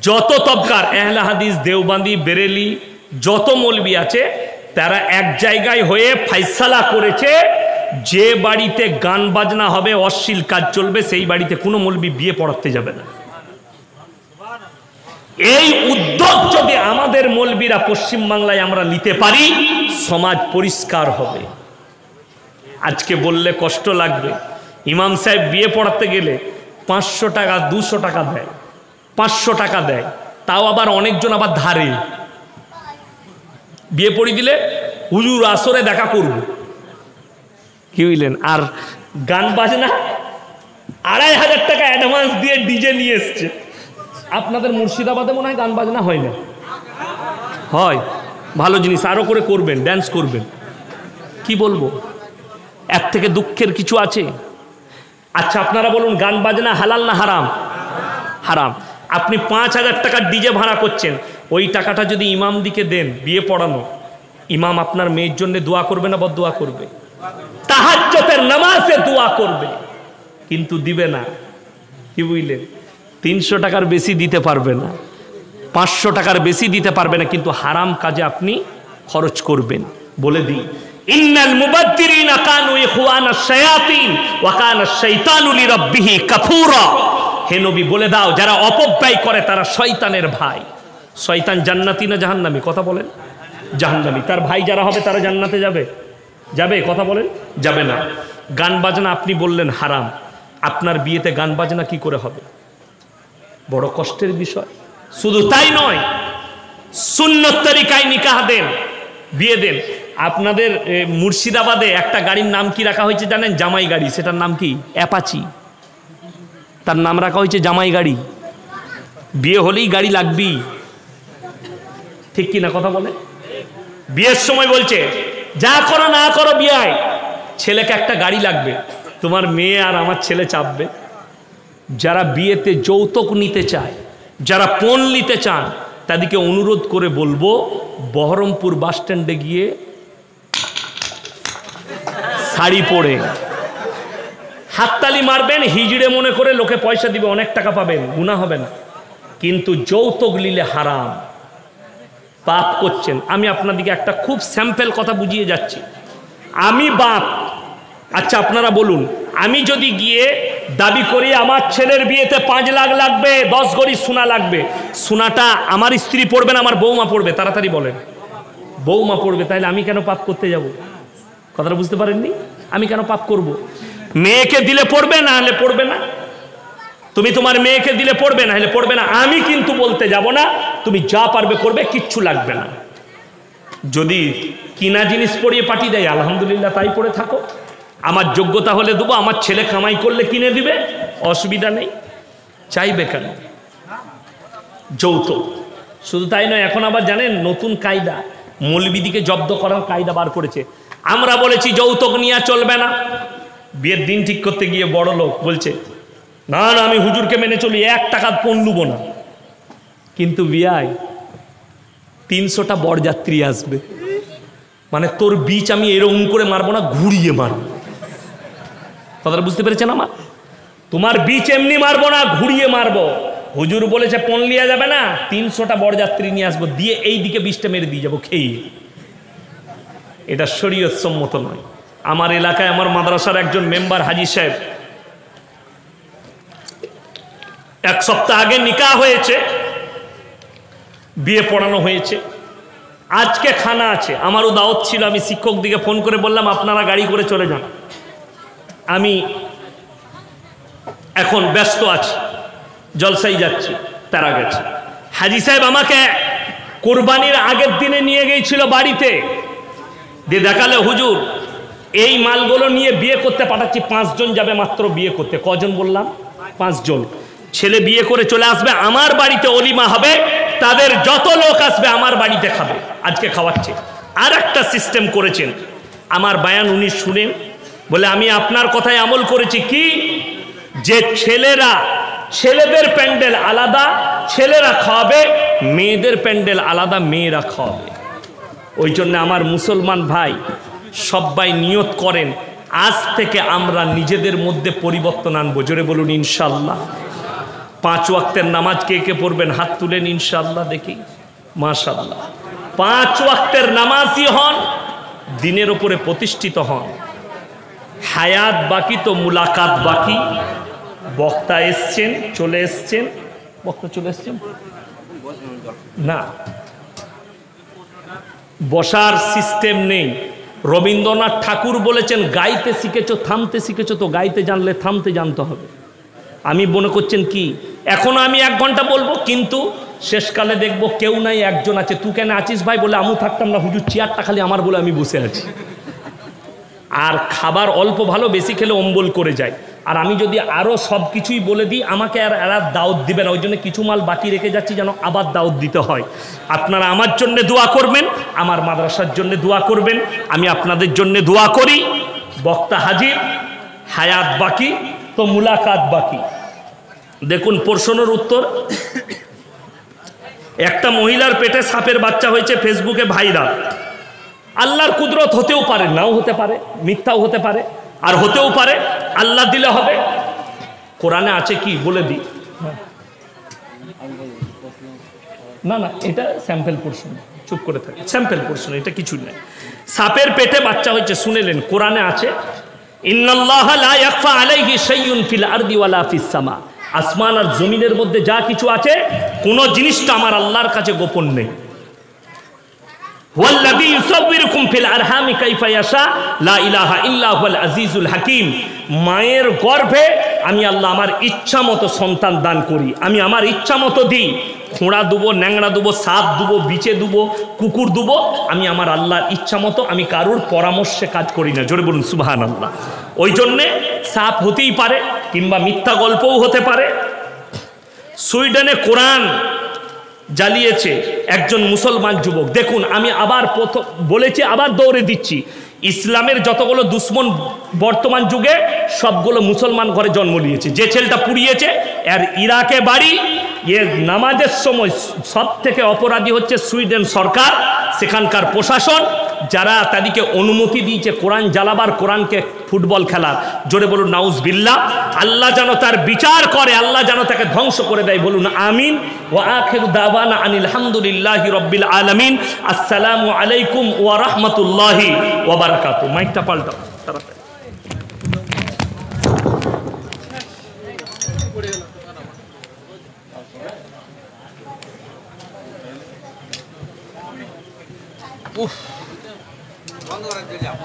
যত তবকার আহলে হাদিস, দেওবন্দি, বেরেলি, যত মৌলবি আছে তারা এক জায়গায় হয়ে ফাইসালা করেছে যে বাড়িতে গান বাজনা হবে, অশ্লীল কাজ চলবে, সেই বাড়িতে কোনো মৌলবি বিয়ে পড়াতে যাবে না। এই উদ্যোগ যদি আমাদের মৌলবীরা পশ্চিমবাংলায় আমরা নিতে পারি, সমাজ পরিষ্কার হবে। আজকে বললে কষ্ট লাগবে, ইমাম সাহেব বিয়ে পড়াতে গেলে 500 টাকা 200 টাকা দেয়, 500 টাকা দেয়, তাও আবার অনেকজন আবার ধারে। বিয়ে পড়ি দিলে হুজুর আসরে দেখা করব, কি বুঝলেন? আর গান বাজনা 2500 টাকা অ্যাডভান্স দিয়ে ডিজে নিয়ে এসছে। আপনাদের মুর্শিদাবাদে মনে হয় গান বাজনা হয় না? হয়, ভালো জিনিস, আরো করে করবেন, ড্যান্স করবেন। কি বলবো, এর থেকে দুঃখের কিছু আছে? আচ্ছা আপনারা বলুন, গান বাজনা হালাল না হারাম? হারাম। আপনি 5000 টাকার ডিজে ভাড়া করছেন, ওই টাকাটা যদি ইমাম দিকে দেন বিয়ে পড়ানো, ইমাম আপনার মেয়ের জন্য দোয়া করবে না বদদোয়া করবে? তাহাজ্জুদের নামাজে দোয়া করবে, কিন্তু দিবে না। কি বুঝলেন? 300 টাকার বেশি দিতে পারবে না, 500 টাকার বেশি দিতে পারবে না, কিন্তু হারাম কাজে আপনি খরচ করবেন। বলে দিই, ইন্নাল মুবাদ্দিরিনা কানু ইখওয়ানাশ শায়াতিন ওয়া কানাশ শাইতানু লিরাব্বিহি কাফুরা। হে নবী বলে দাও, যারা অপব্যয় করে তারা শয়তানের ভাই। শয়তান জান্নাতি না জাহান্নামী? কথা বলেন। জাহান্নামী। তার ভাই যারা হবে তারা জান্নাতে যাবে? যাবে? কথা বলেন। যাবে না। গান বাজনা আপনি বললেন হারাম, আপনার বিয়েতে গান বাজনা কি করে হবে? বড় কষ্টের বিষয়। শুধু তাই নয়, সুন্নত তরিকায় নিকাহ দেন, বিয়ে দেন। আপনাদের মুর্শিদাবাদে একটা গাড়ির নাম কি রাখা হয়েছে জানেন? জামাই গাড়ি। সেটার নাম কি? অ্যাপাচি। তার নাম রাখা হয়েছে জামাই গাড়ি। বিয়ে হলেই গাড়ি লাগবেই, ঠিক কিনা কথা বলে? বিয়ের সময় বলছে যা করো না করো বিয়ায় ছেলেকে একটা গাড়ি লাগবে। তোমার মেয়ে আর আমার ছেলে চাপবে। যারা বিয়েতে যৌতুক নিতে চায়, যারা পণ নিতে চান, তাদেরকে অনুরোধ করে বলবো বহরমপুর বাস স্ট্যান্ডে গিয়ে শাড়ি পরে হাততালি মারবেন, হিজড়ে মনে করে লোকে পয়সা দিবে, অনেক টাকা পাবেন, গুনাহ হবে না। কিন্তু যৌতুক নিলে হারাম, পাপ করছেন। আমি আপনাদেরকে একটা খুব স্যাম্পল কথা বুঝিয়ে যাচ্ছি। আমি বাপ, আচ্ছা আপনারা বলুন, আমি যদি গিয়ে দাবি করি আমার ছেলের বিয়েতে 5 লাখ লাগবে, 10 গড়ি সোনা লাগবে, সোনাটা আমার স্ত্রী পড়বে না আমার বৌমা পড়বে? তাড়াতাড়ি বলেন। বৌমা পড়বে, তাহলে আমি কেন পাপ করতে যাব? কথাটা বুঝতে পারেননি? আমি কেন পাপ করব? মেয়েকে দিলে পড়বে, না হলে পড়বে না। তুমি তোমার মেয়েকে দিলে পড়বে, না হলে পড়বে না। আমি কিন্তু বলতে যাব না, তুমি যা পারবে করবে, কিচ্ছু লাগবে না। যদি কিনা জিনিস পরিয়ে পাঠিয়ে দেয় আলহামদুলিল্লাহ, তাই পড়ে থাকো। আমার যোগ্যতা হলে দেবো, আমার ছেলে কামাই করলে কিনে দিবে, অসুবিধা নেই। চাইবে কেন যৌতুক? শুধু তাই নয়, এখন আবার জানেন নতুন কায়দা, মৌলবিদিকে জব্দ করার কায়দা বার করেছে। আমরা বলেছি যৌতুক নিয়ে চলবে না। বিয়ের দিন ঠিক করতে গিয়ে বড় লোক বলছে না না আমি হুজুরকে মেনে চলি, 1 টাকা পণ লুবো না। কিন্তু বিয়ায় 300টা বরযাত্রী আসবে, মানে তোর বীজ আমি এরকম করে মারবো না, ঘুরিয়ে মারবো। কথাটা বুঝতে পেরেছেন আমার? তোমার বীজ এমনি মারবো না, ঘুরিয়ে মারবো। হুজুর বলেছে পণ লিয়া যাবে না, 300টা বরযাত্রী নিয়ে আসবো, দিয়ে এই দিকে বীজটা মেরে দিয়ে যাবো খেয়ে। এটা শরীয়ত সম্মত নয়। আমার এলাকায় আমার মাদ্রাসার একজন মেম্বার হাজী সাহেব, 1 সপ্তাহ আগে নিকাহ হয়েছে, বিয়ে পড়ানো হয়েছে, আজকে খানা আছে। আমারও দাওয়াত ছিল। আমি শিক্ষক দিকে ফোন করে বললাম আপনারা গাড়ি করে চলে যান, আমি এখন ব্যস্ত আছি, জলসাই যাচ্ছি, তারা গেছে। হাজী সাহেব আমাকে কোরবানির আগের দিনে নিয়ে গিয়েছিল বাড়িতে, দিয়ে দেখালে হুজুর এই মালগুলো নিয়ে বিয়ে করতে পাঠাচ্ছি, 5 জন যাবে মাত্র বিয়ে করতে। কজন বললাম? 5 জন। ছেলে বিয়ে করে চলে আসবে, আমার বাড়িতে অলিমা হবে, তাদের যত লোক আসবে আমার বাড়িতে খাবে। আজকে খাওয়াচ্ছে। আর একটা সিস্টেম করেছেন, আমার বায়ান উনি শুনেন, বলে আমি আপনার কথায় আমল করেছি। কি? যে ছেলেদের প্যান্ডেল আলাদা, ছেলেরা খাওয়াবে, মেয়েদের প্যান্ডেল আলাদা, মেয়েরা খাওয়াবে। ওই জন্য আমার মুসলমান ভাই সবাই নিয়ত করেন, আজ থেকে আমরা নিজেদের মধ্যে পরিবর্তন আনবো। জোরে বলুন ইনশাআল্লাহ। 5 ওয়াক্তের নামাজ কে কে পড়বেন? হাত তুলেন ইনশাআল্লাহ দেখি। মাশাআল্লাহ। 5 ওয়াক্তের নামাজি হন, দিনের উপরে প্রতিষ্ঠিত হন। হায়াত বাকি তো মুলাকাত বাকি। বক্তা এসছেন, চলে এসছেন, বক্তা চলে এসছেন না, বসার সিস্টেম নেই। রবীন্দ্রনাথ ঠাকুর বলেছেন গাইতে শিখেছো, থামতে শিখেছো, তো গাইতে জানলে থামতে জানতে হবে। আমি মনে করছেন কি এখনো আমি 1 ঘন্টা বলবো, কিন্তু শেষকালে দেখবো কেউ নাই, একজন আছে। তুই কেন আছিস ভাই? বলে আমু থাকতাম না হুজুর, চেয়ারটা খালি আমার বলে আমি বসে আছি। আর খাবার অল্প ভালো, বেশি খেলে অম্বল করে যায়। আর আমি যদি আরও সব কিছুই বলে দিই, আমাকে আর এরা দাওয়াত দিবে না। ওই জন্য কিছু মাল বাকি রেখে যাচ্ছি, যেন আবার দাওয়াত দিতে হয়। আপনারা আমার জন্য দোয়া করবেন, আমার মাদ্রাসার জন্য দোয়া করবেন, আমি আপনাদের জন্য দোয়া করি। বক্তা হাজির, হায়াত বাকি তো মুলাকাত বাকি। দেখুন প্রশ্নের উত্তর। একটা মহিলার পেটে সাপের বাচ্চা হয়েছে, ফেসবুকে ভাইরাল। আল্লাহর কুদরত হতেও পারে, নাও হতে পারে, মিথ্যাও হতে পারে, আর হতেও পারে আল্লাহ দিলে হবে। কোরআনে আছে কি বলে দিই? না না, এটা স্যাম্পল পোরশন, চুপ করে থাকে, স্যাম্পল পোরশন, এটা কিছু নয়। সাপের পেটে বাচ্চা হয়েছে, শুনেলেন, কোরআনে আছে ইন্নাল্লাহা লা ইয়াখফা আলাইহি শাইউন ফিল আরদি ওয়ালা ফিস সামা। আসমান আর জমিনের মধ্যে যা কিছু আছে, কোনো জিনিসটা আমার আল্লাহর কাছে গোপন নেই। ওয়াল্লাযী ইউসাউবিরুকুম ফিল আরহামি কাইফা ইয়াশা লা ইলাহা ইল্লা হুয়াল আজিজুল হাকীম। মায়ের গর্ভে আমি আল্লাহ আমার ইচ্ছা মতো সন্তান দান করি, আমি আমার ইচ্ছা মতো দিই। খোঁড়া দেবো, ন্যাংরা দেবো, সাপ দেবো, বিচে দেবো, কুকুর দেবো, আমি আমার আল্লাহর ইচ্ছা মতো, আমি কারোর পরামর্শে কাজ করি না। জোরে বলুন সুবহানাল্লাহ। ওই জন্যে সাপ হতেই পারে, কিংবা মিথ্যা গল্পও হতে পারে। সুইডেনে কোরআন জ্বালিয়েছে একজন মুসলমান যুবক। দেখুন, আমি আবার প্রথম বলেছি, আবার দৌড়ে দিচ্ছি, ইসলামের যতগুলো দুশ্মন বর্তমান যুগে সবগুলো মুসলমান ঘরে জন্ম নিয়েছে। যে ছেলেটা পুড়িয়েছে এর ইরাকে বাড়ি, এর নামাজের সময় সব থেকে অপরাধী হচ্ছে সুইডেন সরকার, সেখানকার প্রশাসন, যারা তাদেরকে অনুমতি দিয়েছে কোরআন জ্বালাবার, কোরআনকে ফুটবল খেলার। জোরে বলুন নাউজুবিল্লাহ। আল্লাহ যেন তার বিচার করে, আল্লাহ যেন তাকে ধ্বংস করে দেয়। বলুন আমিন। ওয়া আখিরু দাওয়ানা আনিল হামদুলিল্লাহি রাব্বিল আলামিন। আসসালামু আলাইকুম ওয়া রাহমাতুল্লাহি ওয়া বারাকাতুহু। মাইকটা পাল্টাও তাড়াতাড়ি। বন্ধ করে দিলাম।